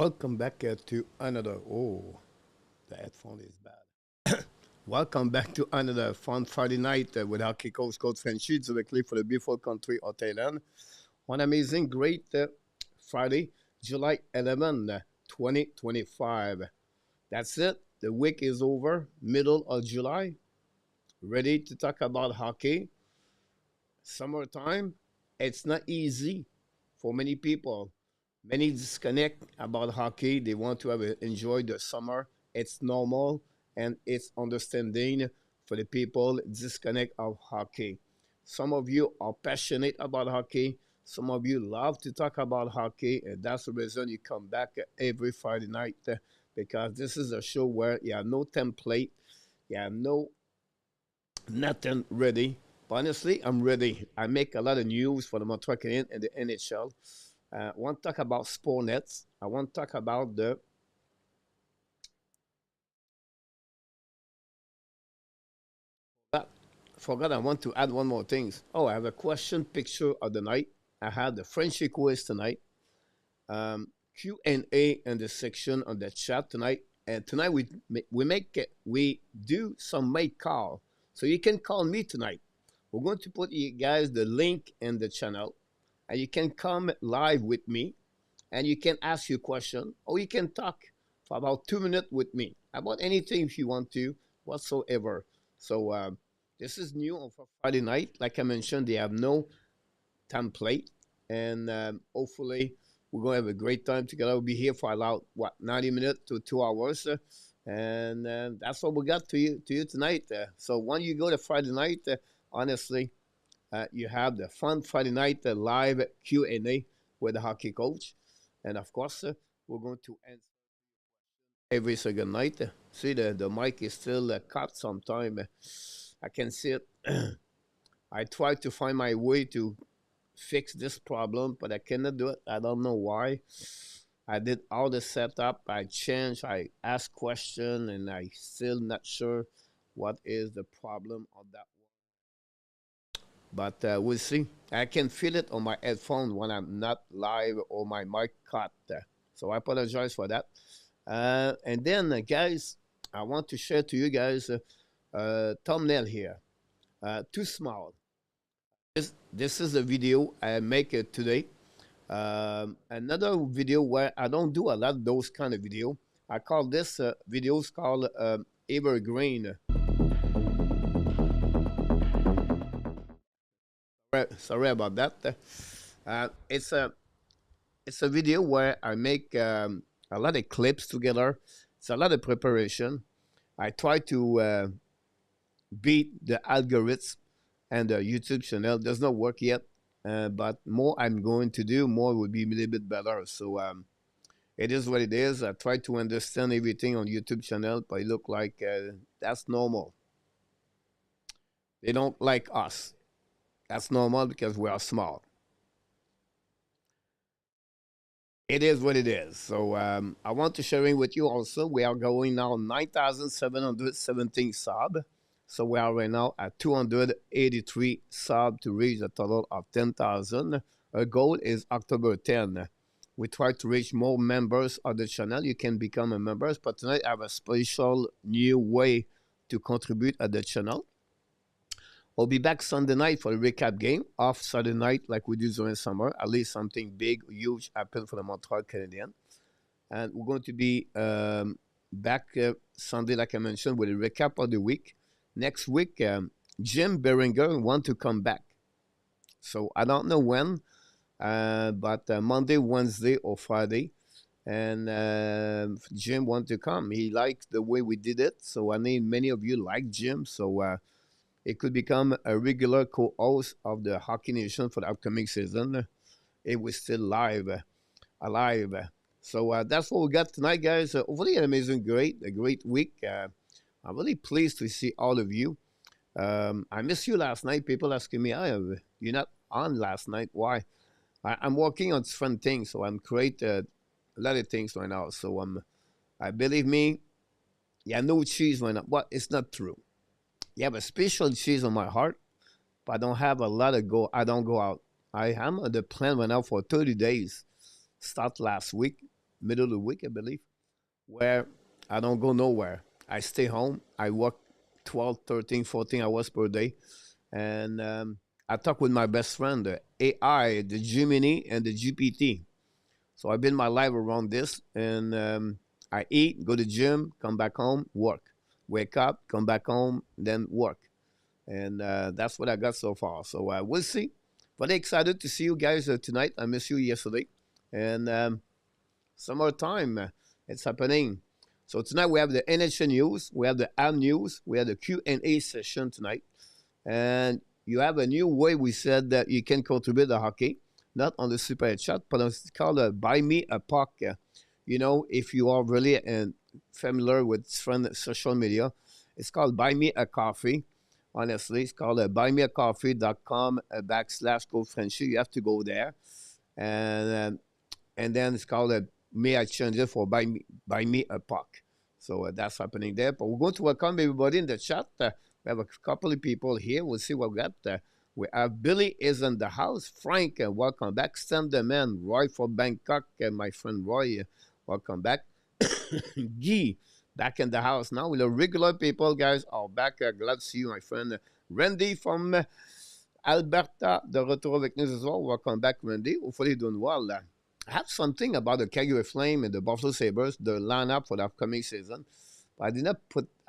Welcome back to another. Oh, the headphone is bad. Welcome back to another fun Friday night with hockey coach Frenchy directly for the beautiful country of Thailand. One amazing, great Friday, July 11, 2025. That's it. The week is over, middle of July. Ready to talk about hockey. Summertime. It's not easy for many people. Many disconnect about hockey. They want to enjoy the summer. It's normal and it's understanding for the people disconnect of hockey. Some of you are passionate about hockey. Some of you love to talk about hockey, and that's the reason you come back every Friday night because this is a show where you have no template, you have nothing ready. But honestly, I'm ready. I make a lot of news for the Montreal Canadiens and the NHL. I want to talk about Spornets. I want to talk about the but forgot I want to add one more thing. Oh, I have a question picture of the night. I had the Frenchy Quiz tonight. Q&A in the section on the chat tonight. And tonight we do some make call. So you can call me tonight. We're going to put you guys the link in the channel, and you can come live with me, and you can ask your question, or you can talk for about 2 minutes with me about anything if you want to, whatsoever. So this is new on Friday night. Like I mentioned, they have no template, and hopefully we're going to have a great time together. We'll be here for about 90 minutes to 2 hours. And that's what we got to you tonight. So when you go to Friday night, honestly, you have the fun Friday night live Q&A with the hockey coach. And of course, we're going to end every second night. See, the mic is still cut sometime. I can see it. I try to find my way to fix this problem, but I cannot do it. I don't know why. I did all the setup. I changed. I asked question, and I still not sure what is the problem on that one. But we'll see. I can feel it on my headphone when I'm not live or my mic cut. So I apologize for that. And then, guys, I want to share to you guys thumbnail here. Too small. This is a video I make today. Another video where I don't do a lot of those kind of video. I call this videos called evergreen. Sorry about that. It's a video where I make a lot of clips together. It's a lot of preparation. I try to beat the algorithms and the YouTube channel. Does not work yet, but more I'm going to do, more will be a little bit better. So it is what it is. I try to understand everything on YouTube channel, but it look like that's normal. They don't like us. That's normal because we are small. It is what it is. So I want to sharing with you also. We are going now 9,717 sub. So we are right now at 283 sub to reach a total of 10,000. Our goal is October 10. We try to reach more members of the channel. You can become a member, but tonight I have a special new way to contribute at the channel. We'll be back Sunday night for a recap game. Off Saturday night, like we do during summer. At least something big, huge happened for the Montreal Canadiens. And we're going to be back Sunday, like I mentioned, with a recap of the week. Next week, Jim Beringer want to come back. So I don't know when, but Monday, Wednesday, or Friday. And Jim want to come. He liked the way we did it. So I know many of you like Jim. So it could become a regular co-host of the Hockey Nation for the upcoming season. It was still alive. So that's what we got tonight, guys. Hopefully an amazing, a great week. I'm really pleased to see all of you. I missed you last night. People asking me, oh, you're not on last night. Why? I'm working on different things, so I'm creating a lot of things right now. So I believe me, yeah, no cheese right now. But it's not true. You have a special cheese on my heart, but I don't have a lot of go. I don't go out. I am on the plan right now for 30 days. Start last week. middle of the week, I believe, where I don't go nowhere. I stay home. I work 12, 13, 14 hours per day. And I talk with my best friend, the AI, the Gemini, and the GPT. So I build my life around this. And I eat, go to the gym, come back home, work. Wake up, come back home, then work. And that's what I got so far. So we'll see. But excited to see you guys tonight. I missed you yesterday. And summertime, it's happening. So tonight we have the NHL news, we have the AM news, we have the Q&A session tonight. And you have a new way we said that you can contribute to hockey, not on the super chat, but it's called a Buy Me a Puck. You know, if you are really familiar with social media, it's called Buy Me a Coffee. Honestly, it's called buymeacoffee.com /code Frenchy. You have to go there. And then it's called May I change it for buy me a puck. So that's happening there. But we're going to welcome everybody in the chat. We have a couple of people here. We'll see what we got. We have Billy is in the house. Frank, welcome back. Stan the man. Roy from Bangkok. My friend Roy, welcome back. Guy, back in the house now. The regular people, guys, are back. Glad to see you, my friend. Randy from Alberta, de retour avec nous ce soir. Welcome back, Randy. Hopefully you're doing well. I have something about the Calgary Flame and the Buffalo Sabres, the lineup for the upcoming season. But I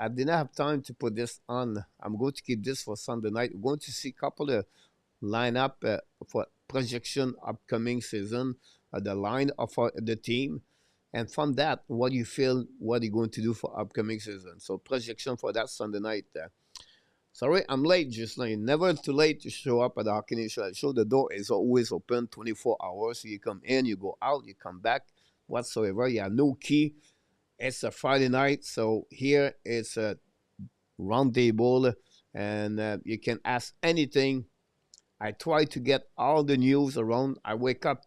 did not have time to put this on. I'm going to keep this for Sunday night. We're going to see a couple of lineup for projection upcoming season, the line of the team. And from that, what you feel, what you're going to do for upcoming season. So projection for that Sunday night. Sorry, I'm late, Gislain. Never too late to show up at the Hockey Nation show. The door is always open 24 hours. So you come in, you go out, you come back, whatsoever. You have no key. It's a Friday night. So here it's a round table and you can ask anything. I try to get all the news around. I wake up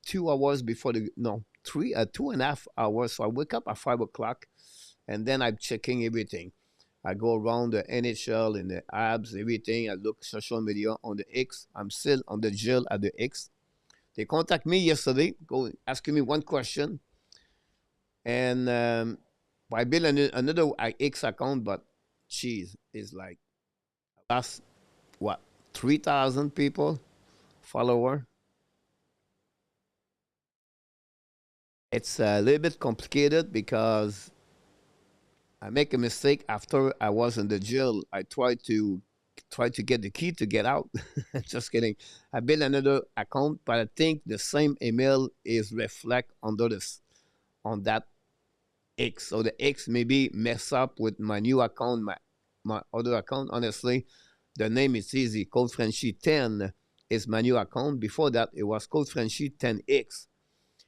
2 hours before 2.5 hours. So I wake up at 5 o'clock and then I'm checking everything. I go around the NHL and the Habs, everything. I look social media on the X. I'm still on the jail at the X. They contact me yesterday, go asking me one question. And I built another X account, but geez, it's like last, 3,000 people, follower. It's a little bit complicated because I make a mistake after I was in the jail. I tried to get the key to get out. Just kidding. I built another account, but I think the same email is reflect under this on that X. So the X maybe mess up with my new account, my other account. Honestly, the name is easy. Code Frenchy 10 is my new account. Before that, it was Code Frenchy 10X.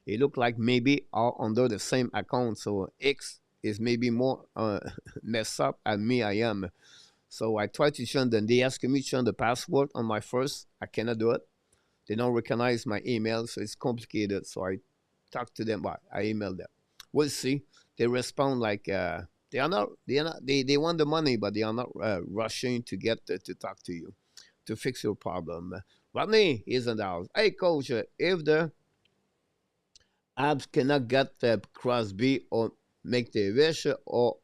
It looked like maybe all under the same account. So X is maybe more messed up and me I am. So I tried to change them. They asked me to change the password on my first. I cannot do it. They don't recognize my email, so it's complicated. So I talked to them, but I emailed them. We'll see. They respond like they want the money, but they are not rushing to get to talk to you to fix your problem. Rodney is in the house. Hey, coach, if the Habs cannot get Crosby or McDavid or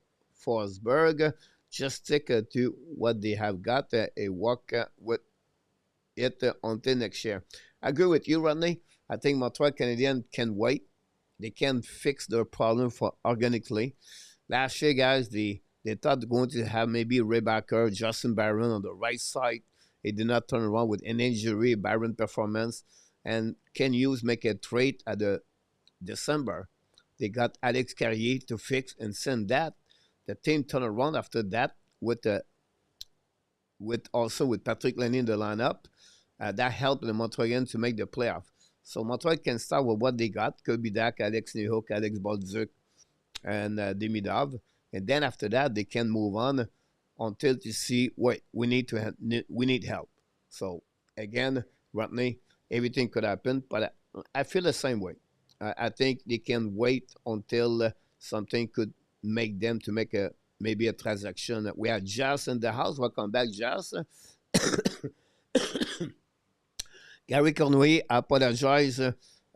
Forsberg, just stick to what they have got a work with it until next year. I agree with you, Rodney. I think Montreal Canadiens can wait. They can fix their problem for organically. Last year, guys, they thought they're going to have maybe Ray Backer, Justin Barron on the right side. It did not turn around with an injury, Barron performance, and Ken Hughes make a trade at the December. They got Alex Carrier to fix and send that. The team turned around after that with Patrick Laine in the lineup. That helped the Montreal to make the playoff. So Montreal can start with what they got. Could be Dak, Alex Nehuk, Alex Bolduc, and Demidov. And then after that, they can move on until to see what we need help. So again, Rodney, everything could happen, but I feel the same way. I think they can wait until something could make them to make maybe a transaction. We have Jazz in the house. Welcome back, Jazz. Gary Cornway, I apologize.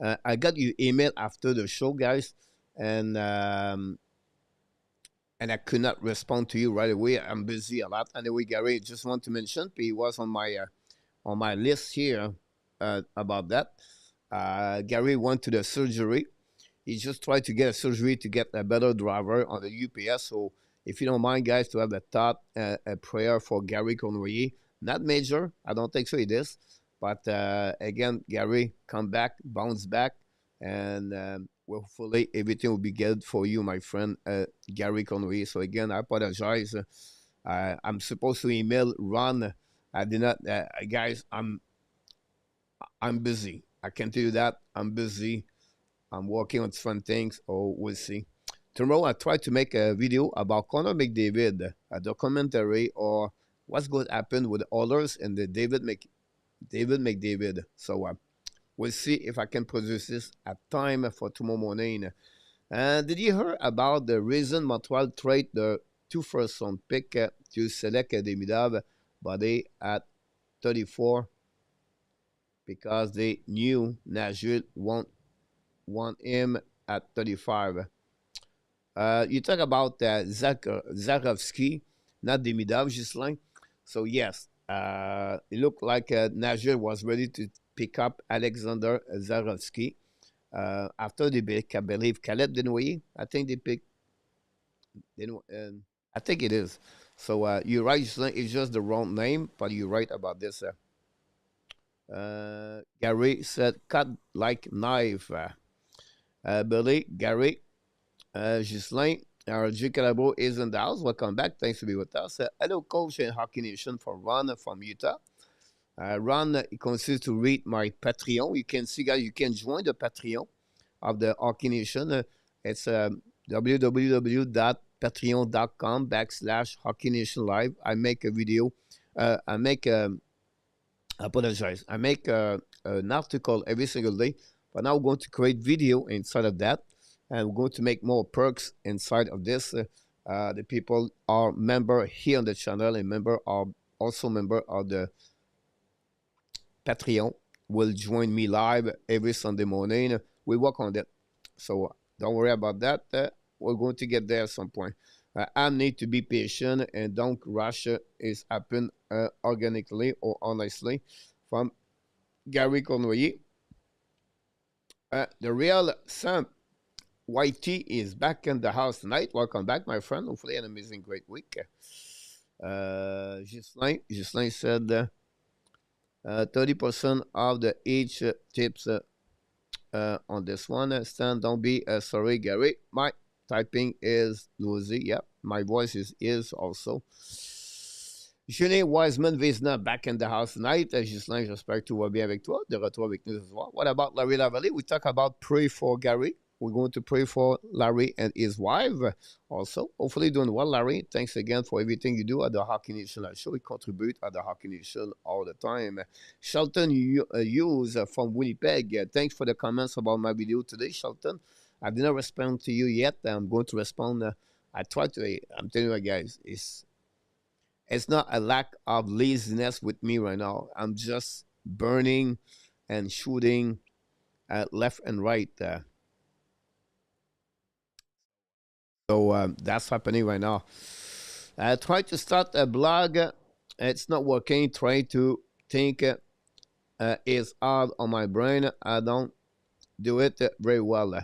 I got your email after the show, guys, and I could not respond to you right away. I'm busy a lot. Anyway, Gary, just want to mention he was on my list here about that. Gary went to the surgery. He just tried to get a surgery to get a better driver on the UPS. So if you don't mind, guys, to have a thought, a prayer for Gary Conroy. Not major. I don't think so it is. But again, Gary, come back, bounce back, and hopefully everything will be good for you, my friend, Gary Conroy. So again, I apologize. I'm supposed to email Ron. I did not, guys. I'm busy. I can tell you that I'm busy. I'm working on different things. Oh, we'll see. Tomorrow, I try to make a video about Connor McDavid, a documentary, or what's going to happen with the others and the David McDavid. So we'll see if I can produce this at time for tomorrow morning. Did you hear about the reason Montreal trade the 2 first round pick to select Demidov, but they at 34 because they knew Nashville won't want him at 35. You talk about Zarovsky, not Demidov, just like. So, yes, it looked like Nashville was ready to pick up Alexander Zarovsky. After they pick, I believe, Caleb Denoyer. I think they picked. I think it is. So, you're right, it's just the wrong name, but you're right about this. Gary said, cut like knife. Billy, Gary, Ghislain, our G Calabo is in the house. Welcome back. Thanks to be with us. Hello, Coach and Hockey Nation from Ron from Utah. Ron, it consists to read my Patreon. You can see, guys, you can join the Patreon of the Hockey Nation. It's www.patreon.com/Hockey Nation Live. I make a video. I make apologize. I make an article every single day, but now we're going to create video inside of that, and we're going to make more perks inside of this. The people are member here on the channel and member are also member of the Patreon will join me live every Sunday morning. We work on that, so don't worry about that. We're going to get there at some point. I need to be patient and don't rush. Is happen organically or honestly. From Gary Conroy. The real Sam YT is back in the house tonight. Welcome back, my friend. Hopefully, an amazing, great week. Ghislain said 30% of the each tips on this one. Stan, don't be sorry, Gary. My typing is noisy. Yeah, my voice is also. Julien Wiseman Vizna back in the house tonight. Ghislain, j'espère que tout va bien avec toi. De retour avec nous ce soir. What about Larry Lavallée? We talk about pray for Gary. We're going to pray for Larry and his wife also. Hopefully doing well, Larry. Thanks again for everything you do at the Hockey Nation show. We contribute at the Hockey Nation all the time. Shelton Hughes from Winnipeg. Thanks for the comments about my video today, Shelton. I did not respond to you yet. I'm going to respond. I tried to. I'm telling you, guys, it's not a lack of laziness with me right now. I'm just burning and shooting left and right. So that's happening right now. I tried to start a blog. It's not working. Try to think is hard on my brain. I don't do it very well.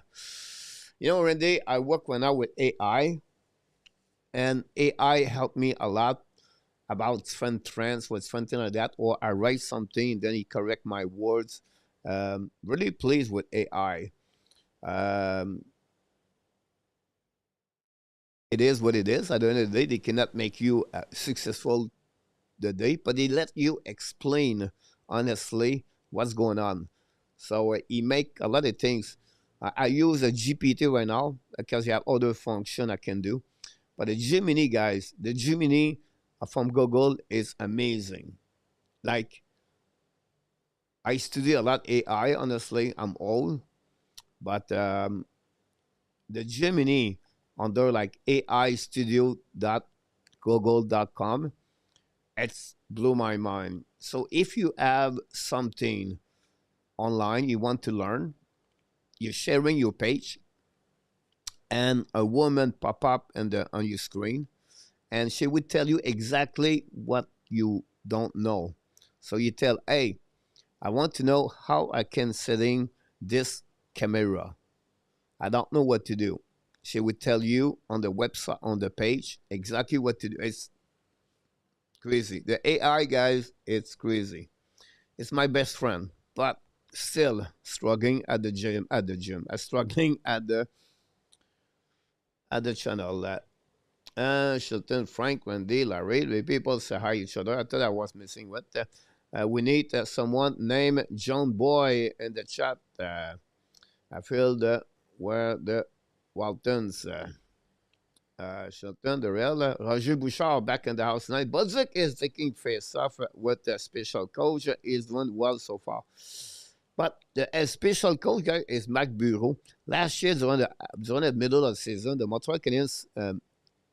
You know, Randy, I work right now with AI. And AI helped me a lot about different trends or something like that. Or I write something, then he correct my words. Really pleased with AI. It is what it is. At the end of the day, they cannot make you successful the day, but they let you explain honestly what's going on. So he make a lot of things. I use a GPT right now because you have other function I can do. But the Gemini, guys, the Gemini from Google is amazing. Like, I study a lot AI, honestly. I'm old. But the Gemini under like aistudio.google.com, it's blew my mind. So if you have something online you want to learn, you're sharing your page, and a woman pop up on your screen, and she would tell you exactly what you don't know. So you tell, hey, I want to know how I can setting this camera. I don't know what to do. She would tell you on the website, on the page, exactly what to do. It's crazy. The AI, guys, it's crazy. It's my best friend, but still struggling at the gym. Struggling at the channel. Shelton, Frank, Wendy, Larry, the people say hi each other. I thought I was missing what. We need someone named John Boy in the chat. I feel the where the Waltons. Shelton, the real Roger Bouchard back in the house tonight. Budzik is taking face off with the special coach. Is doing well so far. But the special coach guy is Mac Bureau. Last year, during the middle of the season, the Montreal Canadiens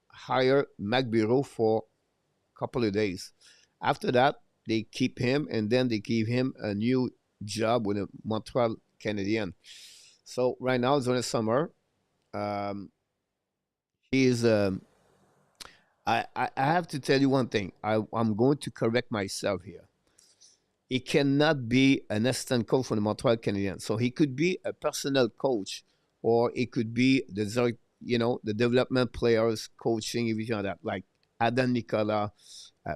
hired Mac Bureau for a couple of days. After that, they keep him, and then they give him a new job with the Montreal Canadiens. So right now, during the summer, he's. I have to tell you one thing. I'm going to correct myself here. He cannot be an assistant coach for the Montreal Canadiens. So he could be a personnel coach, or it could be the development players coaching, everything like that, like Adam Nicolas,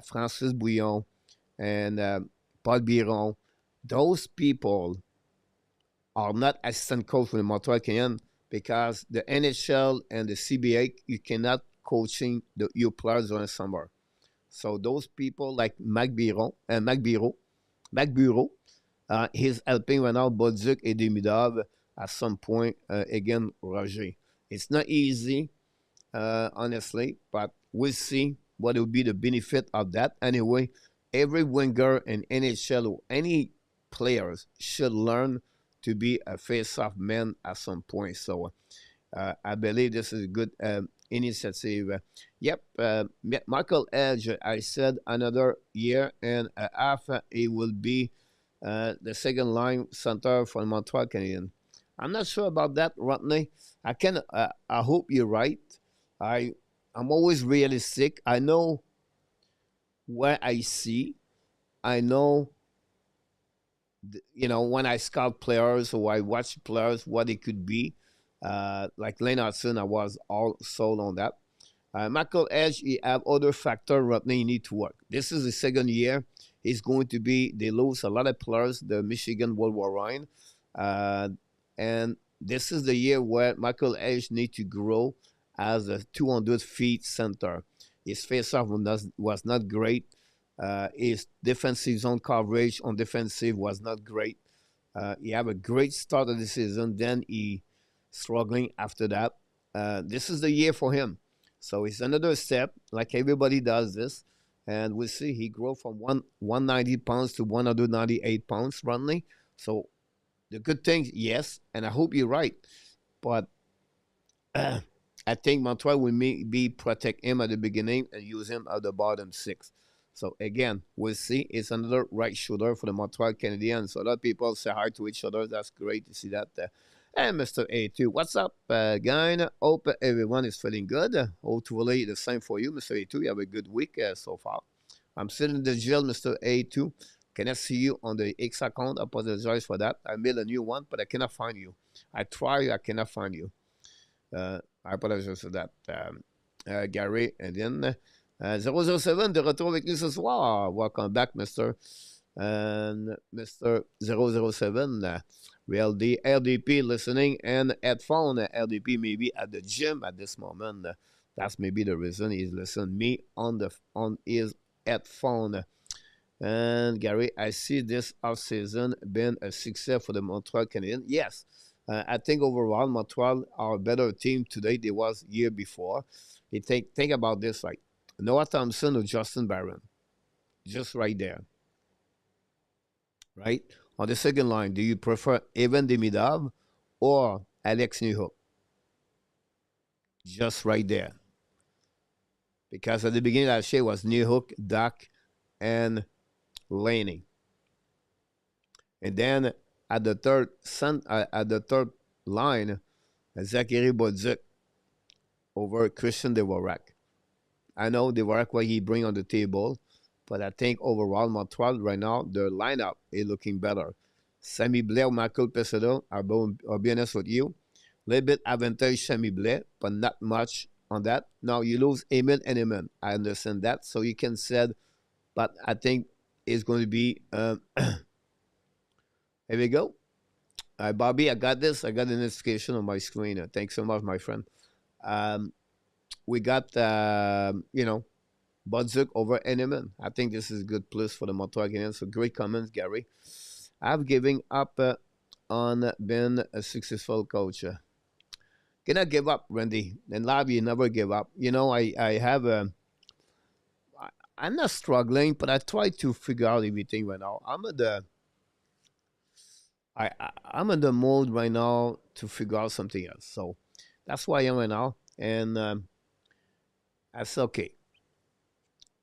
Francis Bouillon, and Paul Biron. Those people are not assistant coach for the Montreal Canadiens because the NHL and the CBA, you cannot coaching your players during the summer. So those people like Mac Bureau, he's helping right now Bodzik and Demidov at some point, again, Roger. It's not easy, honestly, but we'll see what will be the benefit of that. Anyway, every winger in NHL or any players should learn to be a face-off man at some point. So I believe this is a good initiative. Yep, Michael Edge, I said another year and a half, he will be the second line center for Montreal Canadiens. I'm not sure about that, Rodney. I hope you're right. I'm always realistic. I know where I see. I know, when I scout players or I watch players, what it could be. Like Lane Hudson, I was all sold on that. Michael Edge, he have other factor, Rodney, you need to work. This is the second year. It's going to be, they lose a lot of players, the Michigan Wolverine. And this is the year where Michael Edge need to grow as a 200 feet center. His face-off was not great. His defensive zone coverage on defensive was not great. He have a great start of the season, then he struggling after that. This is the year for him. So it's another step, like everybody does this. And we'll see he grow from 190 pounds to 198 pounds running. So the good thing, yes, and I hope you're right. But I think Montreal will maybe protect him at the beginning and use him at the bottom six. So again, we'll see. It's another right shooter for the Montreal Canadiens. So a lot of people say hi to each other. That's great to see that. And Mr. A2, what's up, guy? Hope everyone is feeling good. Hopefully the same for you, Mr. A2. You have a good week so far. I'm sitting in the jail, Mr. A2. Cannot see you on the X account. I apologize for that. I made a new one, but I cannot find you. I cannot find you. I apologize for that. Gary, and then 007 de retour avec nous ce soir. Welcome back, Mr. And Mr. 007. Real D, LDP listening and headphone. LDP maybe at the gym at this moment. That's maybe the reason he's listening me on his headphone. And Gary, I see this off-season been a success for the Montreal Canadiens. Yes, I think overall Montreal are a better team today than was year before. You think about this, like Noah Thompson or Justin Barron, just right there, right? On the second line, do you prefer Evan Demidov or Alex Newhook? Just right there. Because at the beginning of that year was Newhook, Duck, and Laney. And then at the third line, Zachary Bodzik over Christian Dvorak. I know Dvorak what he bring on the table, but I think overall Montreal right now their lineup is looking better. Sammy Blair, Michael Pesedo, I'll be honest with you, little bit advantage Sammy Blair, but not much on that. Now you lose Eamon and Eamon. I understand that, so you can said, but I think it's going to be. Here we go. Bobby, I got this. I got a notification on my screen. Thanks so much, my friend. Um, we got Budzuk over Eneman. I think this is a good plus for the Montreal Canadiens. So great comments, Gary. I've given up on being a successful coach. Cannot give up, Randy. And love you never give up. I have a. I'm not struggling, but I try to figure out everything right now. I'm in the mode right now to figure out something else. So that's why I am right now, and that's okay.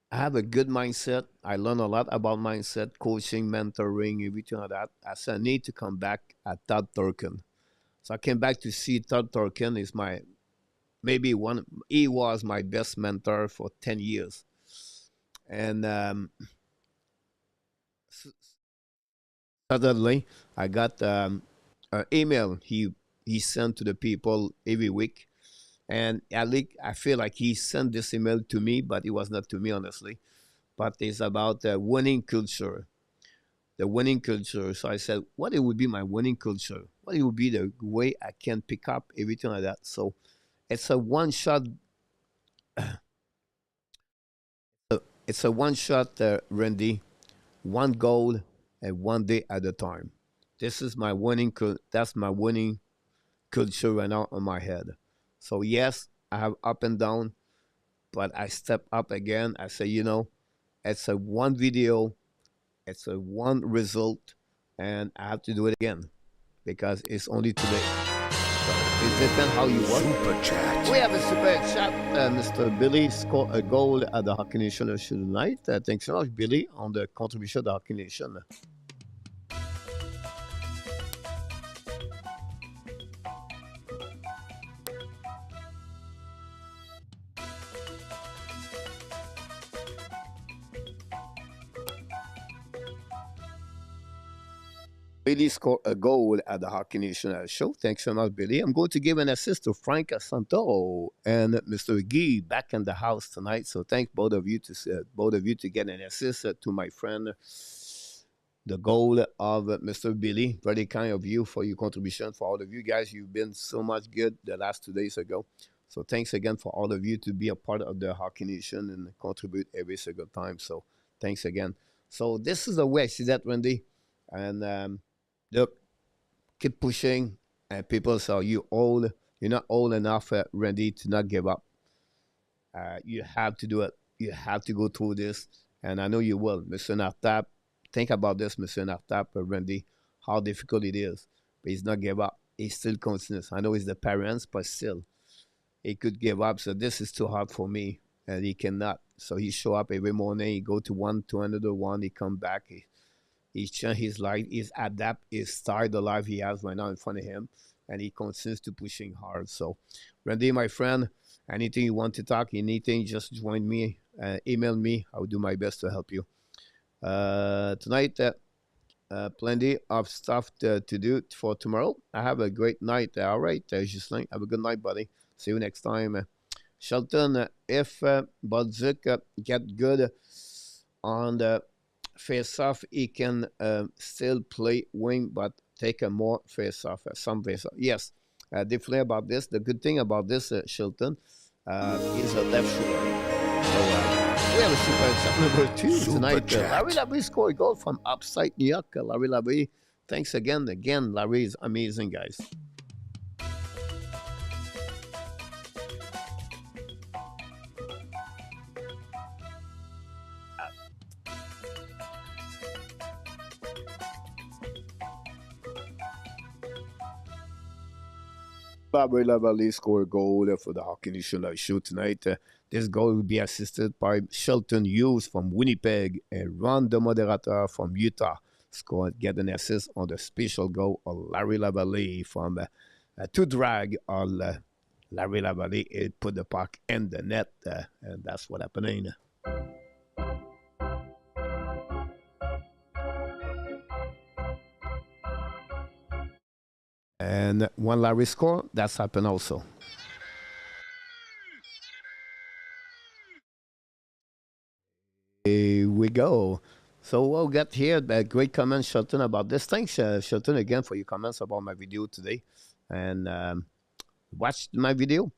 I have a good mindset. I learn a lot about mindset, coaching, mentoring, everything like that. I said I need to come back at Todd Turkin. So I came back to see Todd Turkin is my maybe one. He was my best mentor for 10 years, and suddenly I got an email he sent to the people every week, and I feel like he sent this email to me, but it was not to me honestly. But it's about the winning culture, the winning culture. So I said, what it would be my winning culture? What it would be the way I can pick up everything like that. So it's a one shot. It's a one shot, Randy. One goal and one day at a time. This is my winning. That's my winning culture right now on my head. So yes, I have up and down, but I step up again. I say, it's a one video, it's a one result, and I have to do it again because it's only today. So it depends how you work. Super chat. We have a super chat. Mr. Billy scored a goal at the Hockey Nation show tonight. Thanks so much, Billy, on the contribution of the Hockey Nation. Billy scored a goal at the Hockey Nation show. Thanks so much, Billy. I'm going to give an assist to Frank Santoro and Mr. Guy back in the house tonight. So thank both of you to get an assist to my friend. The goal of Mr. Billy. Very kind of you for your contribution. For all of you guys, you've been so much good the last 2 days ago. So thanks again for all of you to be a part of the Hockey Nation and contribute every single time. So thanks again. So this is the way I see that, Randy. And look, keep pushing. And people say, you old. You're not old enough, Randy, to not give up. You have to do it. You have to go through this. And I know you will. Mr. Nartap, think about this, Mr. Nartap, Randy, how difficult it is. But he's not give up. He still continues. I know it's the parents, but still, he could give up. So this is too hard for me. And he cannot. So he show up every morning. He go to another one. He come back. He's changed his life. He's adapt. He's started the life he has right now in front of him. And he continues to pushing hard. So, Randy, my friend, anything you want to talk, anything, just join me. Email me. I will do my best to help you. Tonight, plenty of stuff to do for tomorrow. I have a great night. All right, Ghislain, have a good night, buddy. See you next time. Shelton, if Budzik get good on the face-off, he can still play wing, but take a more face-off, some face-off. Yes, definitely about this. The good thing about this, Shelton, is a left shooter. So, we have a super chat number 2 super tonight. Larry Labrie scored a goal from upstate New York. Larry Labrie, thanks again. Again, Larry is amazing, guys. Larry Labrie scored a goal for the Hockey Nation show tonight. This goal will be assisted by Shelton Hughes from Winnipeg and Ron, the moderator from Utah, get an assist on the special goal of Larry Labrie from to drag on Larry Lavalley. It put the puck in the net, and that's what happening. And when Larry score, that's happened also. Here we go. So we'll get here a great comment, Shelton, about this. Thanks, Shelton, again for your comments about my video today. And watch my video.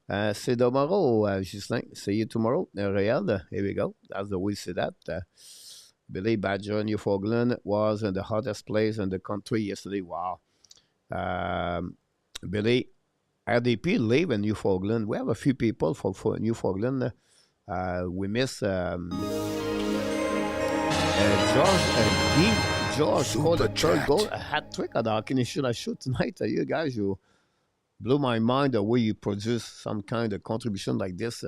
C'est tomorrow, Justin. See you tomorrow. Real, here we go. That's the way we see that. Billy Badger, Newfoundland, was in the hottest place in the country yesterday. Wow. Billy, RDP live in Newfoundland. We have a few people for Newfoundland. We miss George scored a third goal, a hat trick at the hockey should I shoot tonight. You guys, you blew my mind the way you produce some kind of contribution like this.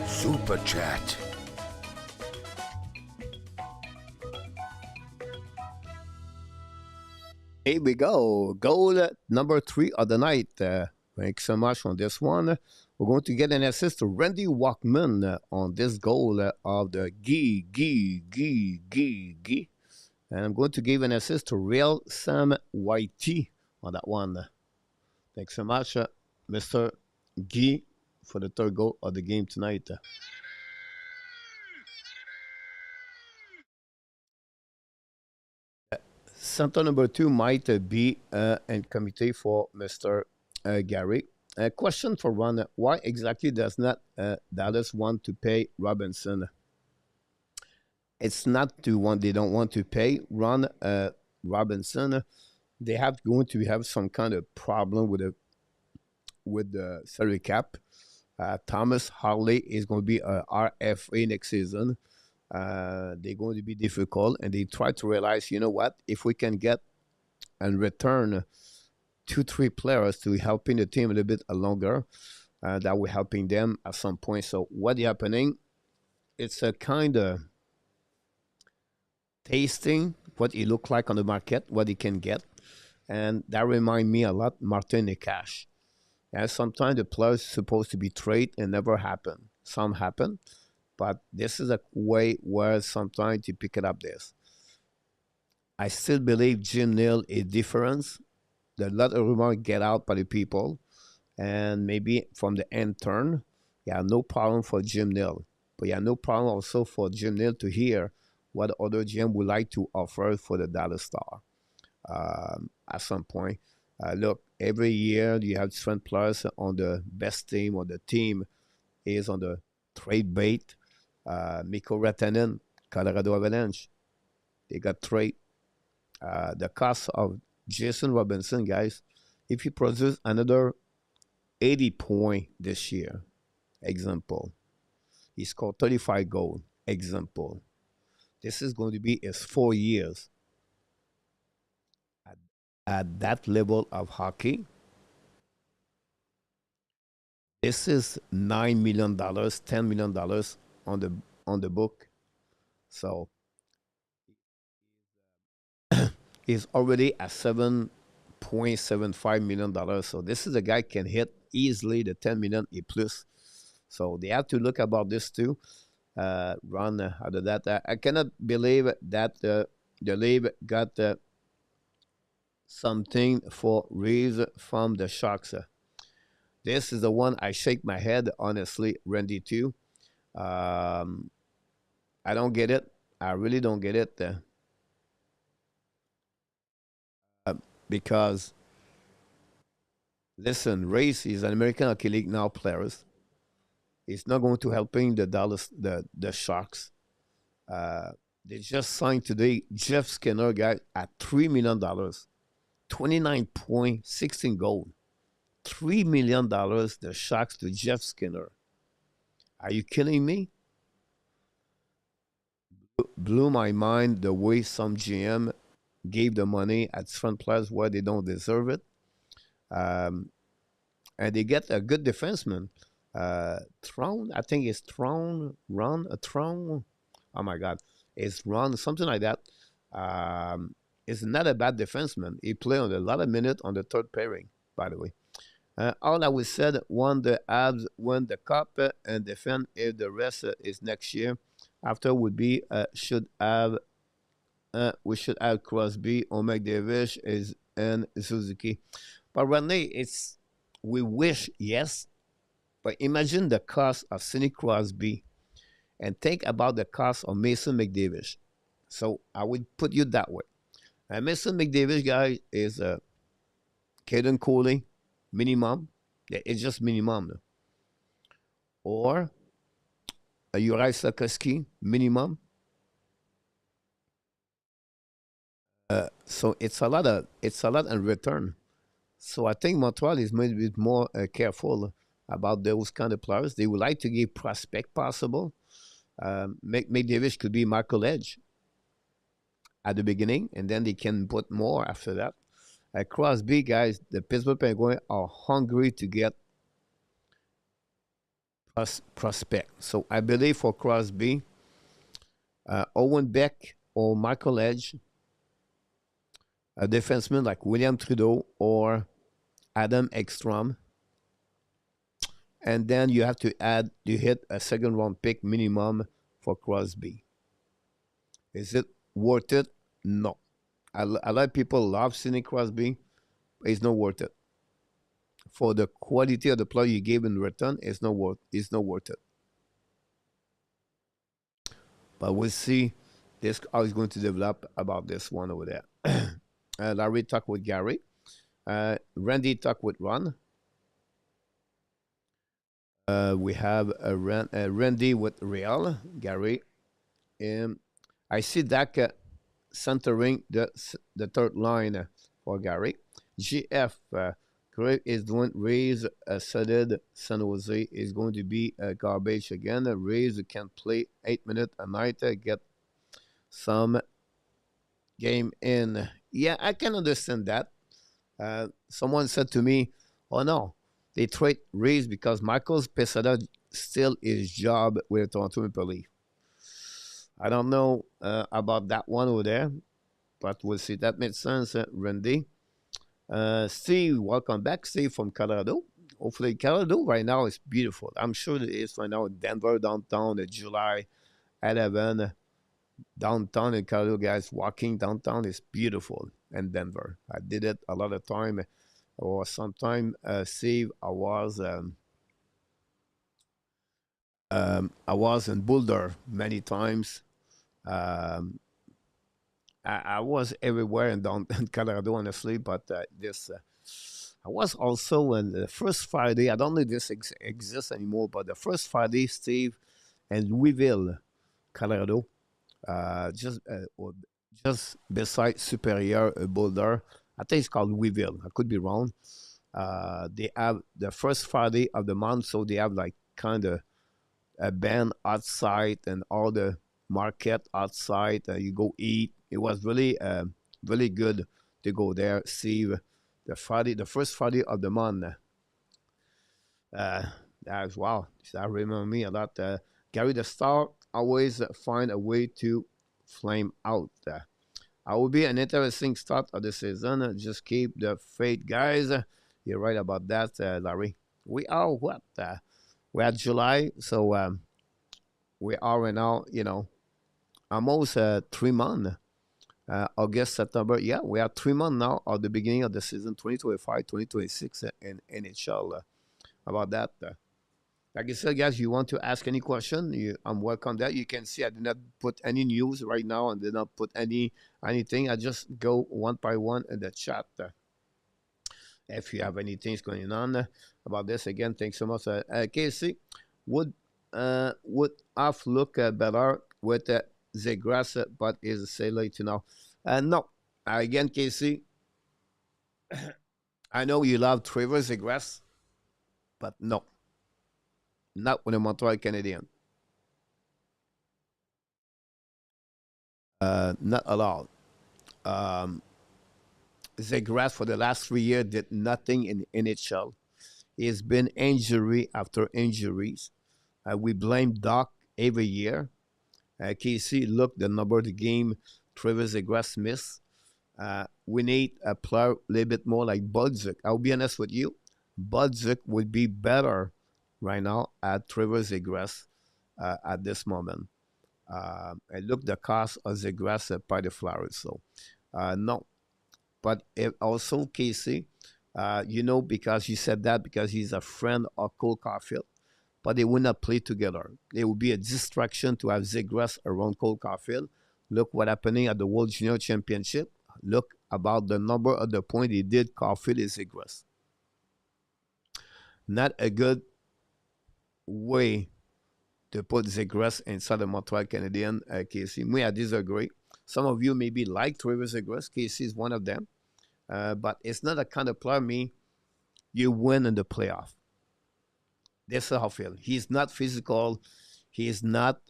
Super Chat. Here we go. Goal number 3 of the night. Thanks so much on this one. We're going to get an assist to Randy Walkman on this goal of the Gee. And I'm going to give an assist to Real Sam Whitey on that one. Thanks so much, Mr. Gee, for the third goal of the game tonight. Center number 2 might be in committee for Mr. Gary. A question for Ron. Why exactly does not Dallas want to pay Robinson? It's not they don't want to pay Ron Robinson. They going to have some kind of problem with the salary cap. Thomas Harley is going to be a RFA next season. They're going to be difficult, and they try to realize, you know what, if we can get and return 2-3 players to helping the team a little bit longer, that we're helping them at some point. So what is happening, it's a kind of tasting what it look like on the market, what it can get, and that remind me a lot Martin Nekash. And sometimes the players supposed to be traded and never happen. Some happen. But this is a way where sometimes you pick it up this. I still believe Jim Neal is different. A lot of rumors get out by the people. And maybe from the end turn, you have no problem for Jim Neal. But you have no problem also for Jim Neal to hear what other GM would like to offer for the Dallas Star at some point. Look, every year you have different players on the best team, or the team is on the trade bait. Mikko Rantanen, Colorado Avalanche, they got trade. The cost of Jason Robinson, guys, if he produces another 80 points this year, example, he scored 35 goals, example, this is going to be his 4 years at that level of hockey. This is $9 million, $10 million on the book. So he's already at $7.75 million. So this is a guy can hit easily the 10 million A plus. So they have to look about this too. Run out of that. I cannot believe that the league got something for Reeves from the Sharks. This is the one I shake my head, honestly, Randy, too. I don't get it. I really don't get it. Because, listen, Race is an American Hockey League now player. It's not going to helping the Sharks. They just signed today Jeff Skinner, guy, at $3 million. 29 points, 16 goals. $3 million, the Sharks to Jeff Skinner. Are you kidding me? Blew my mind the way some GM gave the money at front players where they don't deserve it. And they get a good defenseman. Throne, I think it's Throne, Run, a Throne. Oh my God. It's Run, something like that. Um, it's not a bad defenseman. He played on a lot of minutes on the third pairing, by the way. All I was said, won the Habs, win the cup, and defend if the rest is next year. After would be we should add Crosby, Omek Davis is and Suzuki. But Rene, it's we wish yes, but imagine the cost of Sidney Crosby and think about the cost of Mason McDavid. So I would put you that way. And Mason McDavid guy is Caden Coley minimum. Yeah, it's just minimum. No? Or Uri Sakaski minimum. So it's a lot in return. So I think Montreal is maybe a bit more careful about those kind of players. They would like to give prospect possible. McDavid could be Michael Edge at the beginning, and then they can put more after that. Crosby, guys, the Pittsburgh Penguins are hungry to get prospect. So I believe for Crosby, Owen Beck or Michael Edge, a defenseman like William Trudeau or Adam Ekstrom, and then you have to hit a second round pick minimum for Crosby. Is it worth it? No. A lot of people love Sidney Crosby, but it's not worth it. For the quality of the player you gave in return, it's not worth it. But we'll see this how it's going to develop about this one over there. Larry talked with Gary. Randy talked with Ron. We have Randy with Real, Gary. I see Dak centering the third line for Gary. GF Craig is doing Rays Sudded San Jose is going to be garbage again. Rays can play 8 minutes a night, get some game in. Yeah, I can understand that. Someone said to me, "Oh no, they trade Rays because Michael Pesada still his job with Toronto Maple Leaf." I don't know about that one over there, but we'll see. That makes sense, Randy. Steve, welcome back, Steve from Colorado. Hopefully, Colorado right now is beautiful. I'm sure it is right now in Denver downtown, July 11 downtown in Colorado, guys. Walking downtown is beautiful in Denver. I did it a lot of time, or sometime. Steve, I was in Boulder many times. Um, I was everywhere in downtown Colorado, honestly, but this. I was also on the first Friday. I don't know if this exists anymore, but the first Friday, Steve, in Louisville, Colorado, just beside Superior Boulder. I think it's called Louisville. I could be wrong. They have the first Friday of the month, so they have like kind of a band outside and all the market outside. You go eat. It was really good to go there, see the first Friday of the month. Uh, that's wow. That remember me a lot. Gary the Star always find a way to flame out. I will be an interesting start of the season. Just keep the faith, guys. You're right about that, Larry. We are what? We're at July, so we are right now, almost 3 months. August, September. Yeah, we are 3 months now at the beginning of the season 2025, 2026 in NHL. About that. Like I said, guys, you want to ask any question, I'm welcome that. You can see I did not put any news right now and did not put anything. I just go one by one in the chat. If you have anything going on about this, again, thanks so much. Casey, would off look better with the grass, but is say late to now. No, again, Casey, I know you love Trevor Zegras, but no, not with the Montreal Canadiens. Not allowed. Um, Zegras for the last 3 years did nothing in NHL. He's been injury after injuries. We blame Doc every year. Casey, look, the number of the game Travis Egras missed. We need a player a little bit more like Budzik. I'll be honest with you. Budzik would be better right now at Travis Egras at this moment. And look, the cost of Zegras by the Flowers. So, no. But also, Casey, because you said that because he's a friend of Cole Caulfield, but they will not play together. It will be a distraction to have Zegras around Cole Caulfield. Look what happening at the World Junior Championship. Look about the number of the point he did Caulfield is Zegras. Not a good way to put Zegras inside the Montreal Canadiens, Casey. Me, I disagree. Some of you maybe like Travis Zegras. Casey is one of them. But it's not a kind of player, you win in the playoff. That's how I feel. He's not physical. He's not,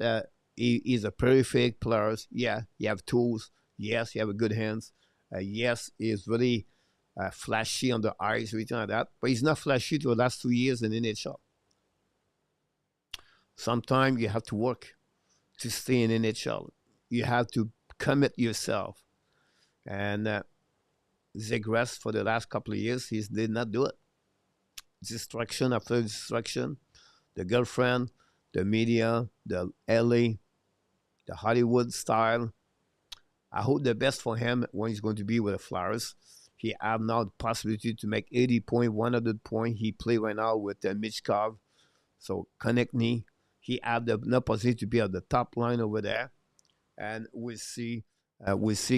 he's a perfect player. Yeah, you have tools. Yes, you have good hands. Yes, he's really flashy on the eyes, everything like that. But he's not flashy to the last 2 years in NHL. Sometimes you have to work to stay in NHL. You have to commit yourself. And Zegras, for the last couple of years, he did not do it. Distraction after distraction. The girlfriend, the media, the LA, the Hollywood style. I hope the best for him when he's going to be with the Flyers. He have now the possibility to make 80 points, 100 points. He play right now with Michkov. So Konechny. He have the opportunity to be at the top line over there. And we'll see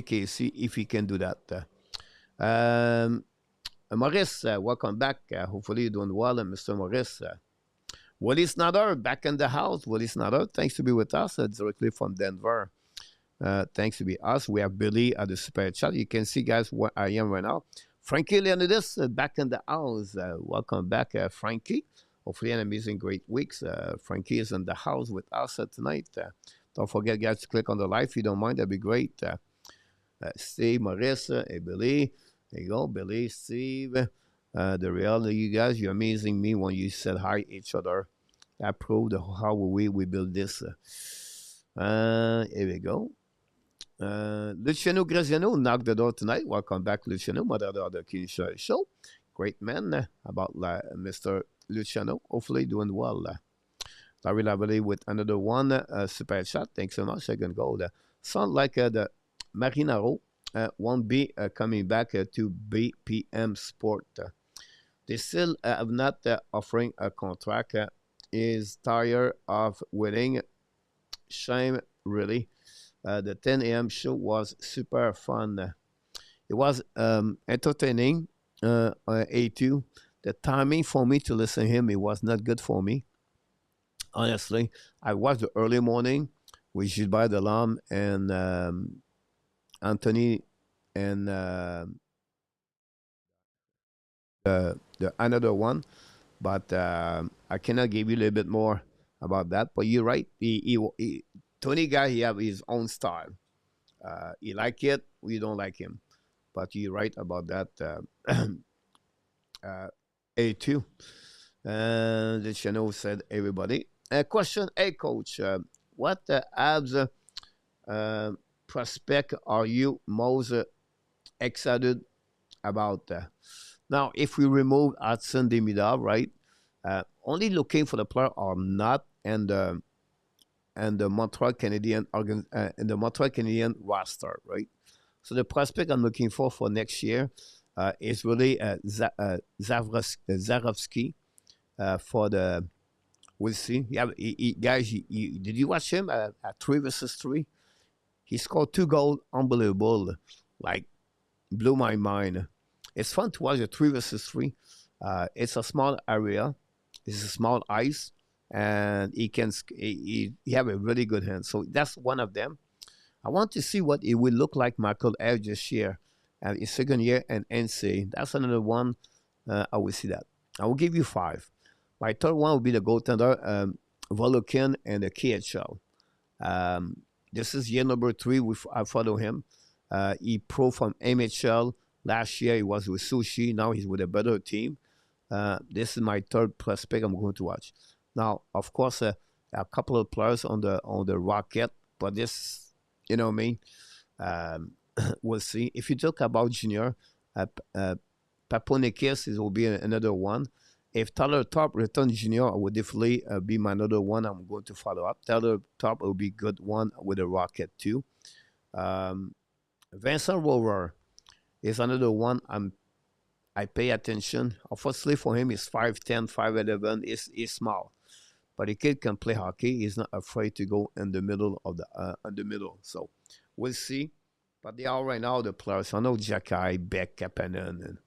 Casey if he can do that. Maurice, welcome back. Hopefully you're doing well, Mr. Maurice. Willie Snyder, back in the house. Willie Snyder, thanks to be with us directly from Denver. Thanks to be us. We have Billy at the Super Chat. You can see, guys, what I am right now. Frankie Leonidas, back in the house. Welcome back, Frankie. Hopefully an amazing, great weeks. Frankie is in the house with us tonight. Don't forget, guys, to click on the live if you don't mind. That'd be great. Steve, Marissa, and Billy. There you go, Billy, Steve. The reality, you guys, you're amazing me when you said hi each other. That proved how we build this. Here we go. Luciano Graziano knocked the door tonight. Welcome back, Luciano, mother of the King Show. Great man. About Mr. Luciano. Hopefully doing well. Larry Lavalley with another one. Super chat. Thanks so much. Second goal. Sound like the Marinaro won't be coming back to BPM Sport. They still have not offering a contract. Is tired of winning. Shame, really. The 10 a.m. show was super fun. It was entertaining. A2. The timing for me to listen to him, it was not good for me. Honestly, I watched the early morning with Gilbert Delorme and Anthony and the another one, but I cannot give you a little bit more about that. But you're right. Tony guy, he have his own style. You like it, or you don't like him. But you're right about that. A2. The channel said everybody. Question A, Coach. What Habs prospect are you most excited about? Now, if we remove Hudson Demida, right? Only looking for the player or not, and the Montreal Canadiens and the Montreal Canadiens roster, right? So the prospect I'm looking for next year is really Zarovsky for the. We'll see. Yeah, guys, did you watch him at 3 versus 3? He scored 2 goals, unbelievable. Like, blew my mind. It's fun to watch a 3 versus 3. It's a small area. It's a small ice, and he have a really good hand. So that's one of them. I want to see what it will look like Michael F. this year, and his second year and NC. That's another one. I will see that. I will give you 5. My third one will be the goaltender, Volokin and the KHL. This is year number 3. I follow him. He pro from MHL. Last year he was with Sushi. Now he's with a better team. This is my third prospect I'm going to watch. Now, of course, a couple of players on the Rocket, but this, you know what I mean. Um, we'll see. If you talk about junior, Paponikis will be another one. If Tyler Top returns junior, I would definitely be my another one I'm going to follow up. Tyler Top will be good one with the Rocket too. Um, Vincent Rover is another one I pay attention. Unfortunately for him, he's 5'10", 5'11". He's small, but the kid can play hockey. He's not afraid to go in the middle of the middle. So we'll see. But they are right now the players. I know Jacky, Beck, Kapanen, and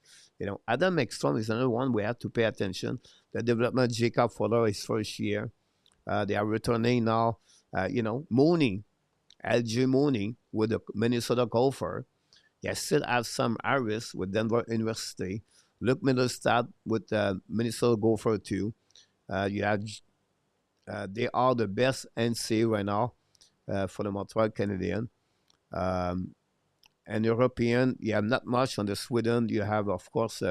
Adam Ekstrom is another one we have to pay attention. The development Jacob Fuller is first year. They are returning now. Mooney, LJ Mooney with the Minnesota Golfer. You still have Sam Harris with Denver University. Luke Middlestad with Minnesota Golfer too. You have they are the best NC right now for the Montreal Canadiens. Um, and European, you have not much on the Sweden. You have, of course,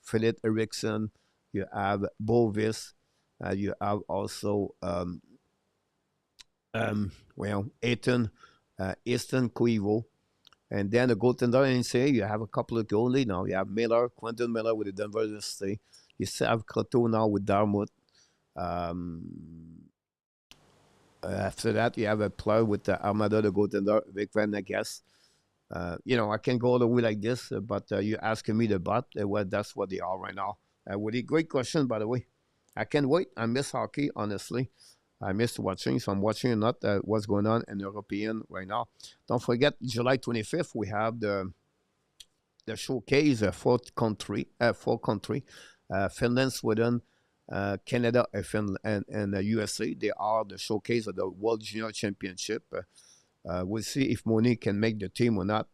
Philip Eriksson. You have Bovis. You have also, Ethan, Easton Cuivo. And then the goaltender in say you have a couple of goalies now. You have Miller, Quentin Miller with the Denver University. You still have Croteau now with Dartmouth. Um, After that, you have a player with the Armada, the goaltender, Vic Van Ness. I can go all the way like this, but you're asking me the but. Well, that's what they are right now. Woody, great question, by the way. I can't wait. I miss hockey, honestly. I miss watching, so I'm watching a lot what's going on in European right now. Don't forget, July 25th, we have the showcase, four country, Finland, Sweden, Canada, and USA. They are the showcase of the World Junior Championship. We'll see if Moni can make the team or not.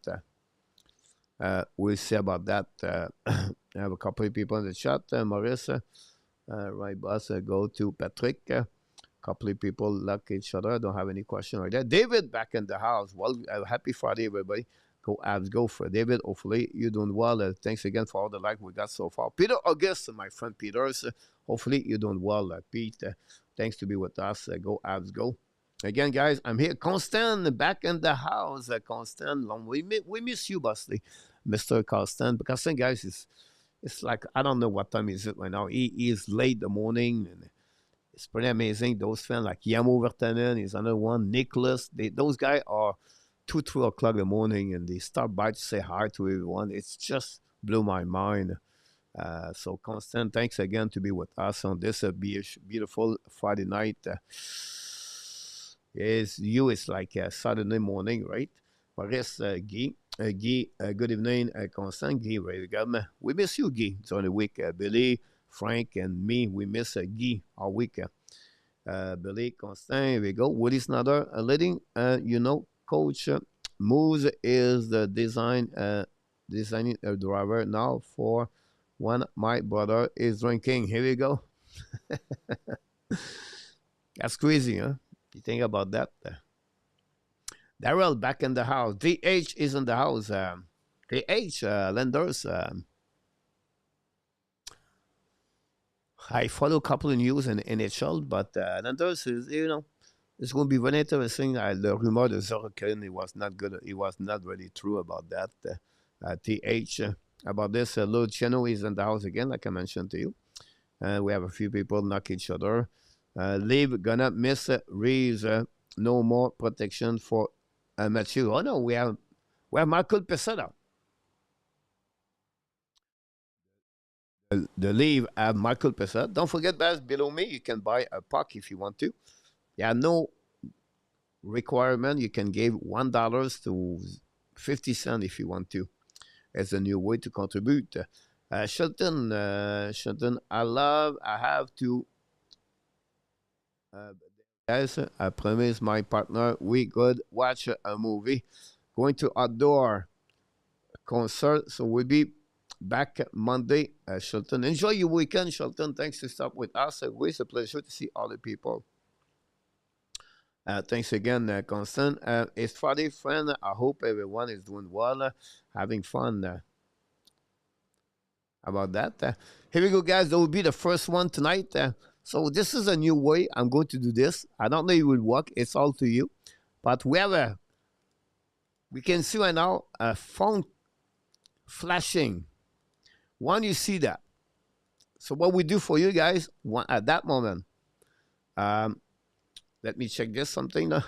We'll see about that. I have a couple of people in the chat. Marissa, right, boss. Go to Patrick. A couple of people like each other. I don't have any question right there. David back in the house. Well, happy Friday, everybody. Go Abs, go for David. Hopefully you're doing well. Thanks again for all the like we got so far. Peter August, my friend Peters. Hopefully you're doing well, Pete. Thanks to be with us. Go Abs, go. Again, guys, I'm here. Constant back in the house. Constant, we miss you, Busley, Mr. Constant. Because Constant, guys, it's like I don't know what time is it right now. He is late in the morning, and it's pretty amazing. Those fans like Yamo Vertanen is another one. Nicholas, those guys are 2, 3 o'clock in the morning, and they start by to say hi to everyone. It's just blew my mind. So Constant, thanks again to be with us on this beautiful Friday night. It's like Saturday morning, right? Maurice, Guy, good evening, Constant, Guy, we miss you, Guy. It's on the week. Billy, Frank, and me, we miss Guy all week. Billy, Constant, here we go. Woody Snyder, leading, coach Moose is the designing a driver now for when my brother is drinking. Here we go. That's crazy, huh? You think about that? Daryl back in the house. DH is in the house. DH, Lenders. I follow a couple of news in NHL, but Lenders is, it's going to be very interesting. The rumor of Zorokin, it was not good. It was not really true about that. TH, about this, Luciano is in the house again, like I mentioned to you. We have a few people knock each other. Leave gonna miss Reeves. No more protection for Matthew. Oh no, we have Michael Pesada. The leave have Michael Pesada. Don't forget, guys, below me you can buy a puck if you want to. Yeah, no requirement. You can give $1 to 50 cents if you want to. It's a new way to contribute. Shelton, I have to. Guys, I promise my partner we could watch a movie. Going to outdoor concert, so we'll be back Monday. Shelton, enjoy your weekend, Shelton. Thanks to stop with us. Always a pleasure to see all the people. Thanks again, Constant. It's Friday, friend. I hope everyone is doing well, having fun. about that. Here we go, guys. That will be the first one tonight. So this is a new way I'm going to do this. I don't know if it will work. It's all to you. But we can see right now a phone flashing. When you see that, so what we do for you guys at that moment, um, let me check this something. I'm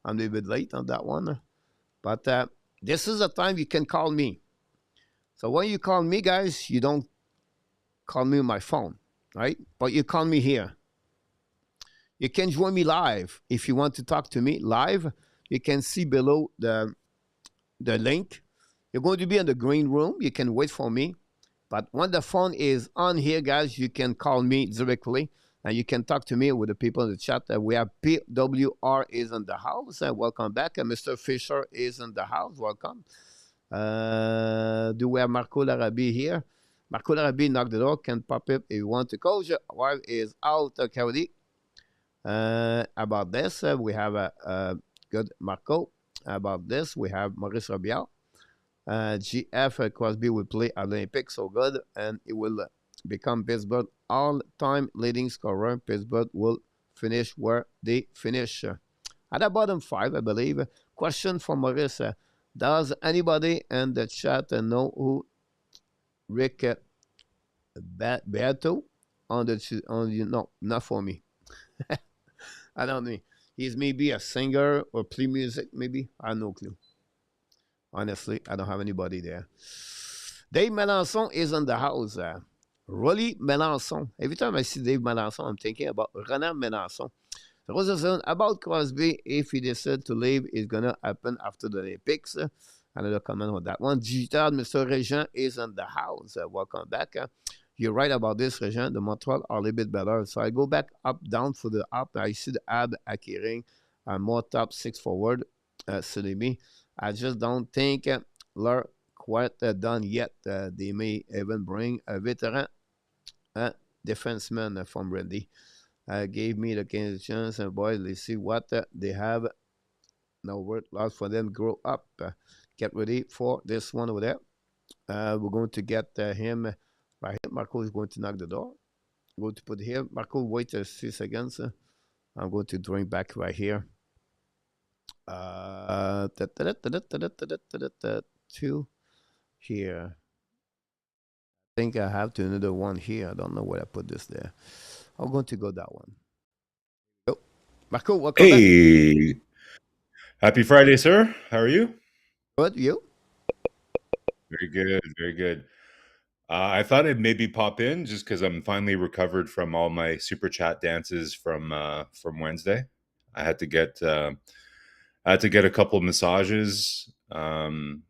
a little bit late on that one, but this is the time you can call me. So when you call me, guys, you don't call me on my phone, right? But you call me here. You can join me live if you want to talk to me live. You can see below the link. You're going to be in the green room. You can wait for me. But when the phone is on here, guys, you can call me directly and you can talk to me with the people in the chat. We have PWR is in the house. Welcome back. Mr. Fisher is in the house. Welcome. Do we have Marco Larabi here? Marco Larabi knocked the door. Can pop up if you want to. Coach wife is out. Cody. About this, we have a good Marco. About this, we have Maurice Robial. GF Crosby will play at the Olympics, so good, and it will become Pittsburgh all-time leading scorer. Pittsburgh will finish where they finish. At the bottom five, I believe. Question for Maurice. Does anybody in the chat know who Rick Beato no, not for me. I don't know. He's maybe a singer or play music, maybe. I have no clue. Honestly, I don't have anybody there. Dave Melançon is in the house. Rolly Melançon. Every time I see Dave Melançon, I'm thinking about Renan Melançon. Rosen, about Crosby, if he decides to leave, it's going to happen after the Olympics. Another comment on that one. Digital, Mr. Regent is in the house. Welcome back. You're right about this, Regent. The Montreal are a little bit better. So I go back up, down for the up. I see the Ab Akiring, more top six forward. Silly me. I just don't think they're quite done yet. They may even bring a veteran defenseman from Randy. Gave me the chance, and boys, let's see what they have. No word lost for them. Grow up. Get ready for this one over there. We're going to get him right here. Marco is going to knock the door. I'm going to put here. Marco, wait 3 seconds. I'm going to bring back right here. Two here. I think I have to another one here. I don't know where I put this there. I'm going to go that one. Oh, Marco, welcome back. Hey, happy Friday, sir. How are you? Good, you? Very good, very good. I thought I'd maybe pop in just because I'm finally recovered from all my super chat dances from Wednesday. I had to get a couple of massages, some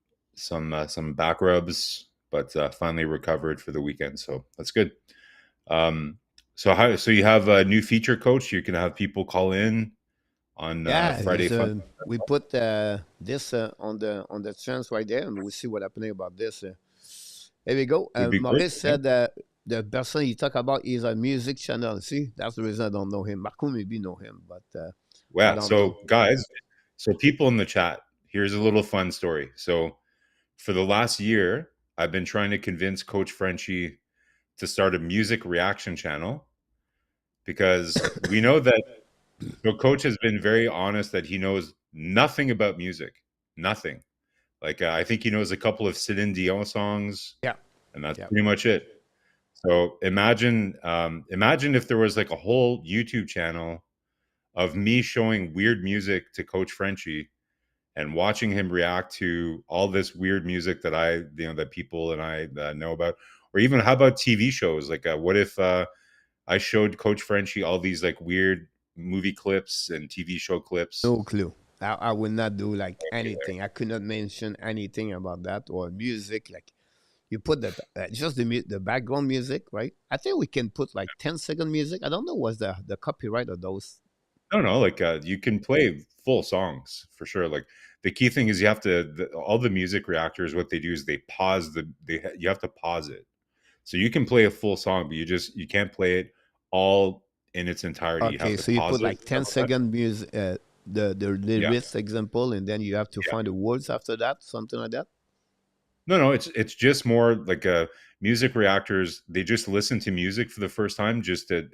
back rubs, but finally recovered for the weekend. So that's good. So you have a new feature, Coach? You can have people call in on Friday Fun. We put this on the chance right there, and we'll see what happening about this. Here we go. Would be great, Maurice said the person you talk about is a music channel. See, that's the reason I don't know him. Marco maybe know him, but yeah. So guys, so people in the chat, here's a little fun story. So for the last year, I've been trying to convince Coach Frenchy to start a music reaction channel because we know that so Coach has been very honest that he knows nothing about music, nothing. Like I think he knows a couple of Celine Dion songs, and that's pretty much it. So imagine if there was like a whole YouTube channel of me showing weird music to Coach Frenchy and watching him react to all this weird music that that people and I know about, or even how about TV shows? Like what if I showed Coach Frenchy all these like weird movie clips and TV show clips? No clue. I would not do like anything. I could not mention anything about that or music. Like you put that just the background music, right? I think we can put like 10-second music. I don't know what's the copyright of those. No, like you can play full songs for sure. Like the key thing is you have to all the music reactors. What they do is they pause you have to pause it, so you can play a full song, but you can't play it all in its entirety. Okay, you have to so you pause put it. like 10-second music, the lyrics example, and then you have to find the words after that, something like that. Yeah. Yeah. So imagine if there was like a whole YouTube channel of me showing weird music to Coach Frenchy and watching him react to all this weird music that that people and I know about, or even how about TV shows? Like what if I showed Coach Frenchy all these like weird movie clips and TV show clips? Okay, so you put like 10-second music, No, it's just more like music reactors. They just listen to music for the first time,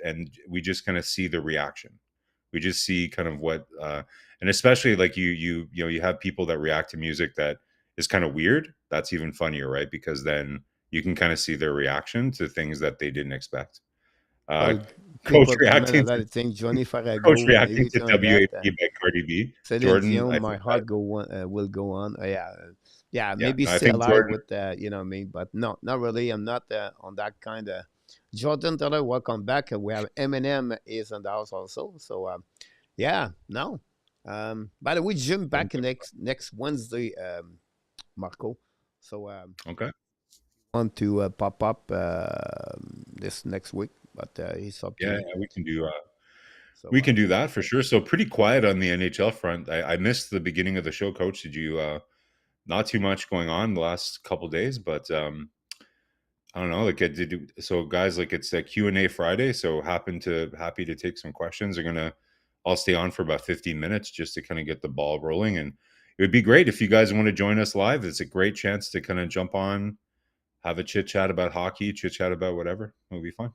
and we just kind of see the reaction. We just see kind of and especially like you have people that react to music that is kind of weird. That's even funnier, right? Because then you can kind of see their reaction to things that they didn't expect. Uh, Well, coach people comment a reacting lot to of things. Johnny coach Farago and reacting to everything like that. WAP by Cardi B. Celine Jordan, Dion, I my think that heart go on, will go on. Yeah, yeah, yeah, maybe no, I stay think alive Jordan. with you know what I mean, but no, not really. I'm not on that kind of. Jordan Teller, welcome back. We have Eminem is in the house also. So yeah, no. By the way, Jim back next Wednesday, Marco. So Okay. want to pop up this next week, but it's up to Yeah, you. yeah, we can do. So We can do that for sure. So pretty quiet on the NHL front. I missed the beginning of the show, Coach. Did you? Not too much going on the last couple days, but I don't know. Like, so guys, like it's a Q&A Friday. So happy to take some questions. I'll stay on for about 15 minutes just to kind of get the ball rolling. And it would be great if you guys want to join us live. It's a great chance to kind of jump on, have a chit chat about hockey, chit chat about whatever. It'll be fun.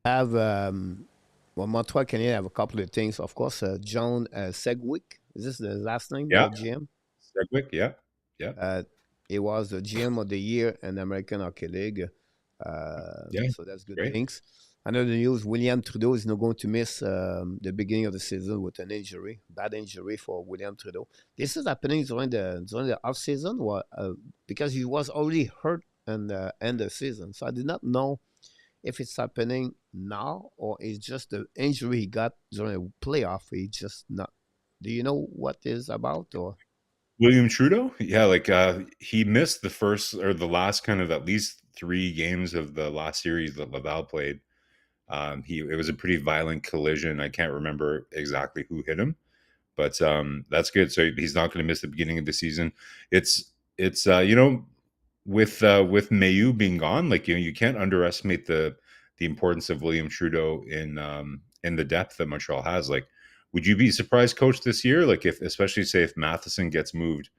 have well, Montreal Canadiens have a couple of things. Of course, John Segwick. Is this the last name? Yeah. The GM. Sedgwick. Yeah. Yeah. Uh, he was the GM of the year in the American Hockey League. Yeah. So that's good Great. things. Another news: William Trudeau is not going to miss the beginning of the season with an injury, bad injury for William Trudeau. This is happening during the off season, or because he was already hurt in the end of the season. So I did not know if it's happening now or it's just the injury he got during a playoff. He just not. Do you know what is about or? William Trudeau? Yeah, like he missed the first or the last kind of at least 3 games of the last series that Laval played. It was a pretty violent collision. I can't remember exactly who hit him, but that's good. So he's not going to miss the beginning of the season. It's with Mayu being gone, like you can't underestimate the importance of William Trudeau in the depth that Montreal has. Like, would you be surprised, Coach, this year? Like, if especially say if Matheson gets moved,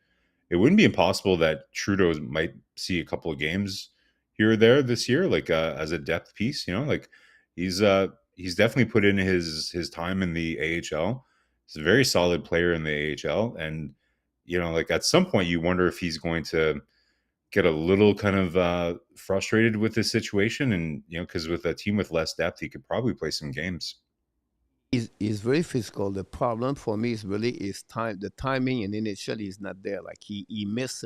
it wouldn't be impossible that Trudeau might see a couple of games here or there this year, like as a depth piece. Like he's definitely put in his time in the AHL. He's a very solid player in the AHL, and like at some point you wonder if he's going to get a little kind of frustrated with this situation, and because with a team with less depth, he could probably play some games. He's very physical. The problem for me is really his time. The timing in NHL is not there. Like he missed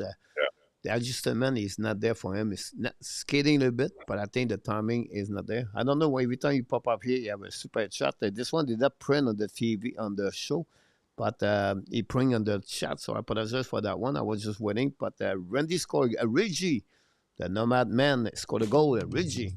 the adjustment is not there for him. It's not skating a little bit, but I think the timing is not there. I don't know why every time you pop up here, you have a super chat. This one did not print on the TV on the show, but he print on the chat. So I apologize for that one. I was just waiting. But Randy scored a Reggie, the Nomad Man scored a goal. Reggie.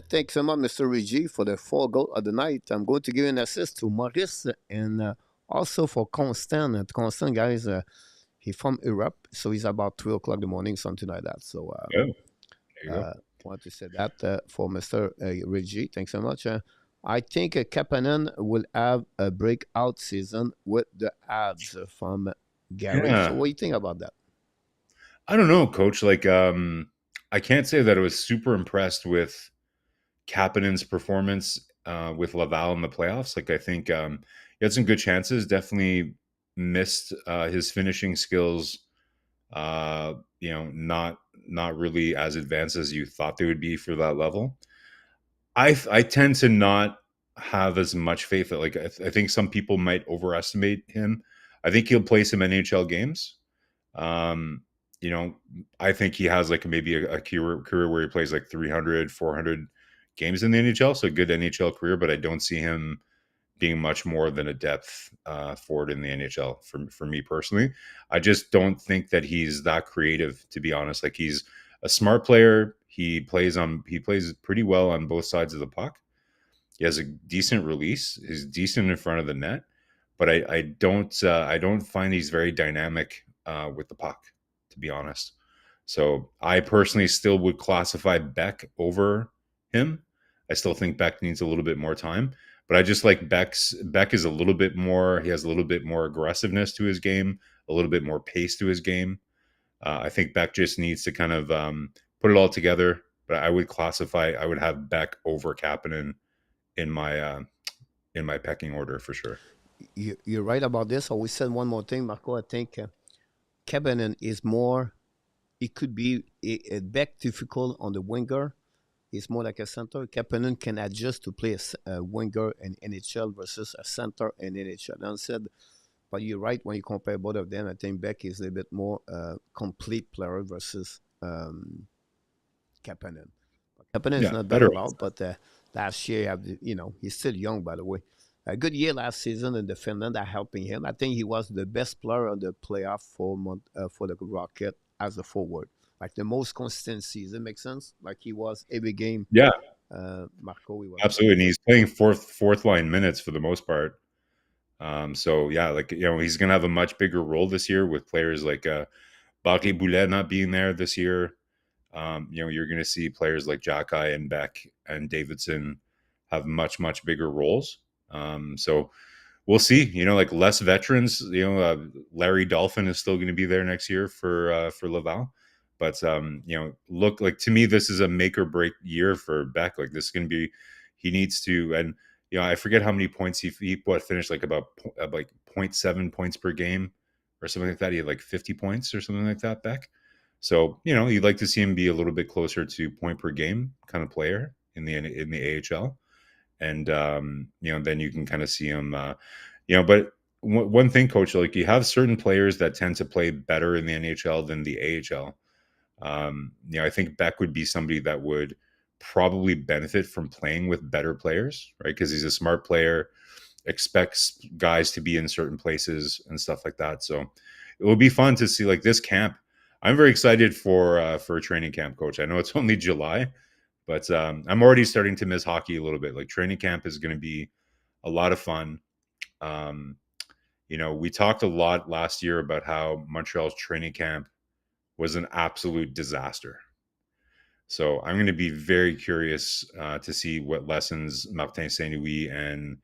Thanks so much, Mr. Reggie, for the 4 goal of the night. I'm going to give an assist to Maurice and also for Constant. Constant, guys, he's from Europe, so he's about 3 o'clock in the morning, something like that. So Yeah, there you go. want to say that for Mr. Reggie. Thanks so much. I think Kapanen will have a breakout season with the Habs from Gary. So Yeah, what do you think about that? I don't know, Coach. Like, I can't say that I was super impressed with Kapanen's performance with Laval in the playoffs. Like, I think he had some good chances. Definitely missed his finishing skills. Not really as advanced as you thought they would be for that level. I tend to not have as much faith that I think some people might overestimate him. I think he'll play some NHL games. Um, you know, I think he has like maybe a career where he plays like 300, 400 games in the NHL. So a good NHL career, but I don't see him being much more than a depth forward in the NHL for me personally. I just don't think that he's that creative, to be honest. Like he's a smart player. He plays pretty well on both sides of the puck. He has a decent release. He's decent in front of the net, but I don't find he's very dynamic with the puck, to be honest. So I personally still would classify Beck over him. I still think Beck needs a little bit more time, but I just like Beck is a little bit more. He has a little bit more aggressiveness to his game, a little bit more pace to his game. I think Beck just needs to kind of put it all together. But I would classify. I would have Beck over Kapanen in my pecking order for sure. You're right about this. I always said one more thing, Marco. I think Kapanen is more. It could be a back difficult on the winger. He's more like a center. Kapanen can adjust to play a winger in NHL versus a center in NHL. And I said, but you're right when you compare both of them. I think Beck is a little bit more complete player versus Kapanen. Kapanen is Yeah, not that better. old, but last year, he's still young, by the way. A good year last season in the Finland are helping him. I think he was the best player on the playoff for the Rocket as a forward. Like the most consistent season, makes sense? Like he was every game. Yeah, Marco, he was absolutely. And he's playing fourth line minutes for the most part. So yeah, like he's gonna have a much bigger role this year with players like Barry Boulet not being there this year. You're gonna see players like Jacky and Beck and Davidson have much bigger roles. So we'll see. Like less veterans. Larry Dolphin is still going to be there next year for Laval. But look, like to me, this is a make or break year for Beck. Like this is going to be, he needs to, and I forget how many points he finished like about like 0.7 points per game or something like that. He had like 50 points or something like that, Beck. So you'd like to see him be a little bit closer to point per game kind of player in the AHL, and then you can kind of see him. But one thing, coach, like you have certain players that tend to play better in the NHL than the AHL. I think Beck would be somebody that would probably benefit from playing with better players, right? Because he's a smart player, expects guys to be in certain places and stuff like that. So it will be fun to see like this camp. I'm very excited for a training camp, coach. I know it's only July, but I'm already starting to miss hockey a little bit. Like training camp is going to be a lot of fun. Um, we talked a lot last year about how Montreal's training camp was an absolute disaster. So I'm going to be very curious to see what lessons Martin Saint-Louis and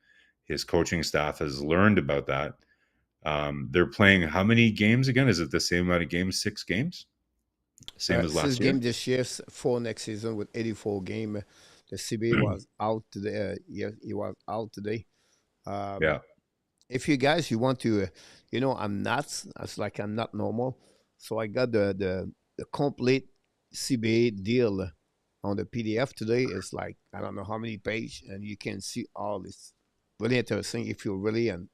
his coaching staff has learned about that. They're playing how many games again? Is it the same amount of games? 6 games? Same as Six last year? game this year, 4 next season with 84 game. The CBA was out today. Yeah, he was out today. Yeah. If you guys you want to, I'm not. It's like I'm not normal. So I got the complete CBA deal on the PDF today. It's like I don't know how many page, and you can see all this. Really interesting if you really and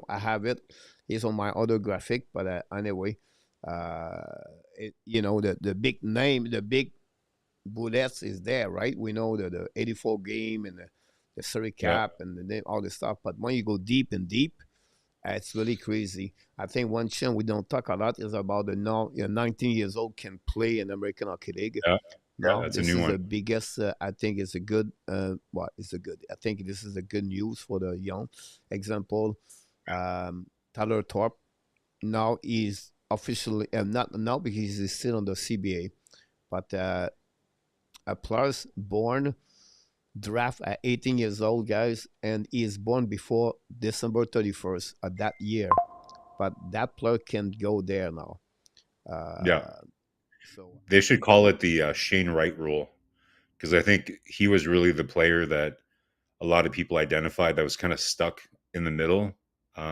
I have it. It's on my other graphic, but anyway, uh, the big name, the big bullets is there, right? We know the 84 game and the Surrey Yeah. cap and the name, all this stuff. But when you go deep and deep, it's really crazy. I think one thing we don't talk a lot is about the now 19 years old can play in American Hockey League. Yeah. Yeah. Now That's a this new is one. the biggest. I think it's a good. It's a good. I think this is a good news for the young. Example, Tyler Thorpe. Now is officially not now because he's still on the CBA, but a plus born draft at 18 years old, guys, and he is born before December 31st of that year. But that player can go there now. Yeah. Uh, so They should call it the Shane Wright rule, because I think he was really the player that a lot of people identified that was kind of stuck in the middle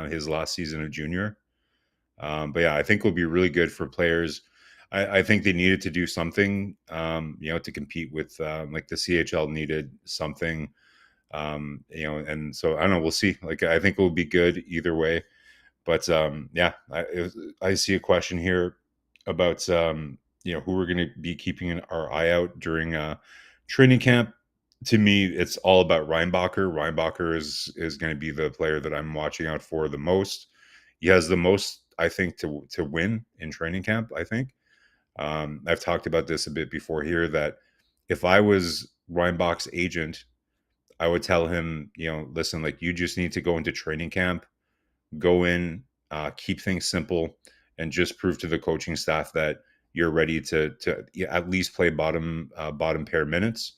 his last season of junior. But yeah, I think it will be really good for players. I think they needed to do something, to compete with, like the CHL needed something, and so I don't know. We'll see. Like I think it will be good either way. But yeah, I see a question here about who we're going to be keeping our eye out during training camp. To me, it's all about Reinbacher. Reinbacher is going to be the player that I'm watching out for the most. He has the most, I think, to win in training camp. I think I've talked about this a bit before here that if I was Reinbach's agent, I would tell him, listen, like you just need to go into training camp, go in, keep things simple, and just prove to the coaching staff that you're ready to at least play bottom pair minutes.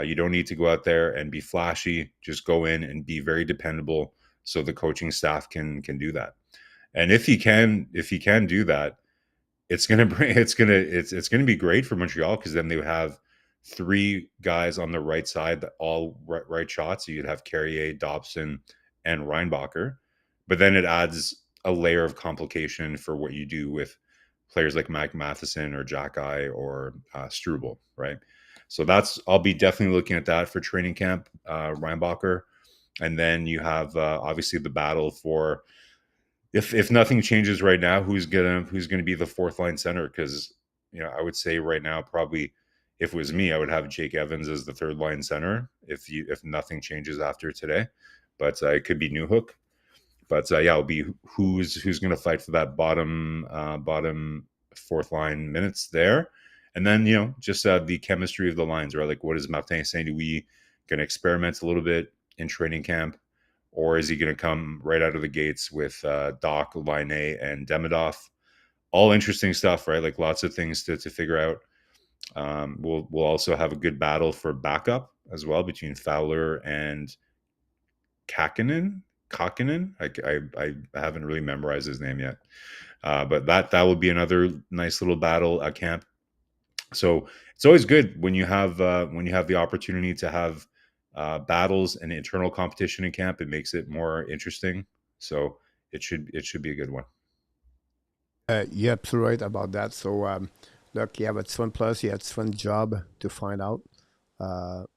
You don't need to go out there and be flashy. Just go in and be very dependable, so the coaching staff can do that. And if he can do that, it's gonna be great for Montreal, because then they would have three guys on the right side that all right shots. So you'd have Carrier, Dobson, and Reinbacher, but then it adds a layer of complication for what you do with players like Mike Matheson or Jack or Struble, right? So I'll be definitely looking at that for training camp, Reinbacher, and then you have obviously the battle for, if nothing changes right now, who's gonna be the fourth line center? Because I would say right now, probably if it was me, I would have Jake Evans as the third line center if nothing changes after today. But it could be Newhook. But yeah, it'll be who's going to fight for that bottom fourth line minutes there, and then just the chemistry of the lines, right? Like, what is Martin Saint Louis going to experiment a little bit in training camp, or is he going to come right out of the gates with Doc, Line, and Demidov? All interesting stuff, right? Like, lots of things to figure out. We'll also have a good battle for backup as well between Fowler and Kakinen. I haven't really memorized his name yet, but that will be another nice little battle at camp. So it's always good when you have the opportunity to have battles and internal competition in camp. It makes it more interesting. So it should be a good one. You're absolutely right about that. So, look, you have a different plus, you have a different job to find out.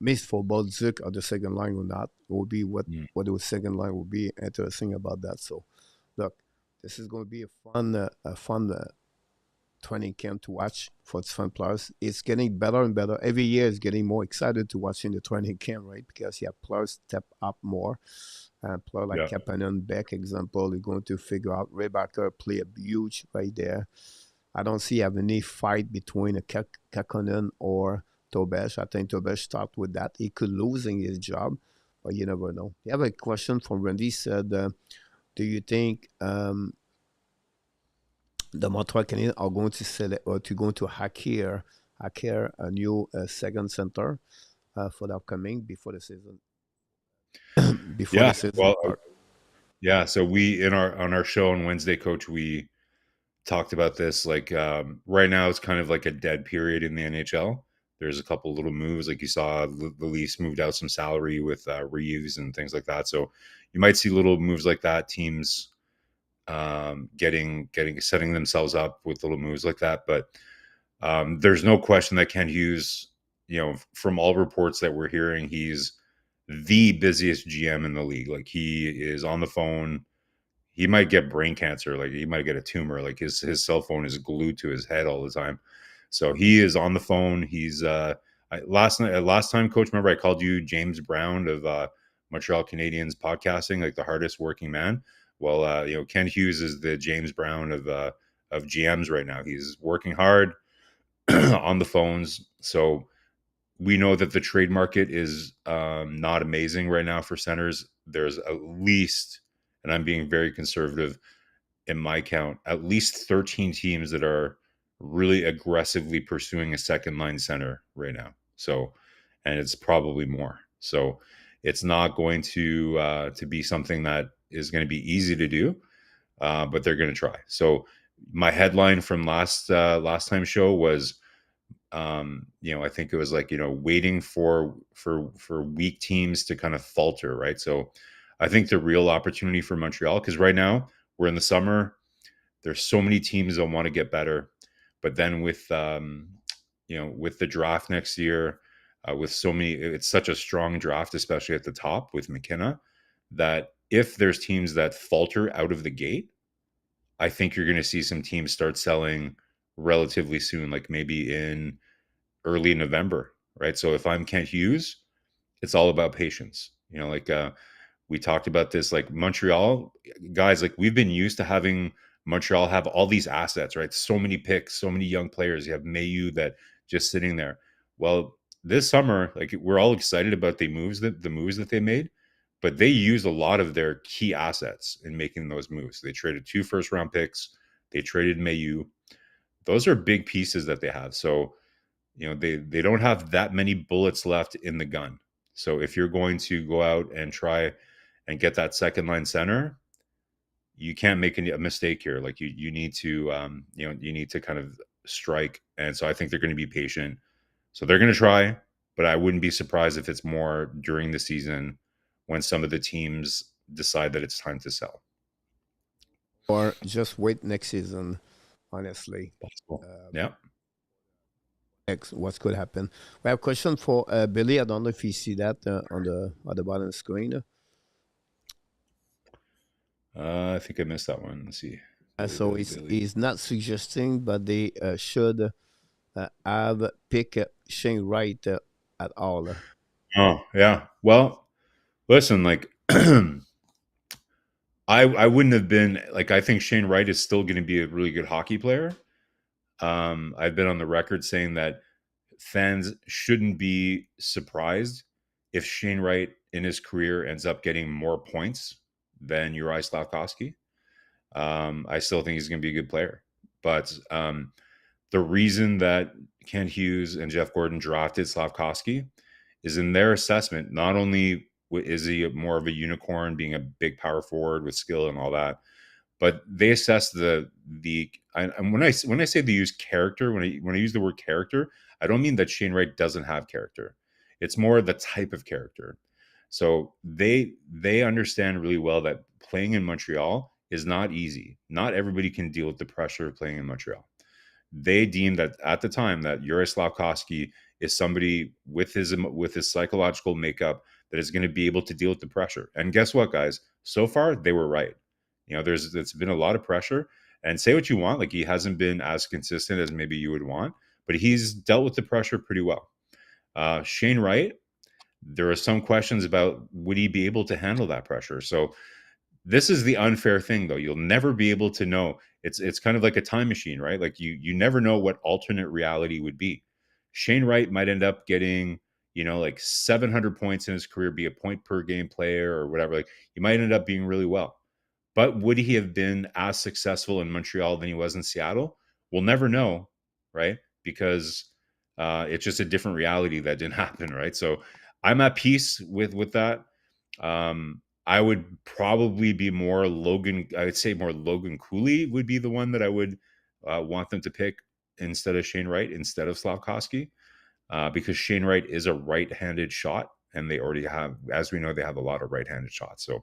Missed for both Zook or the second line or not will be Mm. what the second line will be interesting about that. So, look, this is going to be a fun training camp to watch for different players. It's getting better and better every year. It's getting more excited to watch in the training camp, right? Because you have players step up more. Player like Yeah. Kapanen, Beck, example, you're going to figure out Rebecca play a huge right there. I don't see have any fight between a Kakonen or Tobesh. I think Tobesh start with that. He could losing his job, but you never know. You have a question from Randy said, do you think the Montreal Canadiens are going to select or to going to hire a new second center for the upcoming before the season before the Yeah. season Well, start? yeah. So we on our show on Wednesday, Coach, we talked about this. Like, right now, it's kind of like a dead period in the NHL. There's a couple little moves, like you saw the Leafs moved out some salary with Reeves and things like that. So you might see little moves like that. Teams getting setting themselves up with little moves like that. But there's no question that Ken Hughes, from all reports that we're hearing, he's the busiest GM in the league. Like, he is on the phone. He might get brain cancer, like he might get a tumor. Like, his cell phone is glued to his head all the time. So he is on the phone. He's last time, Coach, remember I called you James Brown of Montreal Canadiens podcasting, like the hardest working man. Well, Ken Hughes is the James Brown of GMs right now. He's working hard on the phones. So we know that the trade market is not amazing right now for centers. There's at least, and I'm being very conservative in my count, at least 13 teams that are really aggressively pursuing a second line center right now. So, and it's probably more. So it's not going to be something that is going to be easy to do, but they're going to try. So my headline from last time show was, I think it was like, waiting for weak teams to kind of falter, right? So I think the real opportunity for Montreal, because right now we're in the summer, there's so many teams that want to get better, but then with the draft next year, with so many, it's such a strong draft, especially at the top with McKenna, that if there's teams that falter out of the gate, I think you're going to see some teams start selling relatively soon, like maybe in early November, right? So if I'm Kent Hughes, it's all about patience. Like, we talked about this, like Montreal guys, like we've been used to having Montreal have all these assets, right? So many picks, so many young players. You have Mayu that just sitting there. Well, this summer, like we're all excited about the moves that they made, but they used a lot of their key assets in making those moves. They traded 2 first round picks. They traded Mayu. those are big pieces that they have. So, they don't have that many bullets left in the gun. So if you're going to go out and try and get that second line center, you can't make a mistake here. Like you need to, you need to kind of strike. And so I think they're going to be patient. So they're going to try, but I wouldn't be surprised if it's more during the season when some of the teams decide that it's time to sell. Or just wait next season, honestly. Possible. Um, Yeah. what could happen. We have a question for Billy. I don't know if you see that on the bottom screen. I think I missed that one. Let's see. So he's not suggesting, but they should have pick Shane Wright at all. Oh, yeah. Well, listen, like I wouldn't have been like I think Shane Wright is still going to be a really good hockey player. I've been on the record saying that fans shouldn't be surprised if Shane Wright in his career ends up getting more points than Uri Slavkovsky. I still think he's going to be a good player, but the reason that Ken Hughes and Jeff Gordon drafted Slavkovsky is in their assessment. Not only is he more of a unicorn, being a big power forward with skill and all that, but they assess and when I say they use character, when I use the word character, I don't mean that Shane Wright doesn't have character. It's more the type of character. So they understand really well that playing in Montreal is not easy. Not everybody can deal with the pressure of playing in Montreal. They deemed that at the time that Yuri Slavkovsky is somebody with his psychological makeup that is going to be able to deal with the pressure. And guess what, guys? So far, they were right. It's been a lot of pressure. And say what you want, like he hasn't been as consistent as maybe you would want, but he's dealt with the pressure pretty well. Shane Wright, there are some questions about would he be able to handle that pressure. So this is the unfair thing, though. You'll never be able to know. It's kind of like a time machine, right? Like you never know what alternate reality would be. Shane Wright might end up getting, like 700 points in his career, be a point per game player or whatever. Like he might end up being really well. But would he have been as successful in Montreal than he was in Seattle? We'll never know, right? Because it's just a different reality that didn't happen, right? So I'm at peace with that. I would probably be more Logan. I would say more Logan Cooley would be the one that I would want them to pick instead of Shane Wright, instead of Slavkovsky, because Shane Wright is a right-handed shot, and they already have, as we know, they have a lot of right-handed shots. So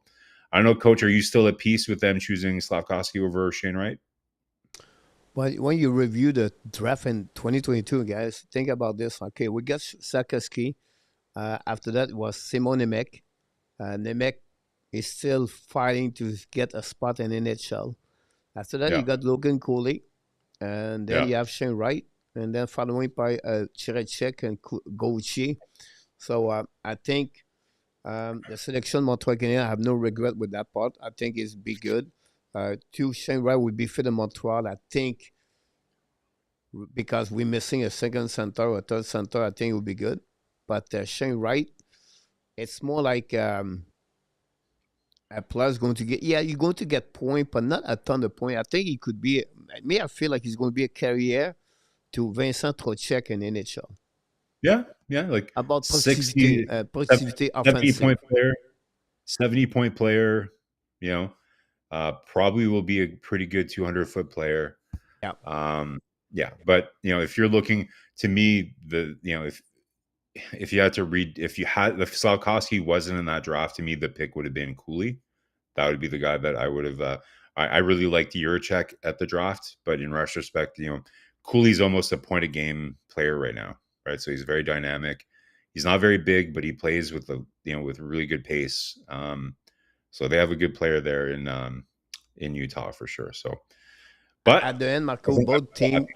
I don't know, Coach, are you still at peace with them choosing Slavkovsky over Shane Wright? But when you review the draft in 2022, guys, think about this. Okay, we got Sarkozy. After that was Simon Nemec. Nemec is still fighting to get a spot in NHL. After that, you Yeah, got Logan Cooley, and then yeah, you have Shane Wright, and then following by Chirecek and Gauthier. So I think the selection Montreal Canadiens, I have no regret with that part. I think it's be good. Two, Shane Wright would be fit in Montreal. I think because we're missing a second center or a third center, I think it would be good. But Shane Wright, it's more like a player's going to get, yeah, you're going to get point, but not a ton of point. I think he could be, me, I feel like he's going to be a carrier to Vincent Trocek in NHL. yeah, yeah. Like About productivity, 60, productivity 70 offensive. point player, 70-point player, probably will be a pretty good 200-foot player. Yeah. Yeah, but if you're looking to me, if you had to read, if Slavkovsky wasn't in that draft, to me the pick would have been Cooley. That would be the guy that I would have. I really liked Juracek at the draft, but in retrospect, Cooley's almost a point a game player right now, right? So he's very dynamic. He's not very big, but he plays with with really good pace. So they have a good player there in Utah for sure. So, but At the end, I Marco, think both team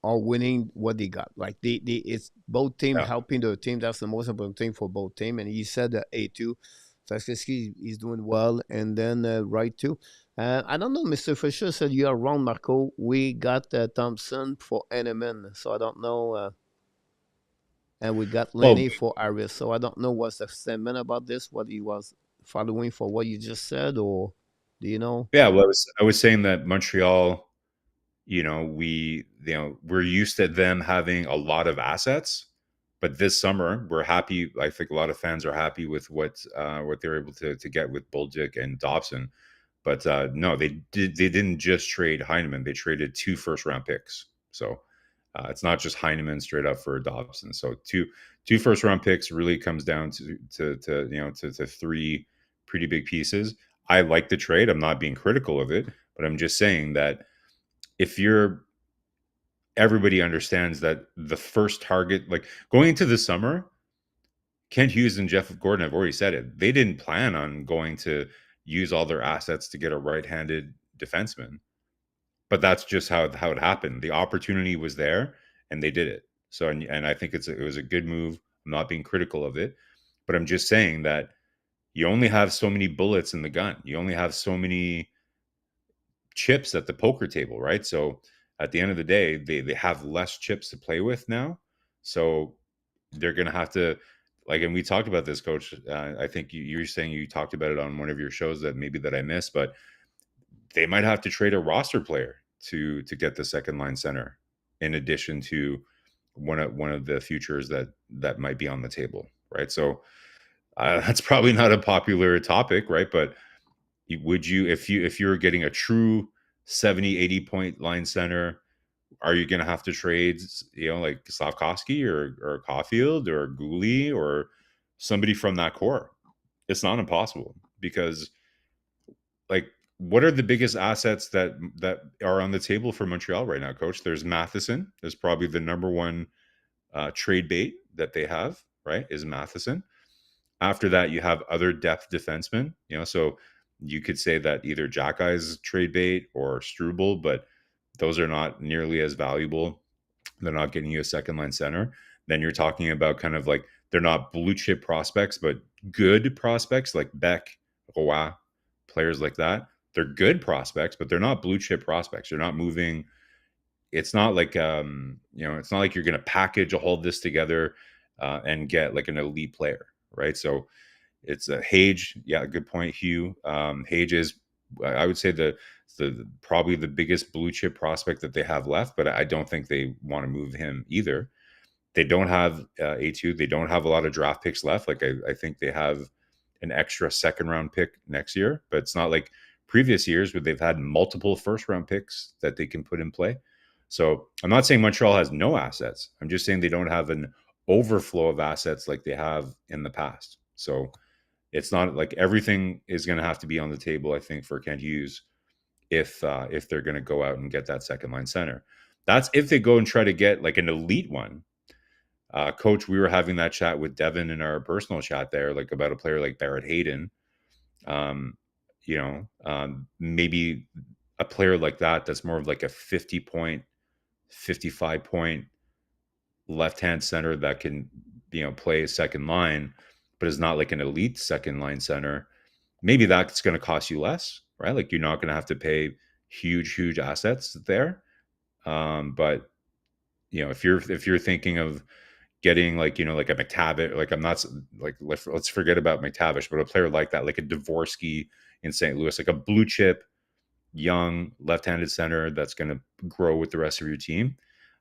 are winning what they got. Like it's both team yeah. helping the team. That's the most important thing for both team. And he said A2. Saskowski is doing well, and then right too. I don't know, Mr. Fisher said you are wrong, Marco. We got Thompson for Eneman, so I don't know. And we got Well, Lenny for Aris, so I don't know what's the statement about this. What he was following for what you just said, or do you know? yeah. Well, I was saying that Montreal. we're used to them having a lot of assets, but this summer we're happy. I think a lot of fans are happy with what they're able to get with Bolduc and Dobson. But no, they didn't just trade Heineman. They traded 2 first round picks. So it's not just Heineman straight up for Dobson. So two first round picks really comes down to 3 pretty big pieces. I like the trade. I'm not being critical of it, but I'm just saying that if you're everybody understands that the first target, like going into the summer, Kent Hughes and Jeff Gordon have already said it. They didn't plan on going to use all their assets to get a right-handed defenseman, but that's just how it happened. The opportunity was there, and they did it. So, and I think it was a good move. I'm not being critical of it, but I'm just saying that you only have so many bullets in the gun. You only have so many chips at the poker table, right? So at the end of the day, they have less chips to play with now. So they're going to have to, like, and we talked about this, Coach. I think you were saying you talked about it on one of your shows that maybe that I missed, but they might have to trade a roster player to get the second line center, in addition to one of the futures that might be on the table, right? So that's probably not a popular topic, right? But would you, if you're getting a true 70, 80 point line center, are you going to have to trade, like Slavkovsky or Caulfield or Gouli or somebody from that core? It's not impossible, because, like, what are the biggest assets that are on the table for Montreal right now, Coach? There's Matheson. There's probably the number one trade bait that they have, right? Is Matheson. After that, you have other depth defensemen. So you could say that either Jackey's trade bait or Struble, but those are not nearly as valuable. They're not getting you a second line center. Then you're talking about kind of like, they're not blue chip prospects, but good prospects like Beck, Roy, players like that. They're good prospects, but they're not blue chip prospects. They're not moving. It's not like it's not like you're going to package all this together and get like an elite player, right? So it's a Hage. Yeah, good point, Hugh. Hage is, I would say, the probably the biggest blue chip prospect that they have left, but I don't think they want to move him either. They don't have A2. They don't have a lot of draft picks left. Like I think they have an extra second round pick next year, but it's not like previous years where they've had multiple first round picks that they can put in play. So I'm not saying Montreal has no assets. I'm just saying they don't have an overflow of assets like they have in the past. So it's not like everything is going to have to be on the table, I think, for Kent Hughes if they're going to go out and get that second line center. That's if they go and try to get like an elite one. Coach, we were having that chat with Devin in our personal chat there, like about a player like Barrett Hayden. Um, maybe a player like that's more of like a 50 point, 55 point left hand center that can, play a second line, but is not like an elite second line center. Maybe that's going to cost you less, right? Like, you're not going to have to pay huge assets there. But if you're thinking of getting like like a McTavish, like, I'm not like, let's forget about McTavish, but a player like that, like a Dvorsky in St. Louis, like a blue chip young left-handed center that's going to grow with the rest of your team,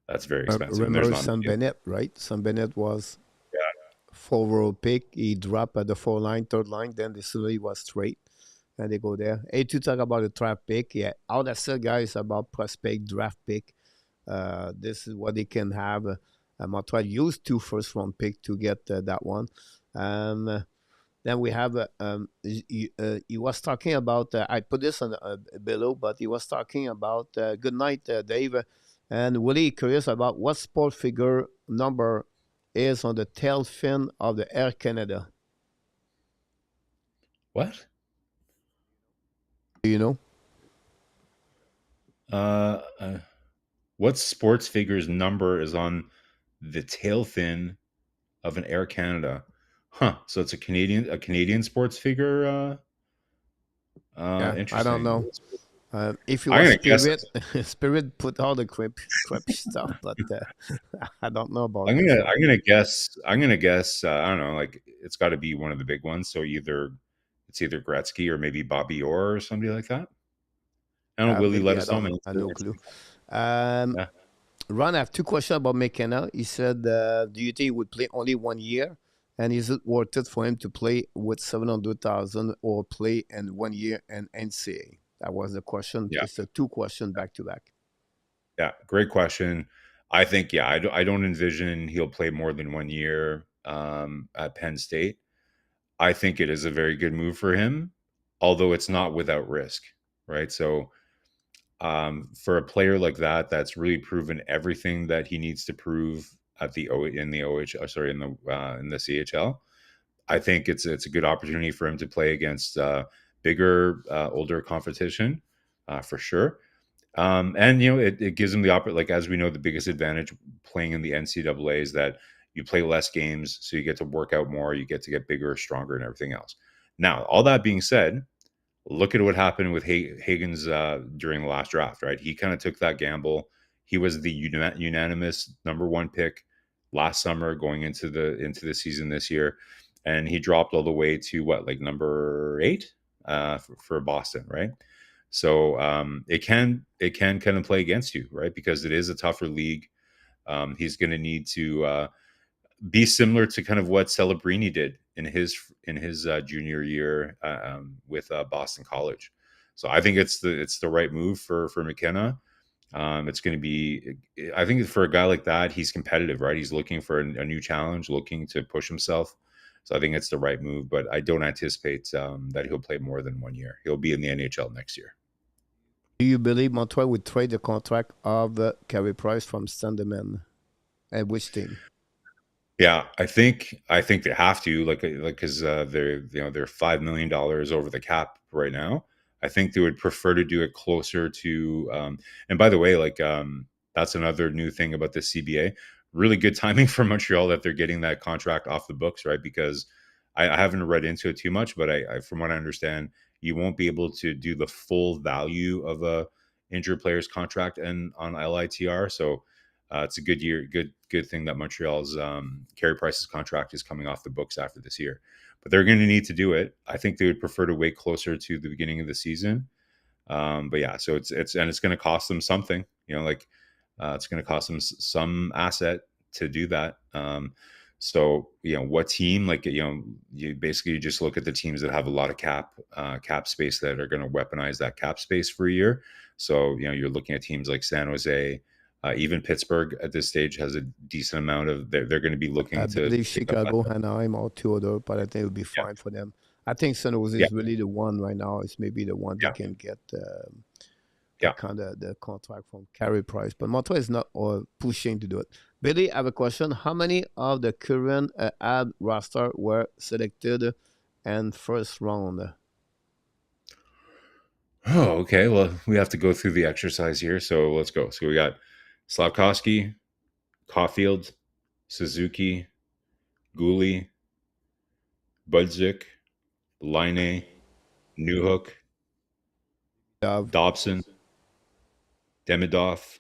that's very expensive. And there's Remember not Sam many. Bennett, right? Sam Bennett was Yeah. four-row pick. He dropped at the four line, third line. Then the silly was straight, and they go there. Hey, to talk about the draft pick, yeah, all that still, guys, about prospect draft pick. This is what they can have. Montreal used 2 first-round pick to get that one. Um, then we have he was talking about I put this on below, but he was talking about good night, Dave, and really curious about what sport figure number is on the tail fin of the Air Canada. What? Do you know? Uh, uh, what sports figure's number is on the tail fin of an Air Canada? Huh. So it's a Canadian sports figure. Yeah, I don't Interesting. know. If it I'm was gonna guess. Spirit, Spirit put all the crap stuff, but I don't know about I'm this gonna one. I'm gonna guess. I'm gonna guess. I don't know. Like, it's got to be one of the big ones. So it's either Gretzky or maybe Bobby Orr or somebody like that. I don't know. Will he let Maybe I us know, don't man? know. I no clue. Um, Yeah. Ron, I have two questions about McKenna. He said, do you think he would play only 1 year? And is it worth it for him to play with 700,000 or play in 1 year in NCAA? That was the question. Yeah. It's a two question back to back. Yeah. Great question. I think, yeah, I don't envision he'll play more than 1 year at Penn State. I think it is a very good move for him, although it's not without risk, right? So, for a player like that, that's really proven everything that he needs to prove at the O in the OH, in the CHL. I think it's a good opportunity for him to play against bigger, older competition, for sure. And it gives him the like as we know, the biggest advantage playing in the NCAA is that you play less games, so you get to work out more, you get to get bigger, stronger, and everything else. Now, all that being said, look at what happened with Higgins during the last draft, right? He kind of took that gamble. He was the unanimous number one pick last summer, going into the season this year, and he dropped all the way to what, like number 8 for Boston, right? So it can kind of play against you, right? Because it is a tougher league. He's going to need to be similar to kind of what Celebrini did in his junior year with Boston College. So I think it's the right move for McKenna. It's going to be, I think, for a guy like that, he's competitive, right? He's looking for a new challenge, looking to push himself. So I think it's the right move, but I don't anticipate that he'll play more than 1 year. He'll be in the NHL next year. Do you believe Montreal would trade the contract of Carey Price from Sandeman? And which team? Yeah, I think they have to like because they're $5 million over the cap right now. I think they would prefer to do it closer to. And by the way, that's another new thing about the CBA. Really good timing for Montreal that they're getting that contract off the books, right? Because I haven't read into it too much, but from what I understand, you won't be able to do the full value of a injured player's contract and on LITR. So it's a good thing that Montreal's Carey Price's contract is coming off the books after this year. But they're going to need to do it. I think they would prefer to wait closer to the beginning of the season. But yeah, so it's going to cost them something. It's going to cost them some asset to do that. So what team? You basically just look at the teams that have a lot of cap space that are going to weaponize that cap space for a year. So you're looking at teams like San Jose. Even Pittsburgh at this stage has a decent amount of. They're going to be looking I to believe pick up. Chicago, Anaheim, or two other, but I think it'll be Yeah, fine for them. I think San Jose yeah, is really the one right now. It's maybe the one yeah, that can get yeah. the contract from Carey Price, but Montreal is not pushing to do it. Billy, I have a question. How many of the current ad roster were selected in first round? Oh, okay. Well, we have to go through the exercise here, so let's go. So we got Slavkovsky, Caulfield, Suzuki, Gooley, Budzik, Line, Newhook, Of Dobson, Demidov,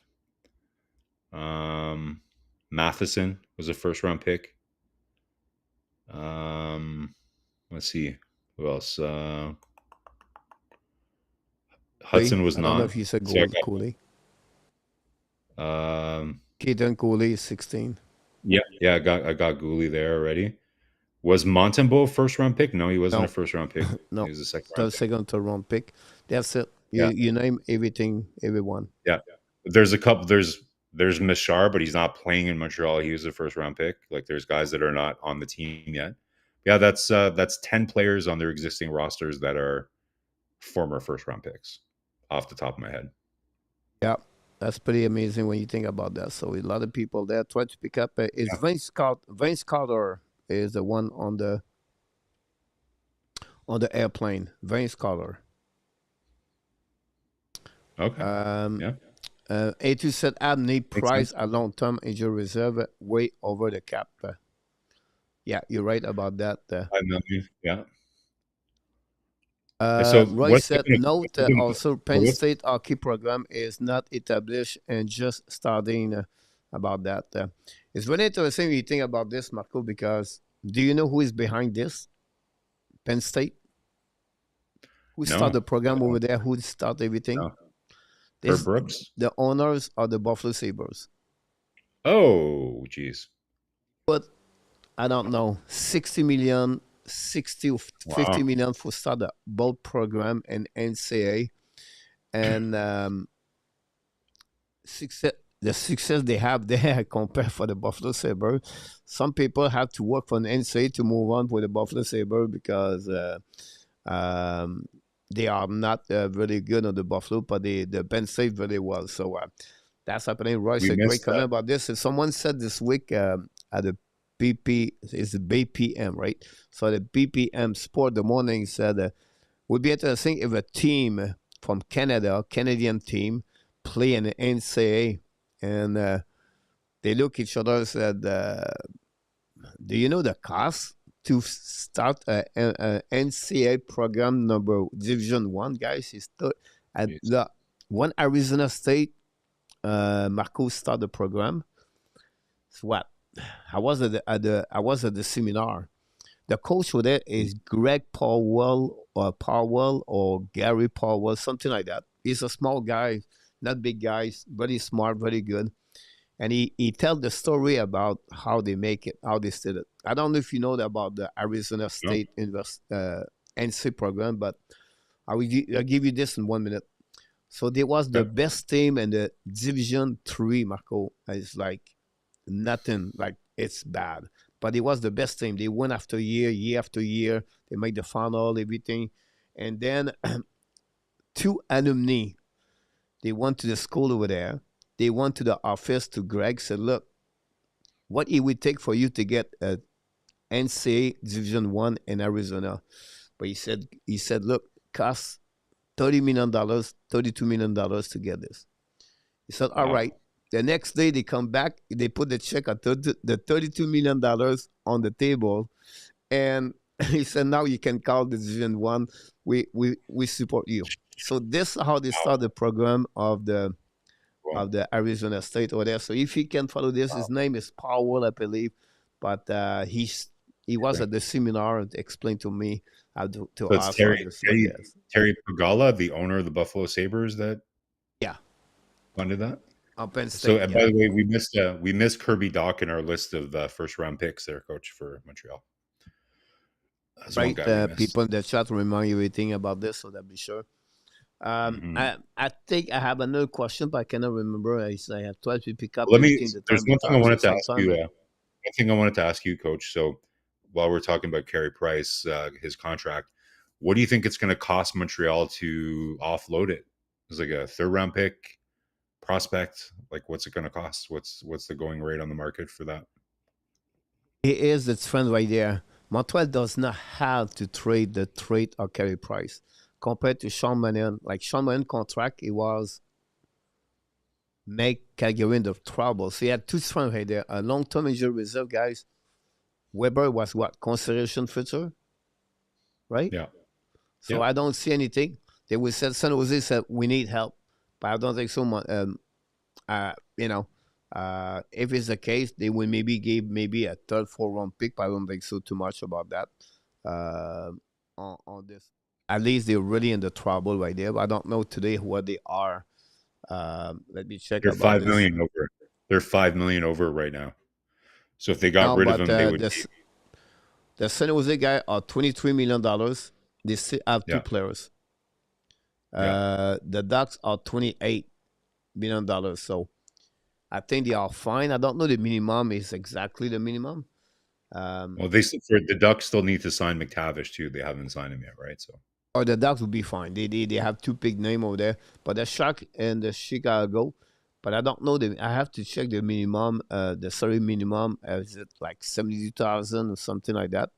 um, Matheson was a first round pick. Let's see who else. Cooley. Hudson was I don't know not. if you said So I Cooley. got Keaton Cooley is 16. yeah, I got Gooley there already. Was Montembeau a first round pick? No, he wasn't a No, first round pick. He no, was a second round the pick. second, third round pick. That's it. You Yeah, you name everything, everyone. yeah. There's a couple. There's Mishar, but he's not playing in Montreal. He was a first round pick. Like there's guys that are not on the team yet. Yeah, that's 10 players on their existing rosters that are former first round picks, off the top of my head. Yeah, that's pretty amazing when you think about that. So a lot of people there try to pick up. Is Yeah. Vince Carter is the one on the airplane. Vince Carter. Okay. Um, Yeah. A2 said Abney Makes price sense. a long-term injury reserve way over the cap. Yeah, you're right about that. 5 million. Yeah. So Roy what's said, note also Penn what's State hockey program is not established and just starting about that. It's really interesting when you think about this, Marco, because do you know who is behind this? Penn State? Who started no, the I program over don't there? Who started everything? know. Herb This Brooks. the owners are the Buffalo Sabres. Oh, geez. But I don't know, 60 million, 60 or 50 Wow. million for start a boat program in NCAA. And success, the success they have there compared for the Buffalo Sabres. Some people have to work for an NCAA to move on with the Buffalo Sabres because um, they are not really good on the Buffalo, but they been saved very well. So that's happening. Royce, We a great missed that. comment about this. And someone said this week at the BP, it's the BPM, right? So the BPM Sport the morning said would be interesting if a team from Canada, Canadian team, play in the NCAA and they look each other and said, "Do you know the cost to start a NCAA program number Division One, guys?" Is at Jeez. the one Arizona State. Marco started the program. So what? I was at the seminar. The coach for that is Greg Powell or Gary Powell, something like that. He's a small guy, not big guys, very smart, very good. And he tells the story about how they make it, how they did it. I don't know if you know about the Arizona No. State NC program, but I'll give you this in 1 minute. So there was the Okay. best team in the Division Three, Marco. It's like nothing, like it's bad. But it was the best team. They won after year after year. They made the final, everything. And then two alumni, they went to the school over there. They went to the office to Greg, said, look, what it would take for you to get a NCAA Division One in Arizona. But he said, look, costs $30 million, $32 million to get this. He said, all Wow. right. The next day they come back, they put the check at the $32 million on the table, and he said, now you can call the Division One. We support you. So this is how they Wow. start the program of Cool. the Arizona State over there. So if you can follow this, his name is Powell, I believe, but he was Okay. at the seminar and explained to me how to So it's us how this what it is. Terry Pagala, the owner of the Buffalo Sabres, that Yeah, funded that. up Penn So, State. by Yeah. the way, we missed Kirby Doc in our list of first round picks there, coach, for Montreal. That's one Right, guy we missed. people in the chat remind you everything about this, so that be sure. Mhm. I think I have another question, but I cannot remember. I have tried to pick up Let me. everything the There's time you one thing I talk, so wanted to ask sometime you. One thing I wanted to ask you, coach. So, while we're talking about Carey Price, his contract, what do you think it's going to cost Montreal to offload it? It's like a third round pick prospect. Like, what's it going to cost? What's the going rate on the market for that? it is the trend right there. Montreal does not have to trade the trade or carry price compared to Sean Mannion. Like Sean Mannion contract, it was make Calgary in the trouble. So he had two strengths right there. A long-term injury reserve, guys. Weber was what consideration future, right? Yeah. So Yeah. I don't see anything. They will said San Jose said we need help, but I don't think so much. You know, if it's the case, they will maybe give maybe a third, fourth round pick. But I don't think so too much about that. Uh, on this, at least they're really in the trouble right there. But I don't know today what they are. Let me check They're about 5 this. million over. They're 5 million over right now. So if they got No, rid of but him, they would be. the San Jose guy are $23 million. They still have two Yeah. players. Yeah. The Ducks are $28 million. So I think they are fine. I don't know the minimum is exactly the minimum. Well, they for the Ducks still need to sign McTavish too. They haven't signed him yet, right? So Or the Ducks will be fine. They have two big name over there. But the Shark and the Chicago. But I don't know I have to check the minimum. The salary minimum is it like 72,000 or something like that.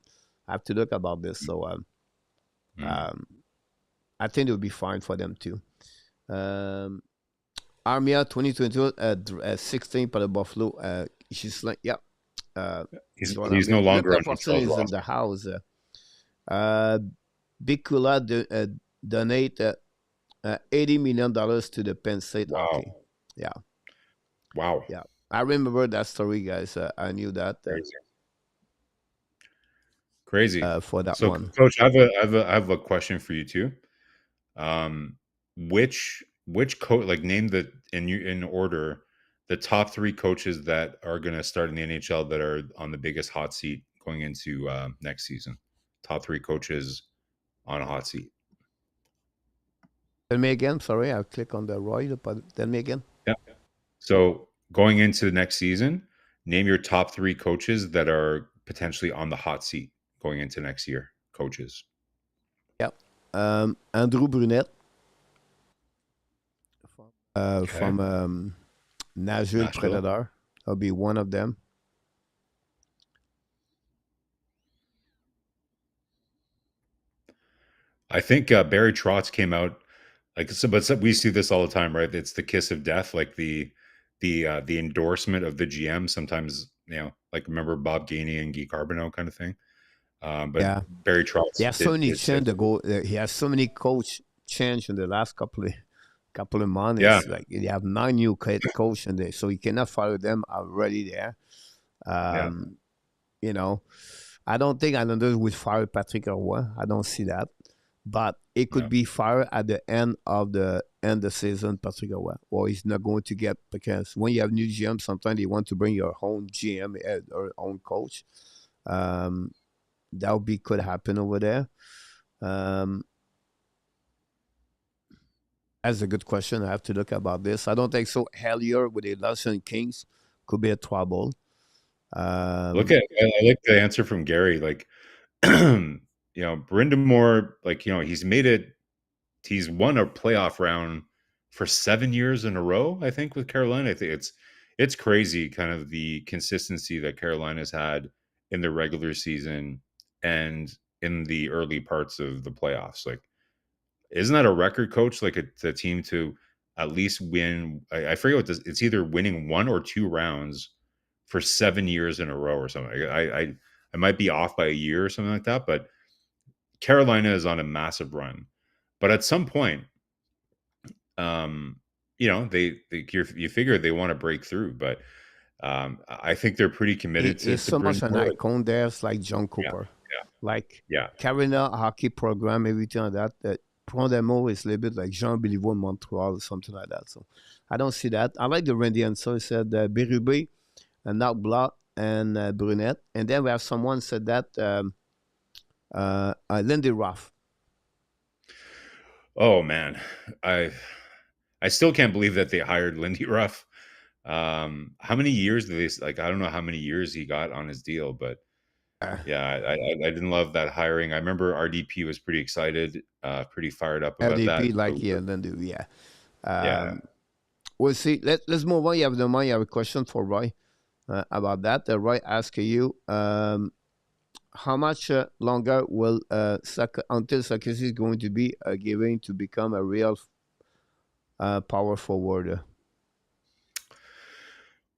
I have to look about this. So mm. um, I think it will be fine for them too. Armia 2022 16 for the Buffalo. She's like, yeah. Joan he's no Armia. Look, longer the on Montreal's opportunity is in roster. the house. Big Kula donate $80 million to the Penn State hockey. Wow. Yeah. Wow. Yeah. I remember that story, guys. I knew that Crazy. for that So, one. coach, I have a question for you too. Which which coach, like name the in order the top three coaches that are going to start in the NHL that are on the biggest hot seat going into next season. Top three coaches on a hot seat. Tell me again. Sorry, I'll click on the Roy, but tell me again. Yeah. So going into the next season, name your top three coaches that are potentially on the hot seat going into next year. Coaches. Yeah. Andrew Brunet Okay. from Nashville Nashville. Predator. I'll be one of them. I think Barry Trotz came out like so, but we see this all the time, right? It's the kiss of death, like the endorsement of the GM. Sometimes, like remember Bob Gainey and Guy Carbonneau kind of thing. But Yeah. Barry He Trotz has so did, many did say, change to go. He has so many coach change in the last couple of months. yeah, It's like you have 9 new coach in there, so you cannot follow them already there. yeah, Um, you know, I don't think Islanders would fire Patrick Roy. I don't see that, but it could yeah, be fired at the end of the season, Patrick Roy, or he's not going to get because when you have new GM, sometimes you want to bring your own GM or own coach. Um, that would be could happen over there. Um, That's a good question. I have to look about this. I don't think so. Hellier with the Larson Kings could be a trouble. Look Um, at I like the answer from Gary. Like, Brendan Moore, like he's made it. He's won a playoff round for 7 years in a row, I think, with Carolina. I think it's crazy, kind of the consistency that Carolina's had in the regular season and in the early parts of the playoffs. Like, isn't that a record, coach? Like a team to at least win. I forget what this. It's either winning one or two rounds for 7 years in a row or something. I might be off by a year or something like that, but Carolina is on a massive run. But at some point, um, you figure they want to break through, but I think they're pretty committed he is to so much Bryn an Moore. icon there. It's like John Yeah, Cooper, yeah, like yeah, Carolina hockey program, everything like that. That Prendemo is a little bit like Jean Béliveau in Montreal or something like that. So I don't see that. I like the Randy answer. He said Berube and Knockblock and Brunette. And then we have someone said that Lindy Ruff. Oh man, I I still can't believe that they hired Lindy Ruff. How many years did they like? I don't know how many years he got on his deal, but Uh, yeah, I didn't love that hiring. I remember RDP was pretty excited, pretty fired up about that. LDP like yeah, Lindy, yeah. Yeah. Um, we'll see. Let's move on. You have the money. You have a question for Roy about that. Roy asked you how much longer will until Sarkozy is going to be given to become a real power forward?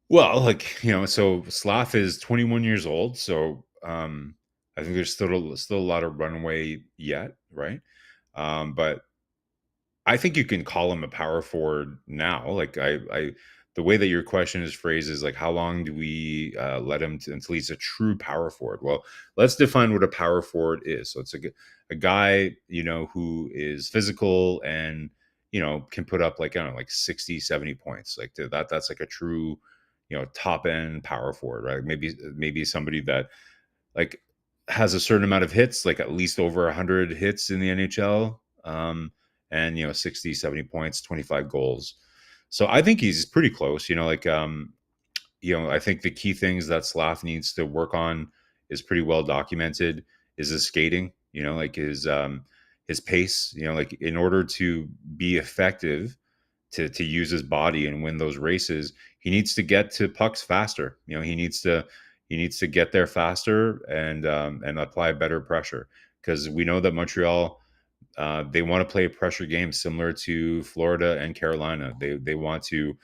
Well, like, so Slav is 21 years old, so I think there's still a lot of runway yet, right? But I think you can call him a power forward now. Like the way that your question is phrased is like, how long do we let him until he's a true power forward? Well, let's define what a power forward is. So it's a guy, who is physical and, can put up like, I don't know, like 60, 70 points. Like that's like a true, top end power forward, right? Maybe somebody that like has a certain amount of hits, like at least over 100 hits in the NHL. And 60, 70 points, 25 goals. So I think he's pretty close, I think the key things that Slav needs to work on is pretty well documented is his skating, like his pace, like in order to be effective to use his body and win those races, he needs to get to pucks faster. He needs to get there faster and apply better pressure because we know that Montreal they want to play a pressure game similar to Florida and Carolina. They want to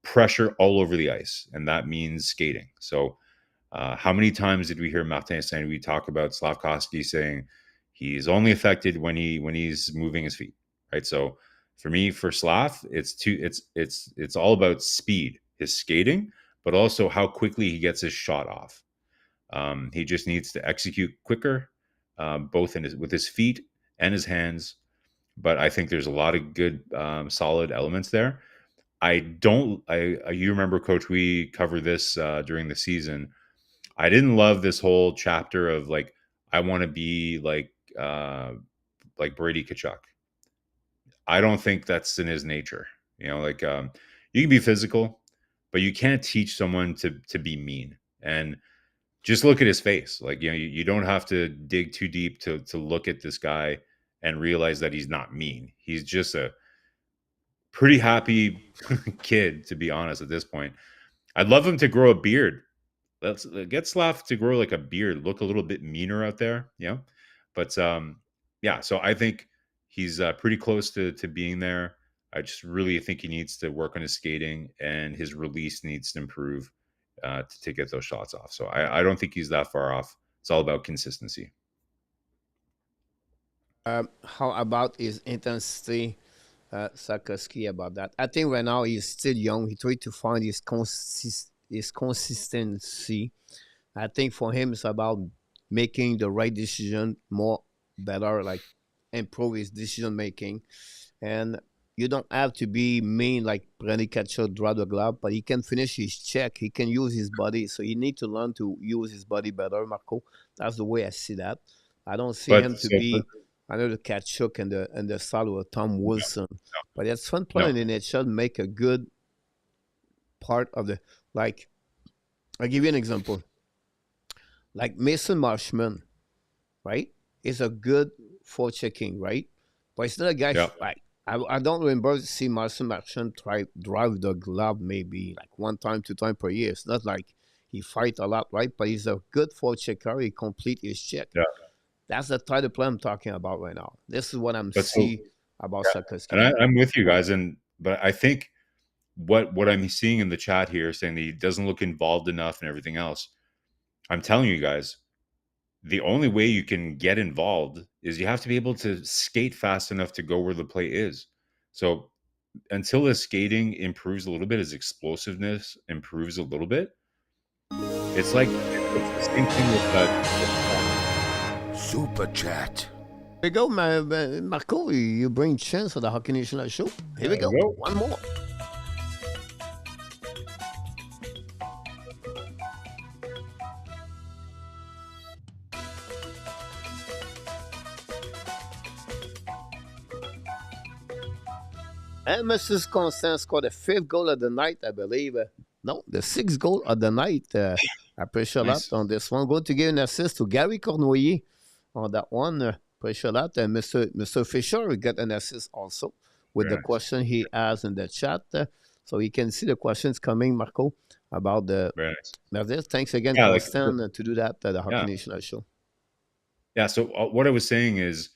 pressure all over the ice, and that means skating. So, how many times did we hear Martin Saint Louis talk about Slavkovsky saying he's only affected when he's moving his feet, right? So, for me, for Slav, it's all about speed, his skating, but also how quickly he gets his shot off. He just needs to execute quicker, both with his feet and his hands, but I think there's a lot of good, solid elements there. I don't. You remember, Coach? We covered this during the season. I didn't love this whole chapter of like I want to be like Brady Kachuk. I don't think that's in his nature. You can be physical, but you can't teach someone to be mean. And just look at his face. Like, you don't have to dig too deep to look at this guy and realize that he's not mean. He's just a pretty happy kid, to be honest, at this point. I'd love him to grow a beard. Let's get Slav to grow like a beard, look a little bit meaner out there. Yeah. But yeah, so I think he's pretty close to being there. I just really think he needs to work on his skating, and his release needs to improve to get those shots off. So I don't think he's that far off. It's all about consistency. How about his intensity, Sarkozy, about that? I think right now he's still young. He tried to find his consistency. I think for him it's about making the right decision more better, like improve his decision making. And you don't have to be mean like Brenny Catcher drop the glove, but he can finish his check. He can use his body. So you need to learn to use his body better, Marco. That's the way I see that. I don't see him But to so be another Kachuk and the style of Tom Wilson. But it's fun no, playing in it. Should make a good part of the like. I'll give you an example. Like Mason Marshman, right? Is a good for checking, right? But it's not a guy yeah, like I don't remember to see Marcin Marchand try drive the glove maybe like one time, two time per year. It's not like he fight a lot, right? But he's a good for checker. He complete his check. yeah. That's the type of play I'm talking about right now. This is what I'm But so see about yeah, and Sarkozy. I'm with you guys, but I think what I'm seeing in the chat here saying that he doesn't look involved enough and everything else. I'm telling you guys, the only way you can get involved is you have to be able to skate fast enough to go where the play is. So until his skating improves a little bit, his explosiveness improves a little bit. It's the same thing with that. Super Chat. Here we go, Marco. You bring chance for the Hockey National Show. Here we There go. we go. One more. And Mrs. Constant scored the fifth goal of the night, I believe. No, the sixth goal of the night. I appreciate a lot Nice. on this one. Going to give an assist to Gary Cornoyer on that one. Appreciate a lot. And Mr. Fisher got an assist also with Very the nice. question he asked in the chat. So you can see the questions coming, Marco, about the. Very nice. That's it. Thanks again, Yeah, Constant, to do that at the Hockey yeah. National Show. Yeah. So what I was saying is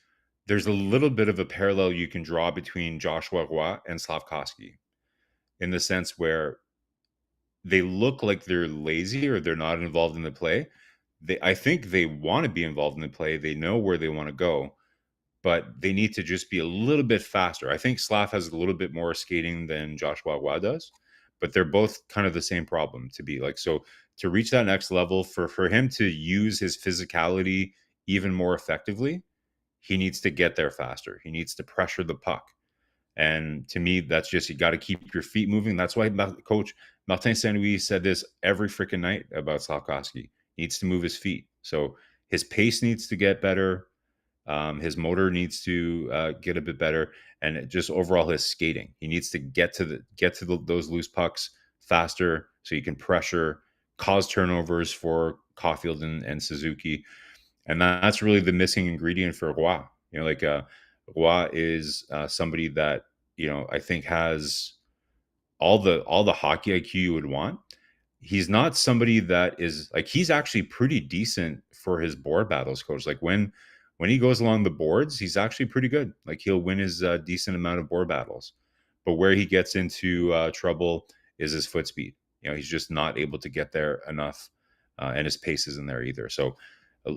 there's a little bit of a parallel you can draw between Joshua Roy and Slavkovsky in the sense where they look like they're lazy or they're not involved in the play. I think they want to be involved in the play. They know where they want to go, but they need to just be a little bit faster. I think Slav has a little bit more skating than Joshua Roy does, but they're both kind of the same problem to be like. So to reach that next level, for him to use his physicality even more effectively, he needs to get there faster. He needs to pressure the puck. And to me, that's just, you got to keep your feet moving. That's why Coach Martin Saint Louis said this every freaking night about Slavkovsky. He needs to move his feet. So his pace needs to get better. His motor needs to get a bit better, and just overall his skating. He needs to get to those loose pucks faster, so he can pressure, cause turnovers for Caulfield and Suzuki, and that's really the missing ingredient for Roy. Roy is somebody that I think has all the hockey IQ you would want. He's not somebody that is like, he's actually pretty decent for his board battles, Coach. Like when he goes along the boards, he's actually pretty good. Like he'll win his decent amount of board battles. But where he gets into trouble is his foot speed. He's just not able to get there enough, and his pace isn't there either. So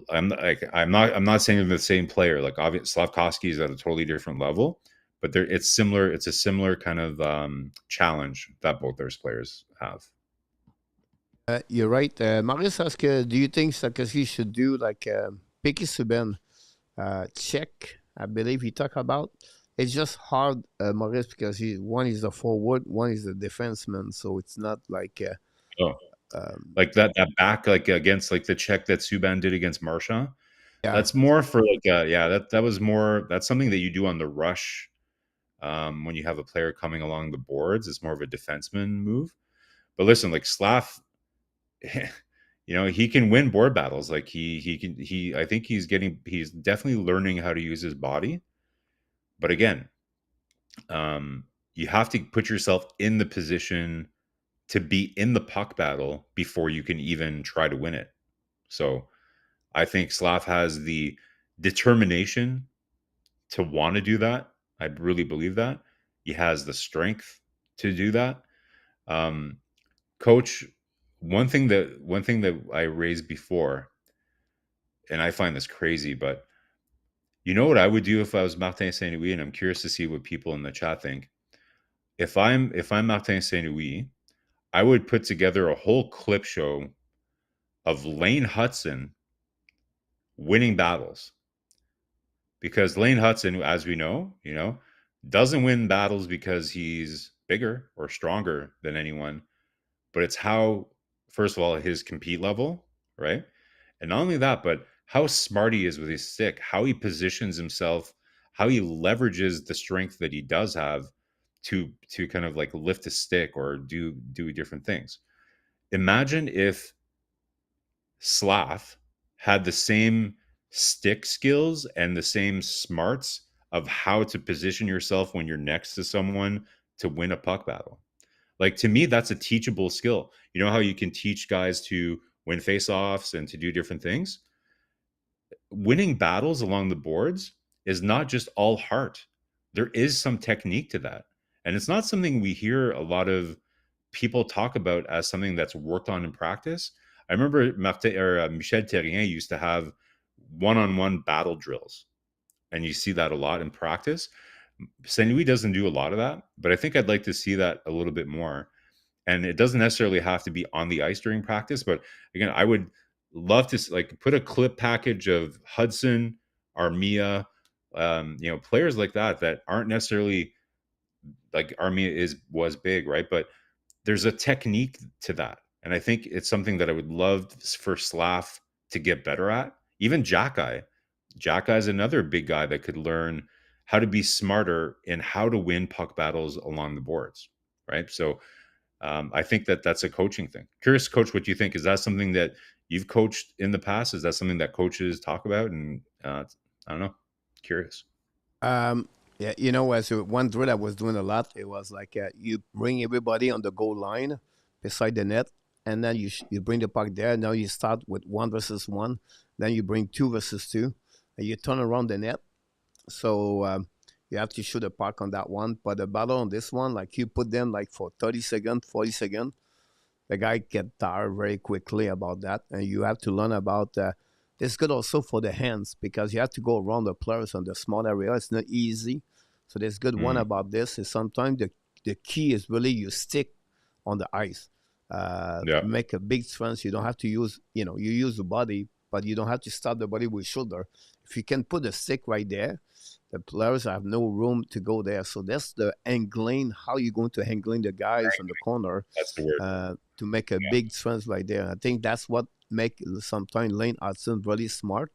I'm not saying they're the same player. Like obviously Slavkovsky is at a totally different level, but it's similar. It's a similar kind of challenge that both those players have. You're right. Marius asks, do you think Sarkozy should do like Picky Subban check? I believe he talked about It's just hard, Maurice, because one is a forward, one is a defenseman, so it's not like Oh, um, like that back, like against like the check that Subban did against Marchand. yeah, That's more for like yeah, that was more, that's something that you do on the rush when you have a player coming along the boards. It's more of a defenseman move. But listen, like Slav, he can win board battles. Like I think he's definitely learning how to use his body. But again, you have to put yourself in the position to be in the puck battle before you can even try to win it. So I think Slav has the determination to want to do that. I really believe that. He has the strength to do that. Um, Coach, one thing that I raised before, and I find this crazy, but you know what I would do if I was Martin Saint Louis, and I'm curious to see what people in the chat think. If I'm Martin Saint Louis, I would put together a whole clip show of Lane Hudson winning battles, because Lane Hudson, as we know, doesn't win battles because he's bigger or stronger than anyone, but it's how, first of all, his compete level, right? And not only that, but how smart he is with his stick, how he positions himself, how he leverages the strength that he does have to kind of like lift a stick or do different things. Imagine if Slav had the same stick skills and the same smarts of how to position yourself when you're next to someone to win a puck battle. Like, to me, that's a teachable skill. You know how you can teach guys to win face-offs and to do different things? Winning battles along the boards is not just all heart. There is some technique to that. And it's not something we hear a lot of people talk about as something that's worked on in practice. I remember Michel Therrien used to have one-on-one battle drills, and you see that a lot in practice. St. Louis doesn't do a lot of that, but I think I'd like to see that a little bit more. And it doesn't necessarily have to be on the ice during practice, but again, I would love to like put a clip package of Hudson, Armia, players like that aren't necessarily like Armia was big, right? But there's a technique to that, and I think it's something that I would love for Slav to get better at. Even Jack is another big guy that could learn how to be smarter in how to win puck battles along the boards, right? So I think that's a coaching thing. Curious, Coach, what do you think? Is that something that you've coached in the past? Is that something that coaches talk about? And I don't know. Curious. um, yeah, as one drill I was doing a lot, it was like you bring everybody on the goal line beside the net, and then you bring the puck there. Now you start with 1 versus 1, then you bring 2 versus 2, and you turn around the net. So you have to shoot a puck on that one. But the battle on this one, like you put them like for 30 seconds, 40 seconds, the guy get tired very quickly about that. And you have to learn about this good also for the hands, because you have to go around the players on the small area. It's not easy. So there's good one Mm, about this is sometimes the key is really you stick on the ice. yeah, Make a big difference. You don't have to use, you use the body, but you don't have to stop the body with shoulder. If you can put a stick right there, the players have no room to go there. So that's the angling, how you're going to angling the guys on the corner that's the word. to make a big difference right there. I think that's what make sometimes Lane Hudson really smart,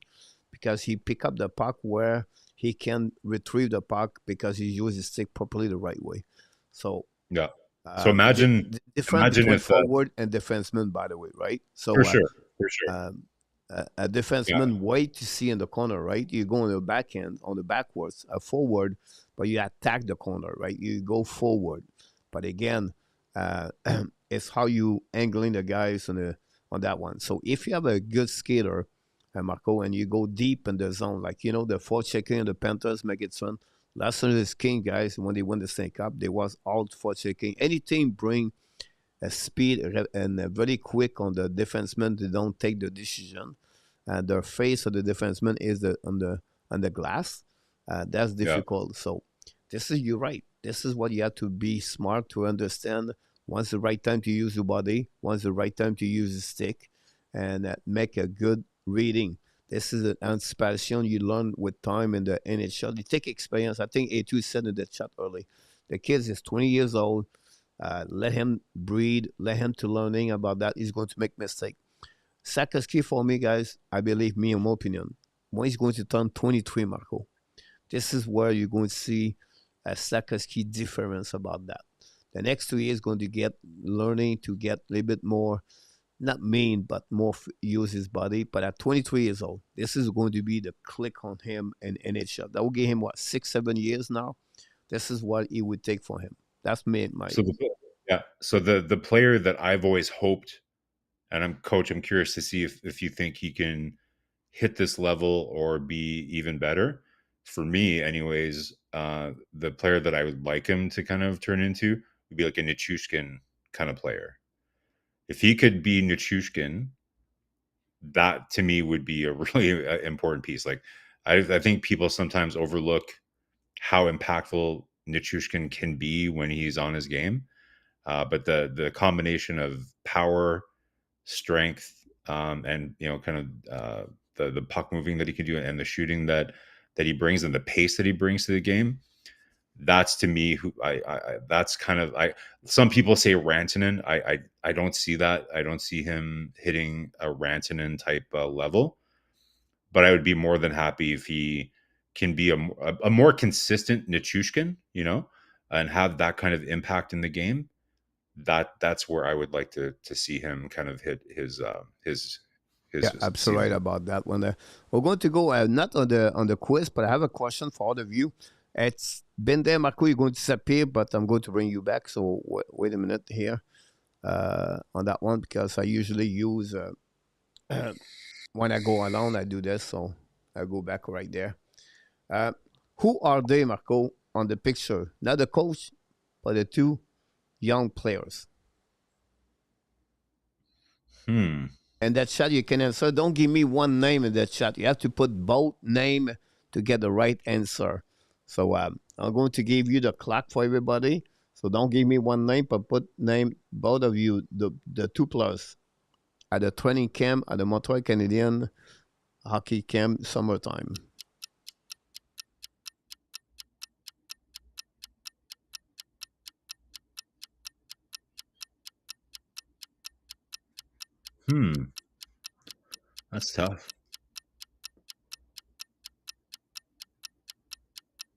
because he pick up the puck where he can retrieve the puck because he uses his stick properly the right way. So Yeah. So imagine between if forward and defenseman, by the way, right? for So sure, for sure. um, a Yeah, defenseman wait to see in the corner, right? You go on the backhand, on the backwards, forward, but you attack the corner, right? You go forward, but again, uh, it's how you angling the guys on that one. So if you have a good skater, Marco, and you go deep in the zone, like the forechecking and the Panthers make it fun. Last year, the King guys, when they won the Stanley Cup, they was all forechecking. Any team bring a speed and very quick on the defenseman. They don't take the decision. The face of the defenseman is on the glass. That's yeah, difficult. So this is you're right. This is what you have to be smart to understand. When's the right time to use your body? When's the right time to use the stick, and make a good reading. This is an anticipation you learn with time in the NHL. You take experience. I think A2 said in the chat early. The kid is 20 years old. Let him breathe. Let him to learning about that. He's going to make mistake. Sakaski for me, guys, I believe me in my opinion. When he's going to turn 23, Marco, this is where you're going to see a Sakaski difference about that. The next 2 years is going to get learning to get a little bit more, not mean, but more use his body. But at 23 years old, this is going to be the click on him in NHL. That will give him what 6-7 years now. This is what it would take for him. That's me, my. So yeah. So the player that I've always hoped, and I'm curious to see if you think he can hit this level or be even better. For me, anyways, the player that I would like him to kind of turn into would be like a Nichushkin kind of player. If he could be Nichushkin, that to me would be a really important piece. Like I think people sometimes overlook how impactful Nichushkin can be when he's on his game. But the combination of power, strength, and kind of the puck moving that he can do and the shooting that he brings and the pace that he brings to the game, that's to me who I that's kind of some people say Rantanen. I don't see that. I don't see him hitting a Rantanen type level, but I would be more than happy if he can be a more consistent Nichushkin, and have that kind of impact in the game. That's where I would like to see him kind of hit Yeah, his absolutely right ceiling. about that one. We're going to go not on the quiz, but I have a question for all of you. It's been there, Marco. You're going to disappear, but I'm going to bring you back. So wait a minute here on that one because I usually use when I go alone, I do this. So I go back right there. Uh, who are they, Marco, on the picture? Not the coach, but the two young players. Hmm. And that chat you can answer. Don't give me one name in that chat. You have to put both name to get the right answer. So I'm going to give you the clock for everybody. So don't give me one name, but put name both of you, the two plus at the training camp at the Montreal Canadiens hockey camp summertime. Hmm. That's tough.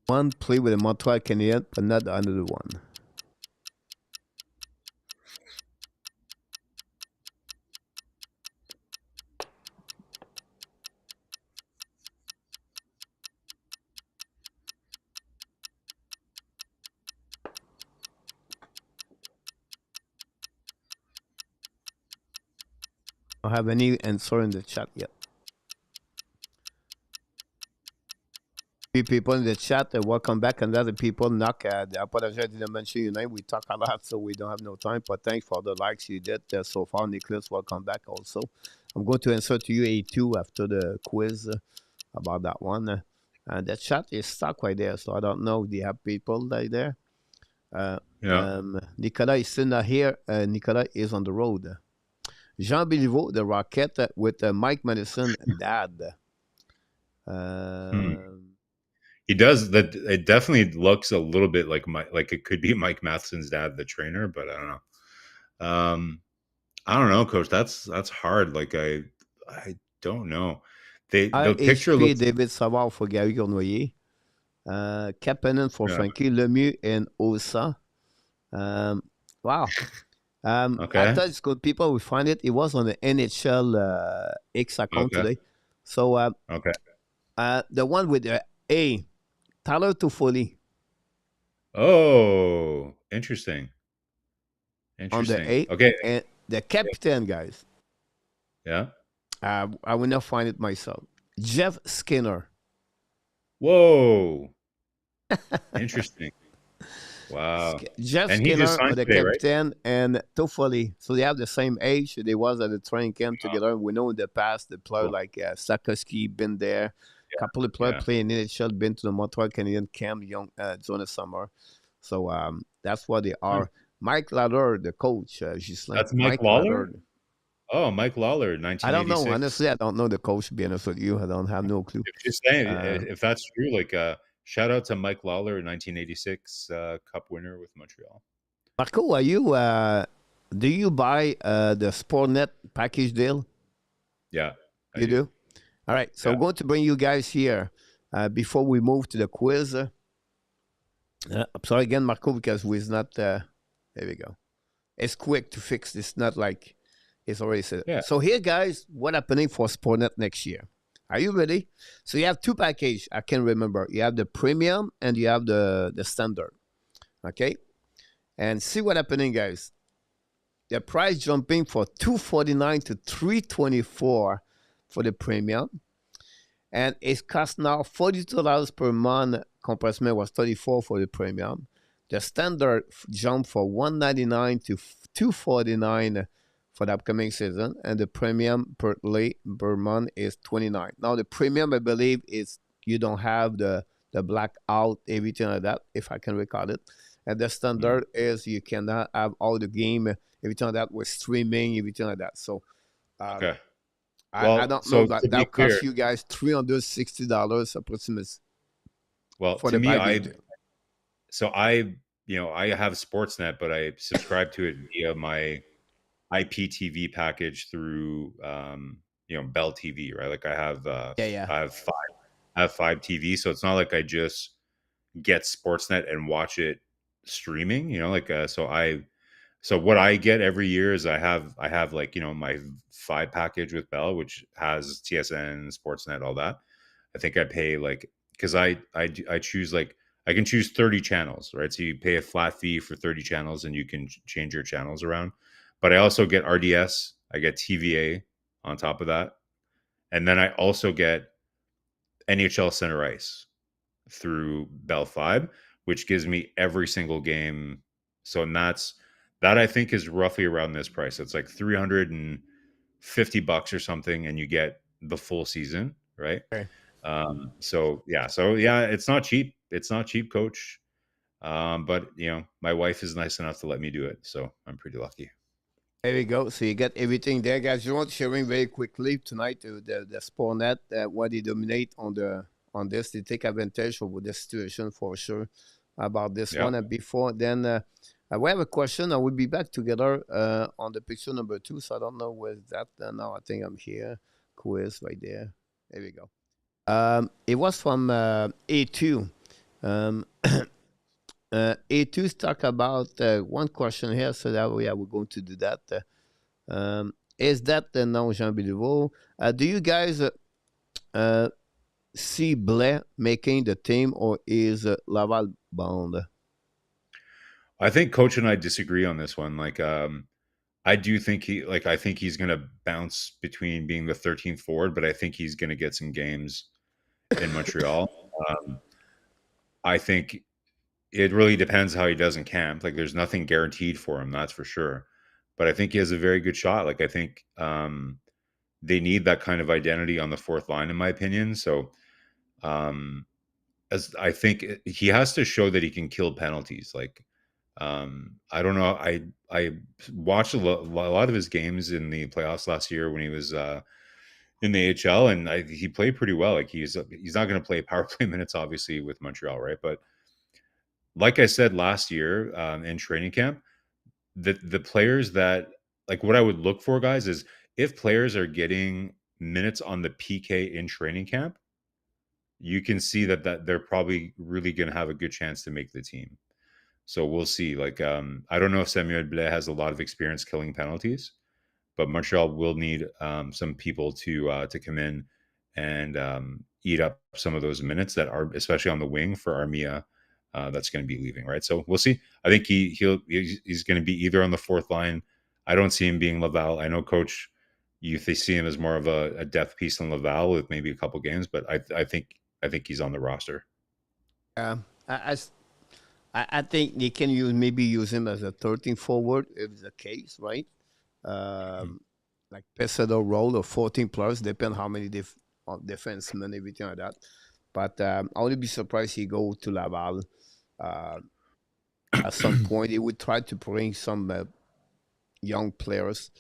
One play with the Montreal Canadiens, but not the other one. I don't have any answer in the chat yet. Few people in the chat, welcome back. And other people, knock. I apologize, I didn't mention your name. We talk a lot, so we don't have no time. But thanks for the likes you did so far, Nicholas. Welcome back also. I'm going to answer to you A2 after the quiz about that one. The chat is stuck right there, so I don't know if they have people right there. Yeah. Nicolas is still not here. Nicolas is on the road. Jean Béliveau, the Rocket, with Mike Madison dad. Hmm. Uh, He does that. It definitely looks a little bit like it could be Mike Matheson's dad, the trainer, but I don't know. I don't know, Coach. That's hard. Like I don't know. The picture RHP, looks. David Savard for Gary Cournoyer. Kapanen for Yeah. Frankie Lemieux and Osa. Wow. I Okay. thought it's good. People will find it. It was on the NHL X account Okay. today. So Okay. the one with the A, Tyler Toffoli Oh, interesting. on the Interesting. A, Okay. and the captain, guys. Yeah. I will not find it myself. Jeff Skinner. Whoa. Interesting. Wow. Jeff And he just Skinner signed or the today, right? captain and Toffoli. So they have the same age. They was at the training camp together. We know in the past the player Cool. like Sakoski been there. A couple of players Yeah. playing in NHL been to the Montreal Canadiens camp young during the summer. So that's what they Nice. are. Mike Ladder, the coach, Gislain. That's Mike Mike Lawler? Ladder. Oh, Mike Lawler, I don't know. 1986. Honestly, I don't know the coach, to be honest with you. I don't have no clue. Just saying, Uh, if that's true, like shout out to Mike Lawler, 1986 Cup winner with Montreal. Marco, do you buy the Sportnet package deal? Yeah, I You do. do? All right. So Yeah. I'm going to bring you guys here before we move to the quiz. I'm sorry again, Marco, because we're not. There we go. It's quick to fix. It's not like it's already said. Yeah. So here, guys, what happening for Sportnet next year? Are you ready? So you have two packages. I can remember. You have the premium and you have the standard. Okay, and see what happening, guys. The price jumping for $249 to $324 for the premium, and it costs now $42 per month. Compressment was $34 for the premium. The standard jumped for $199 to $249 for the upcoming season, and the premium per month is $29. Now the premium, I believe, is you don't have the blackout, everything like that, if I can recall it. And the standard is you cannot have all the game, everything like that with streaming, everything like that. So Okay. I Well, don't know so that to be that costs clear, you guys $360 approximately well, for to the me, package deal. I have Sportsnet, but I subscribe to it via my IPTV package through Bell TV, right? Like Yeah, yeah. I have five TV, so it's not like I just get Sportsnet and watch it streaming, so what I get every year is I have like, my five package with Bell, which has TSN, Sportsnet, all that. I think I pay like, because I choose like, I can choose 30 channels, right? So you pay a flat fee for 30 channels and you can change your channels around. But I also get RDS, I get TVA on top of that. And then I also get NHL Center Ice through Bell 5, which gives me every single game. So and that I think is roughly around this price. It's like $350 or something, and you get the full season, right? Okay. So yeah, it's not cheap. It's not cheap, coach. But my wife is nice enough to let me do it, so I'm pretty lucky. There we go. So you get everything there, guys. You want sharing very quickly tonight the Sportnet, what they dominate on this. They take advantage of the situation for sure about this Yeah. one. And before then, we have a question. I will be back together on the picture number 2. So I don't know where's that now. I think I'm here. Quiz right there. There we go. It was from A2. Um, A2's talk about one question here, so that way we're going to do that. Is that the non Jean Béliveau? Do you guys see Blais making the team, or is Laval bound? I think coach and I disagree on this one. Like, I do think I think he's going to bounce between being the 13th forward, but I think he's going to get some games in Montreal. Um, I think it really depends how he does in camp. Like, there's nothing guaranteed for him, that's for sure. But I think he has a very good shot. Like, I think they need that kind of identity on the fourth line, in my opinion. So, um, as I think he has to show that he can kill penalties. Like, I don't know. I watched a lot of his games in the playoffs last year when he was in the AHL, and he played pretty well. Like, he's not going to play power play minutes, obviously, with Montreal, right? But like I said last year in training camp, the players that, like, what I would look for, guys, is if players are getting minutes on the PK in training camp, you can see that they're probably really going to have a good chance to make the team. So we'll see. Like, I don't know if Samuel Blais has a lot of experience killing penalties, but Montreal will need some people to come in and eat up some of those minutes that are, especially on the wing for Armia. That's going to be leaving, right? So we'll see. I think he's going to be either on the fourth line. I don't see him being Laval. I know, Coach, they see him as more of a depth piece in Laval with maybe a couple games, but I think he's on the roster. Um, I, I think they can use him as a 13 forward if it's the case, right? Mm. Like Pesedo role or 14 plus, depend how many defensemen, everything like that. But I would be surprised he go to Laval. Uh, at some point, he would try to bring some young players,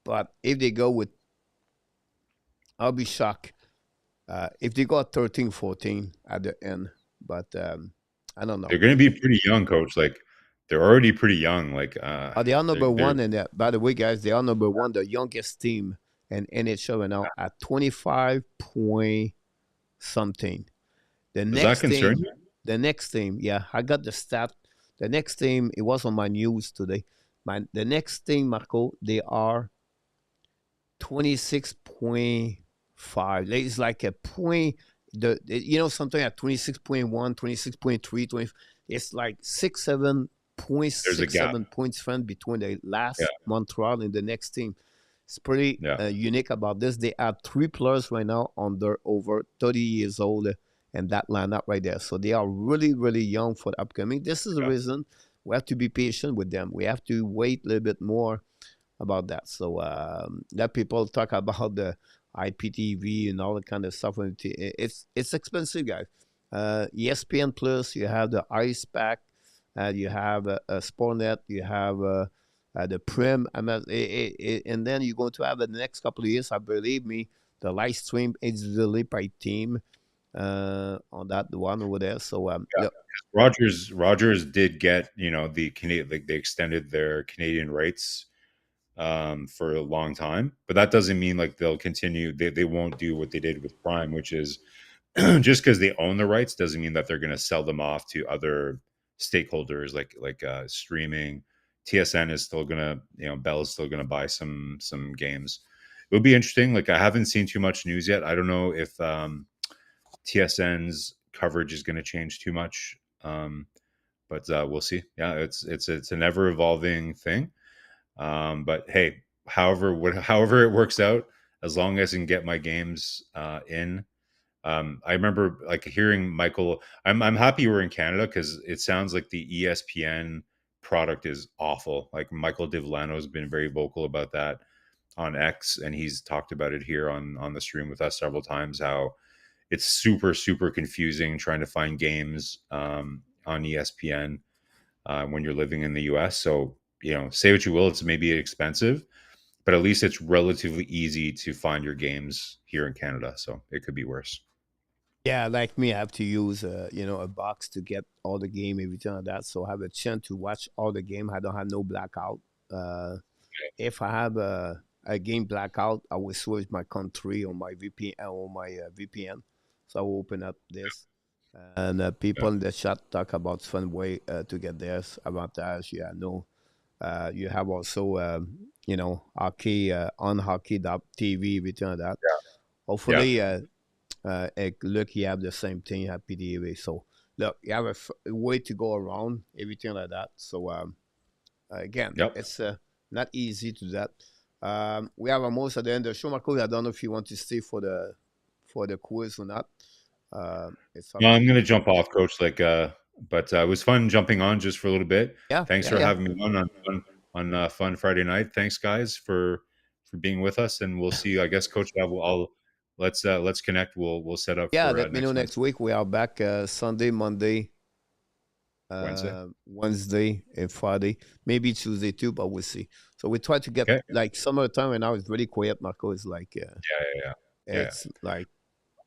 But if they go with, I'll be shocked if they got 13, 14 at the end. But I don't know. They're going to be pretty young, coach. Like they're already pretty young. Like They are number they're one, and by the way, guys, they are number one, the youngest team in NHL right now at 25 point something. The does that next concern team, you? the next team, yeah, I got the stat. The next team, it was on my news today. The next team, Marco, they are 26.5. It's like a point. Something at 26.1, 26.3, 20. It's like 6, 7 points, There's a six, gap. 7 points friend between the Yeah, last Montreal and the next team. It's pretty yeah, unique about this. They have 3 players right now under over 30 years old and that lineup right there. So they are really, really young for the upcoming. This is the yeah. reason we have to be patient with them. We have to wait a little bit more about that. So let people talk about the IPTV and all that kind of stuff. It's expensive, guys. ESPN Plus, you have the Ice Pack, you have Sportnet, you have the Prim, and then you're going to have in the next couple of years, I believe me, the live stream individually by team on that one over there. So look, Rogers did get the Canadian, like they extended their Canadian rights for a long time, but that doesn't mean like they'll continue. They won't do what they did with Prime, which is just because they own the rights doesn't mean that they're going to sell them off to other stakeholders like streaming. TSN is still gonna, Bell is still gonna buy some games. It would be interesting. Like I haven't seen too much news yet. I don't know if TSN's coverage is going to change too much, but we'll see. Yeah, it's an ever evolving thing. But hey, however it works out, as long as I can get my games in. I remember like hearing Michael. I'm happy we're in Canada because it sounds like the ESPN product is awful. Like Michael DeVilano has been very vocal about that on X, and he's talked about it here on the stream with us several times. How it's super confusing trying to find games on ESPN when you're living in the US. So say what you will, it's maybe expensive, but at least it's relatively easy to find your games here in Canada. So it could be worse. yeah, like me, I have to use a box to get all the game, everything like that. So I have a chance to watch all the game. I don't have no blackout. Uh, if I have a game blackout, I will switch my country on my VPN on my VPN. So I will open up this, and Yeah, people in the chat talk about fun way to get theirs avantage. Yeah, no, you have also hockey on hockey.tv, everything like that. yeah, Hopefully, look, you have the same thing, you have PDAV. So look, you have a way to go around everything like that. So again, yep. it's not easy to do that. We have almost at the end of the show, Marco. I don't know if you want to stay for the quiz or not. It's up No, to I'm you. gonna jump off, coach. Like, but it was fun jumping on just for a little bit. Yeah, Thanks yeah, for yeah, having me on Fun Friday night. Thanks, guys, for being with us, and we'll see. I guess, Coach, I'll let's connect. We'll set up yeah. for Let me know next next week. We are back Sunday, Monday, Wednesday. Wednesday, and Friday. Maybe Tuesday too, but we'll see. So we try to get Okay. like summertime, and now it's really quiet. Marco is like, Yeah. Yeah. it's like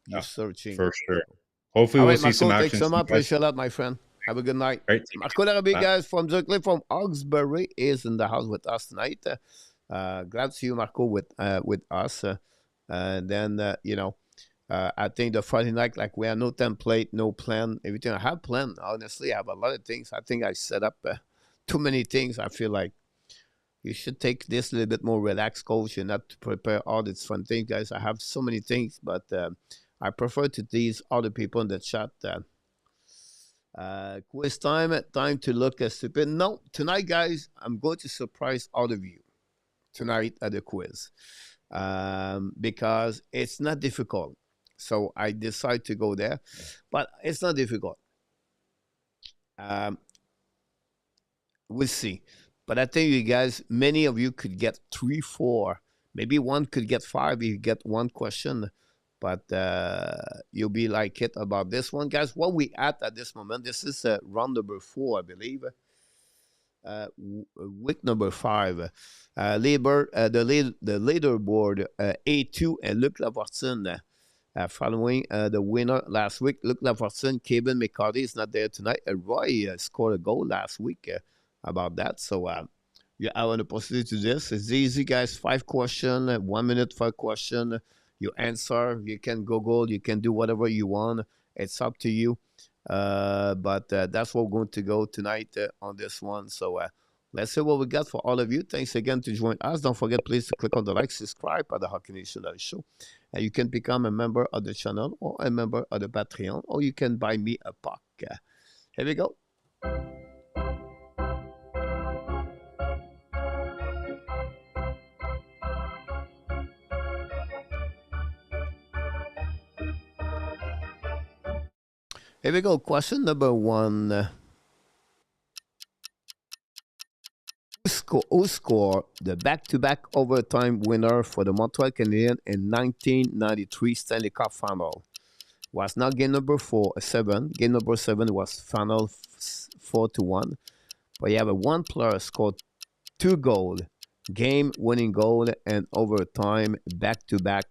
you're Yeah. searching. For sure. So. Hopefully, All we'll right, see some Marco, thanks action so soon, much. guys. Appreciate that, my friend. Have a good night. All right. Take Marco care. Larrabee, Bye. guys, from directly from Hawkesbury, is in the house with us tonight. Glad to see you, Marco, with us. And then I think the Friday night, like we have no template, no plan, everything. I have planned. Honestly, I have a lot of things. I think I set up too many things. I feel like you should take this a little bit more relaxed, coach, and not to prepare all these fun things, guys. I have so many things, but I prefer to tease other people in the chat. Quiz time to look stupid. No, tonight, guys, I'm going to surprise all of you tonight at the quiz because it's not difficult. So I decide to go there, but it's not difficult. Um, we'll see. But I think you guys, many of you could get 3, 4. Maybe one could get 5 if you get one question. But you'll be like it about this one, guys. What we at this moment? This is round number 4, I believe. week number 5. The leaderboard, A2 and Luc Lafortune. Following the winner last week, Luc Lafortune, Kevin McCarty is not there tonight. Roy scored a goal last week about that. So you have an opportunity to this. It's easy, guys. 5 questions, 1 minute, 5 questions. You answer. You can Google. You can do whatever you want. It's up to you. But that's what we're going to go tonight on this one. So let's see what we got for all of you. Thanks again to join us. Don't forget, please, to click on the like, subscribe at the Hockey Nation Show. And you can become a member of the channel or a member of the Patreon, or you can buy me a puck. Here we go. Here we go. Question number 1. Who scored the back-to-back overtime winner for the Montreal Canadiens in 1993 Stanley Cup Final? Was not game number 7. Game number 7 was final 4-1. But you have a one player scored 2 goals, game-winning goal, and overtime back-to-back.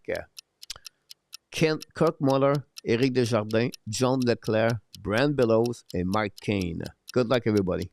Kirk Muller, Éric Desjardins, John Leclerc, Brand Bellows, and Mike Kane. Good luck, everybody.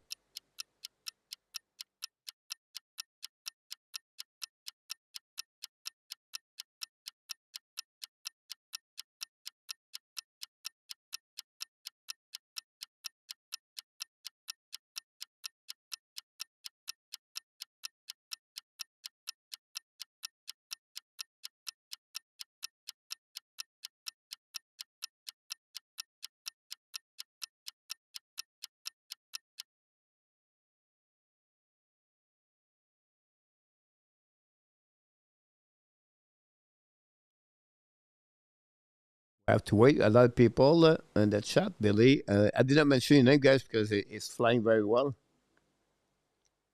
I have to wait. A lot of people in the chat, Billy. I didn't mention your name, guys, because it's flying very well.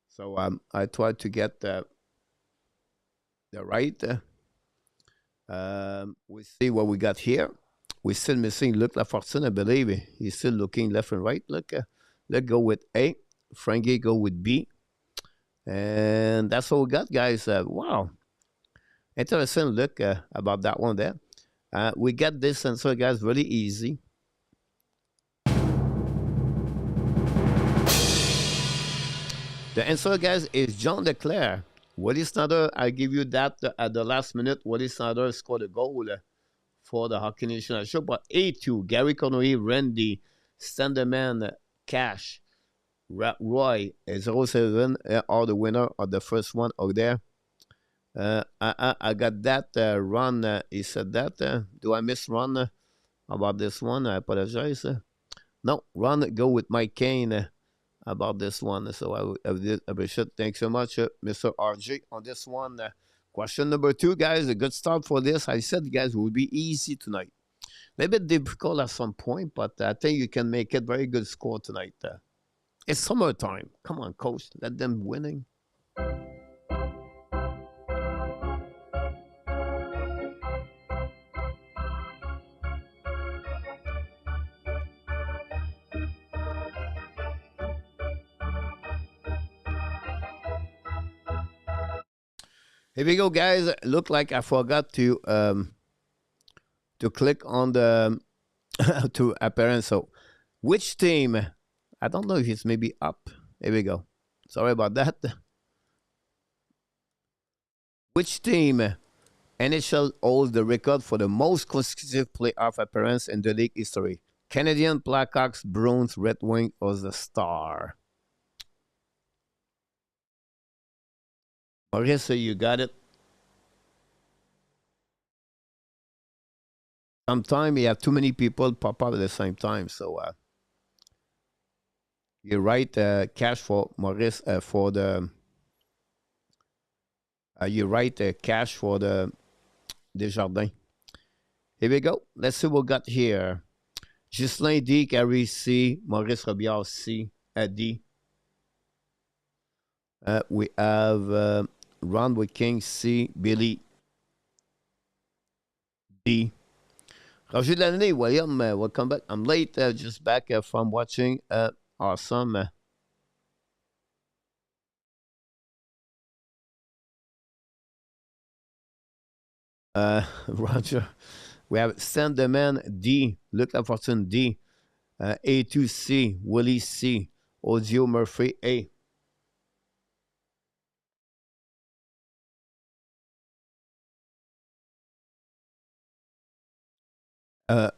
So I tried to get the right. We see what we got here. We're still missing Luc Lafortune, I believe. He's still looking left and right. Look, let's go with A. Frankie go with B. And that's what we got, guys. Wow. Interesting look about that one there. We got this answer, guys, really easy. The answer, guys, is John Leclerc. Willie Snyder, I give you that at the last minute. Willie Snyder scored a goal for the Hockey Nation Show. But A2, Gary Connery, Randy, Standerman, Cash, Roy, 07 are the winner of the first one out there. I got that. Ron, he said that. Do I miss Ron about this one? I apologize. No, Ron, go with Mike Kane about this one. So I did appreciate. Thanks so much, Mr. RJ, on this one. Question number 2, guys. A good start for this. I said, guys, it will be easy tonight. Maybe difficult at some point, but I think you can make it very good score tonight. It's summertime. Come on, coach. Let them winning. Here we go, guys. Look like I forgot to click on the to appearance. So, which team? I don't know if it's maybe up. Here we go. Sorry about that. Which team NHL holds the record for the most consecutive playoff appearance in the league history? Canadian, Blackhawks, Bruins, Red Wing, or the Star? Maurice, you got it. Sometimes you have too many people pop up at the same time. So you write cash for Maurice for the. You write cash for the Desjardins. Here we go. Let's see what we got here. Ghislain D, Gary C, Maurice Robillard C, D. We have Ron with King C, Billy D. Roger Delaney, William, welcome back. I'm late, just back from watching. Awesome. Roger. We have Sandeman D. Luc Lafortune D. A2C. Willie C. Audio Murphy A.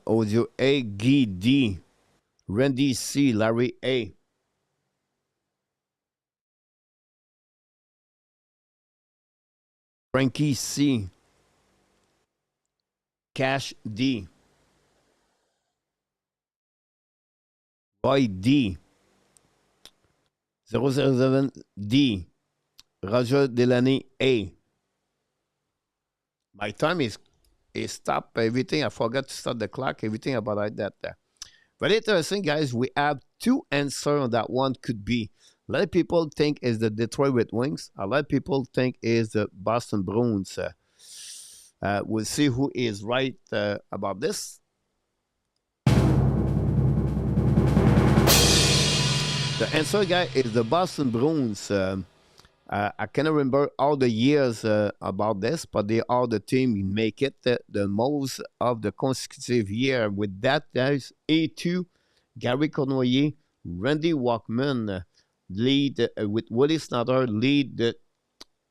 Audio A. Guy D. Randy C. Larry A. Frankie C. Cash D. Roy D. 007 D. Roger Delaney A. My time is stopped. Everything. I forgot to start the clock. Everything about like that. Very interesting, guys. We have two answers on that one. Could be. A lot of people think is the Detroit Red Wings. A lot of people think is the Boston Bruins. We'll see who is right about this. The answer, guy, is the Boston Bruins. I cannot remember all the years about this, but they are the team make it the most of the consecutive year. With that, there's A2, Gary Cournoyer, Randy Walkman lead with Willie Snyder lead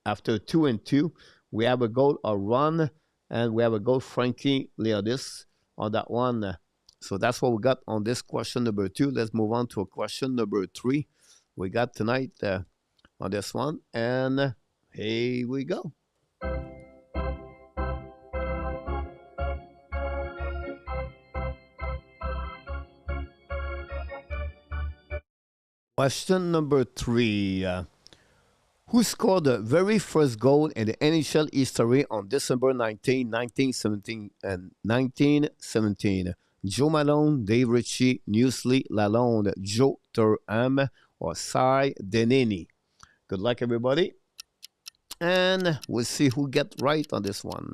after 2-2. We have a goal, a run, and we have a goal, Frankie Leodis on that one. So that's what we got on this question number 2. Let's move on to a question number 3 we got tonight on this one. And here we go. Question number 3. Who scored the very first goal in the NHL history on December 19, 1917 and 1917? Joe Malone, Dave Ritchie, Newsley Lalonde, Joe Turham, or Cy Denini? Good luck, everybody. And we'll see who get right on this one.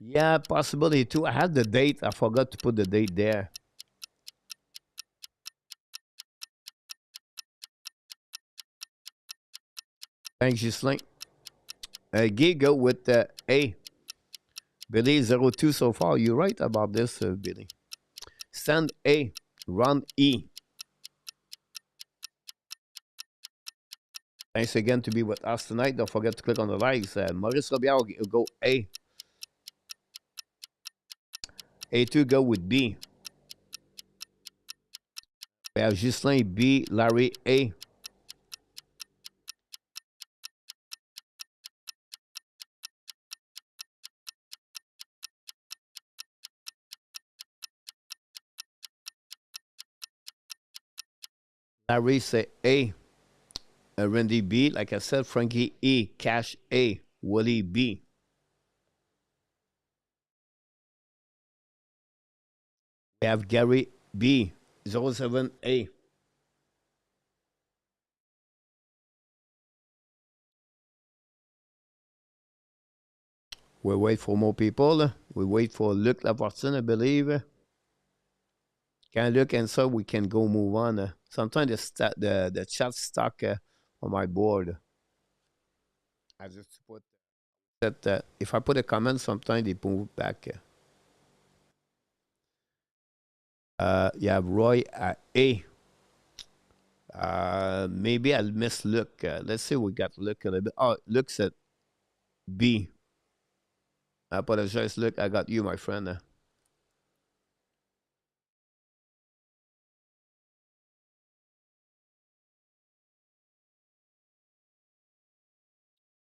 Yeah, possibility too. I had the date. I forgot to put the date there. Thanks, Ghislain. Guy, go with A. Billy 02 so far. You're right about this, Billy. Stand A. Round E. Thanks again to be with us tonight. Don't forget to click on the likes. Maurice Robillard will go A. A2 go with B. We have Ghislain B. Larry A. Larry say A. Randy B. Like I said, Frankie E. Cash A. Willie B. We have Gary B. 07A. We wait for more people. We wait for Luc Lafortune, I believe. Can Luc answer? We can go move on. Sometimes the chat stuck on my board. I just put that if I put a comment, sometimes they move back. You have Roy at A. Maybe I'll miss Luc. Let's see, we got Luc a little bit. Oh, Luc's at B. I apologize, Luc. I got you, my friend.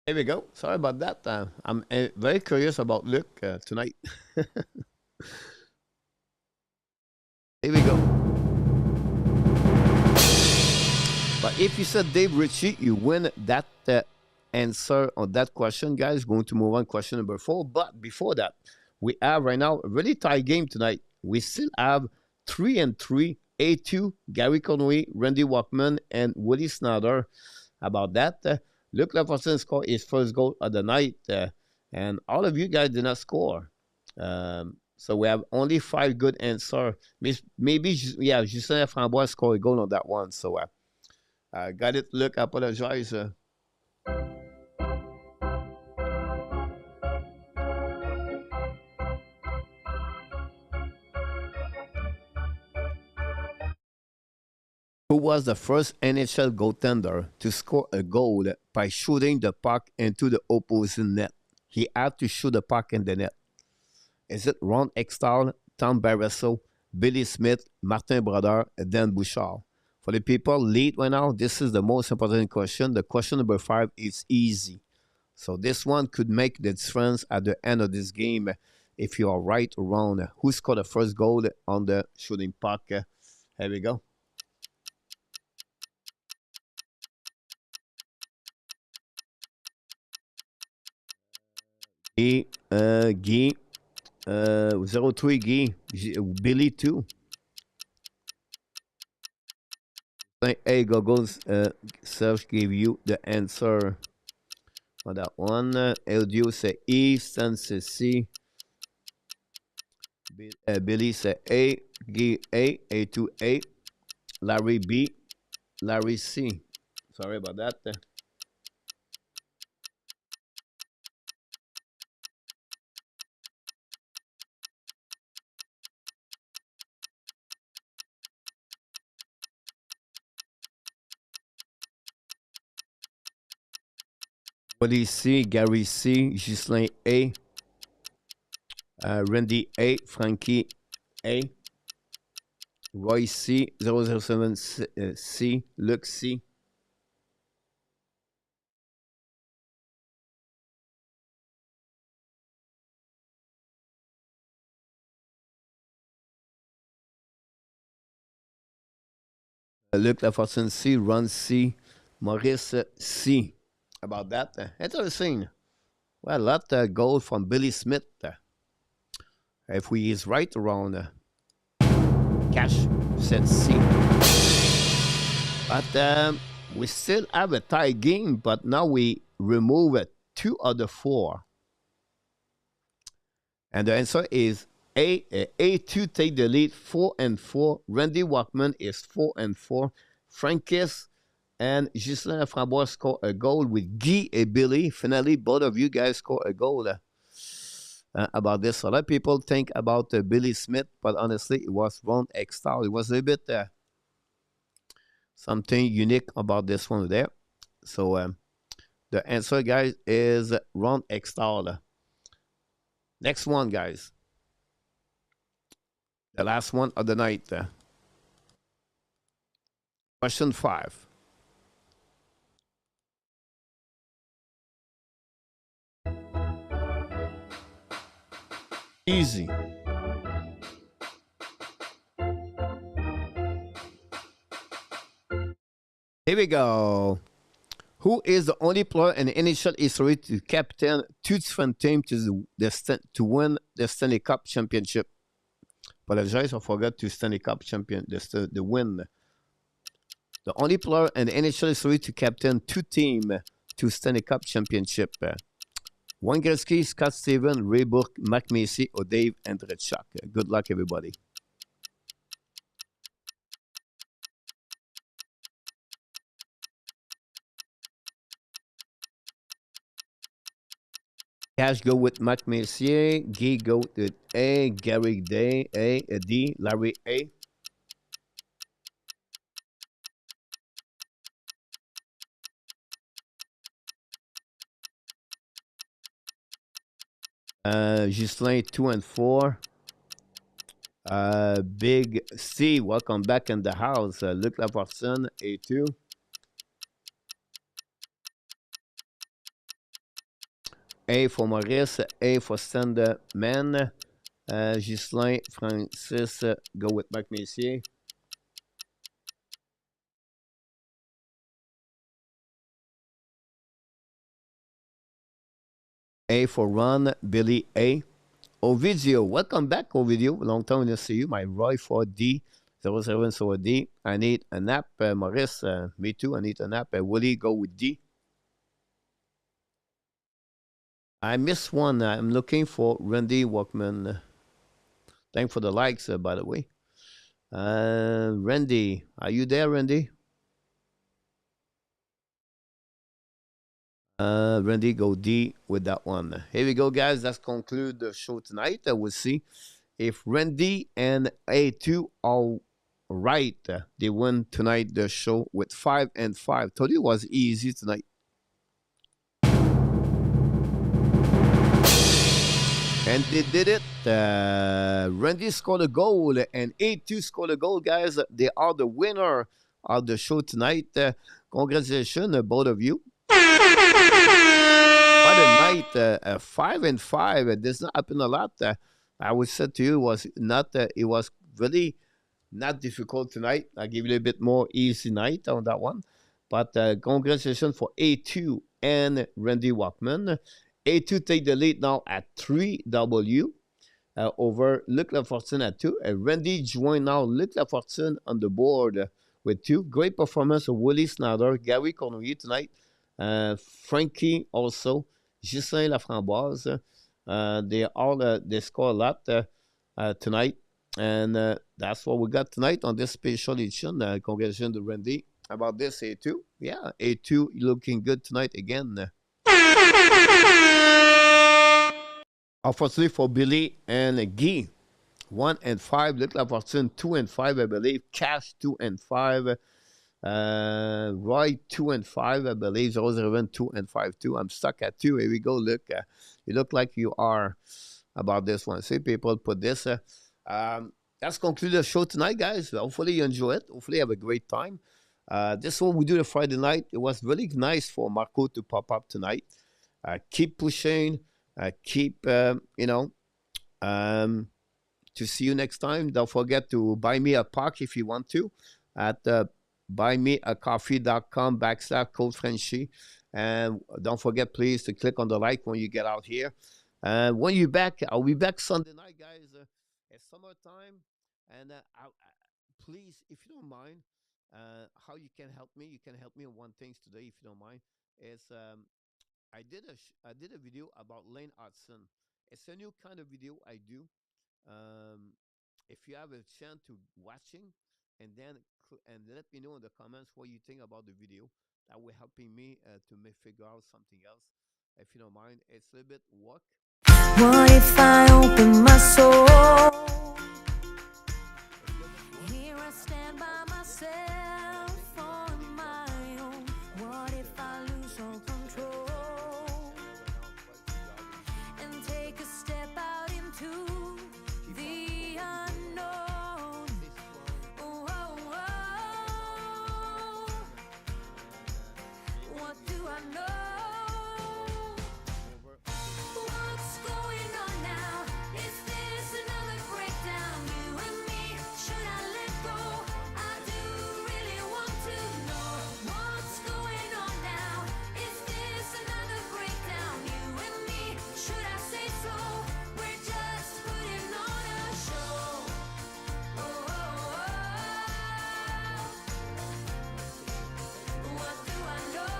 There we go. Sorry about that. I'm very curious about Luc tonight. Here we go. But if you said Dave Ritchie, you win that answer on that question, guys. Going to move on question number 4. But before that, we have right now a really tight game tonight. We still have 3-3. A2, Gary Conway, Randy Walkman, and Woody Snyder. About that, Luc Lafortune scored his first goal of the night, and all of you guys did not score. So we have only 5 good answers. Maybe, yeah, Justin Frambois scored a goal on that one. So got it, Luc. I apologize. was the first NHL goaltender to score a goal by shooting the puck into the opposite net. He had to shoot the puck in the net. Is it Ron Extall, Tom Barrasso, Billy Smith, Martin Brodeur, and Dan Bouchard? For the people lead right now, this is the most important question. The question number 5 is easy. So this one could make the difference at the end of this game if you are right or wrong. Who scored the first goal on the shooting puck? Here we go. Guy, 03 Guy, Billy 2. Hey, Goggles, Serge gave you the answer for that one. Eldio say E, Stan say C. Billy say A, Guy A, A2 A. Larry B, Larry C. Sorry about that. Willie C, Gary C, Ghislain A, Randy A, Frankie A, Roy C, 007 C, Luke C. Luc Lafortune C, Ron C, Maurice C. About that, interesting. Well, a lot of gold from Billy Smith. If we is right around, Cash said C. But we still have a tie game, but now we remove 2 of the 4. And the answer is A. A2 take the lead, 4-4. Randy Walkman is 4-4. Frankis and Ghislain Laframboise score a goal with Guy and Billy. Finally, both of you guys score a goal about this. A lot of people think about Billy Smith, but honestly, it was Ron Extall. It was a bit something unique about this one there. So the answer, guys, is Ron Extall. Next one, guys. The last one of the night. Question 5. Easy. Here we go. Who is the only player in NHL history to captain 2 different teams to win the Stanley Cup championship? Apologize, I forgot to Stanley Cup champion, the win. The only player in NHL history to captain 2 teams to Stanley Cup championship. Wayne Gretzky, Scott Stevens, Ray Bourque, Mark Macy, or Dave Andrechuk. Good luck, everybody. Cash go with Mark Messier. Guy go with A. Gary Day, A. D. Larry A. Ghislain 2 and 4. Big C, welcome back in the house. Luc Lafortune, A2. A for Maurice, A for Sanderman. Ghislain, Francis, go with Marc Messier. A for Ron, Billy A. Ovidio, welcome back, Ovidio. Long time to see you. My Roy for D, 07 so D. I need a nap. Maurice, me too. I need a nap. Willie, go with D. I missed one. I'm looking for Randy Walkman. Thanks for the likes, by the way. Randy, are you there, Randy? Randy, go D with that one. Here we go, guys. Let's conclude the show tonight. We'll see if Randy and A2 are right. They won tonight the show with 5-5. Told you it was easy tonight. And they did it. Randy scored a goal and 8-2 scored a goal, guys. They are the winner of the show tonight. Congratulations, both of you. What a night. 5-5. It does not happen a lot. I would say to you, was not. It was really not difficult tonight. I'll give you a bit more easy night on that one. But congratulations for A2 and Randy Walkman. A2 take the lead now at 3W over Luc Lafortune at 2. Randy joined now Luc Lafortune on the board with 2. Great performance of Willie Snyder, Gary Cornoyer tonight. Frankie also, Ghislain Laframboise. They score a lot tonight. And that's what we got tonight on this special edition. Congratulations to Randy about this A2. Yeah, A2 looking good tonight again. Unfortunately for Billy and Guy, 1-5. Luc Lafortune, 2-5, I believe. Cash, 2-5. Roy, 2-5, I believe. Rosereven, 2-5 too. I'm stuck at 2. Here we go, Luc. You look like you are about this one. See, people put this. That's conclude the show tonight, guys. Hopefully you enjoy it. Hopefully you have a great time. This one we do the Friday night. It was really nice for Marco to pop up tonight. Keep pushing. Keep, to see you next time. Don't forget to buy me a park if you want to at buymeacoffee.com/code Frenchy. And don't forget, please, to click on the like when you get out here. When you're back, I'll be back Sunday night, guys. It's summertime. And please, if you don't mind, how you can help me on one thing today, if you don't mind, is I did a video about Lane Hudson. It's a new kind of video I do. If you have a chance to watching, and let me know in the comments what you think about the video. That will helping me to figure out something else. If you don't mind, it's a little bit work. What if I open my soul? Here I stand by myself on my own. What if I lose all control and take a step out into the unknown? Oh, oh, oh. What do I know? What's going on now? Is this another breakdown? You and me, should I let go? I do really want to know what's going on now. Is this another breakdown? You and me, should I say so? We're just putting on a show. Oh, oh, oh. What do I know?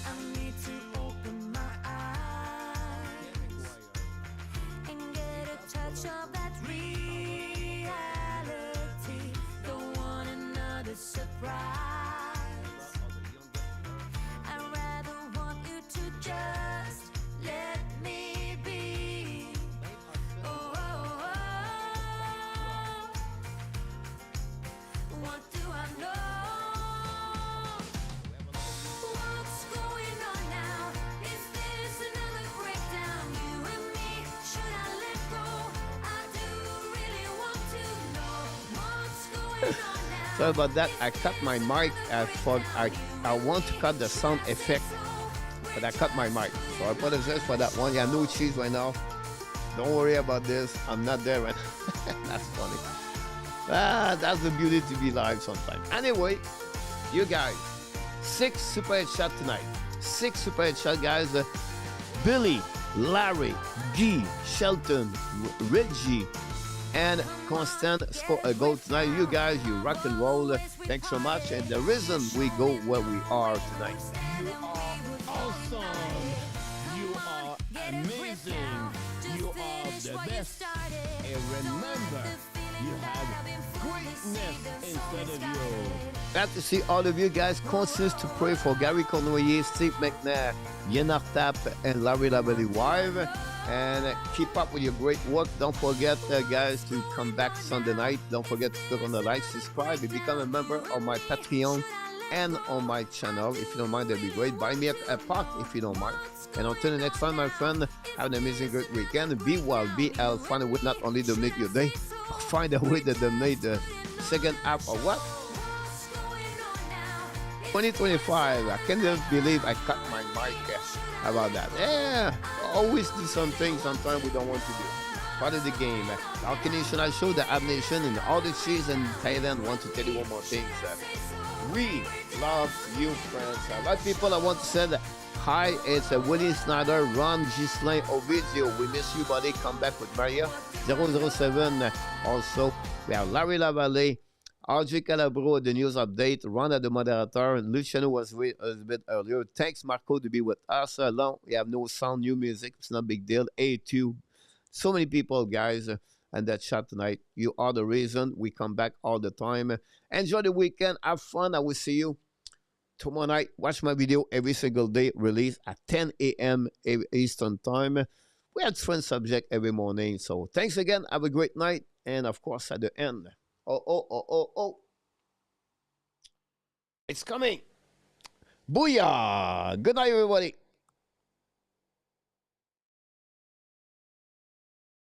I need to open my eyes and get a touch of that reality. Don't want another surprise. I'd rather want you to just let me be. Oh, oh, oh. What do I know? What's going on now? Is this another breakdown? You and me, should I let go? I do really want to know what's going on now. Sorry about that. I cut my mic. I want to cut the sound effect, but I cut my mic. So I apologize for that one. Yeah, no cheese right now. Don't worry about this. I'm not there right now. That's funny. That's the beauty to be live sometimes. Anyway, you guys, 6 super headshot tonight. 6 super headshot, guys. Billy, Larry, Guy, Shelton, Reggie, and Constant score a goal tonight. You guys, you rock and roll. Thanks so much. And the reason we go where we are tonight. You are awesome. You are amazing. You are the best. And remember, you have greatness inside of you. Glad to see all of you guys. Continue to pray for Gary Cornoyer, Steve McNair, Yen Artap, and Larry Labelle Wive. And keep up with your great work. Don't forget, guys, to come back Sunday night. Don't forget to click on the like, subscribe, and become a member of my Patreon and on my channel. If you don't mind, that'd be great. Buy me a pot if you don't mind. And until the next time, my friend, have an amazing, great weekend. Be well, be healthy. Find a way not only to make your day, but find a way to donate the second half of what? 2025. I can't even believe I cut my mic. How about that? Yeah, always do something sometimes we don't want to do. Part of the game. Our Canadian show, the Ab Nation, and all the cheese in Thailand want to tell you one more thing. We love you, friends. A lot of people I want to say hi. It's Willie Snyder, Ron, Gislain, Ovidio. We miss you, buddy. Come back with Maria. 007. Also, we have Larry Lavallée. RJ Calabro, the news update. Ron at the moderator. Luciano was with us a bit earlier. Thanks, Marco, to be with us. Long, we have no sound, new music. It's not a big deal. A2. So many people, guys, and that chat tonight. You are the reason we come back all the time. Enjoy the weekend. Have fun. I will see you tomorrow night. Watch my video every single day. Release at 10 a.m. Eastern time. We have different subject every morning. So thanks again. Have a great night. And, of course, at the end. Oh. It's coming. Booyah. Good night, everybody.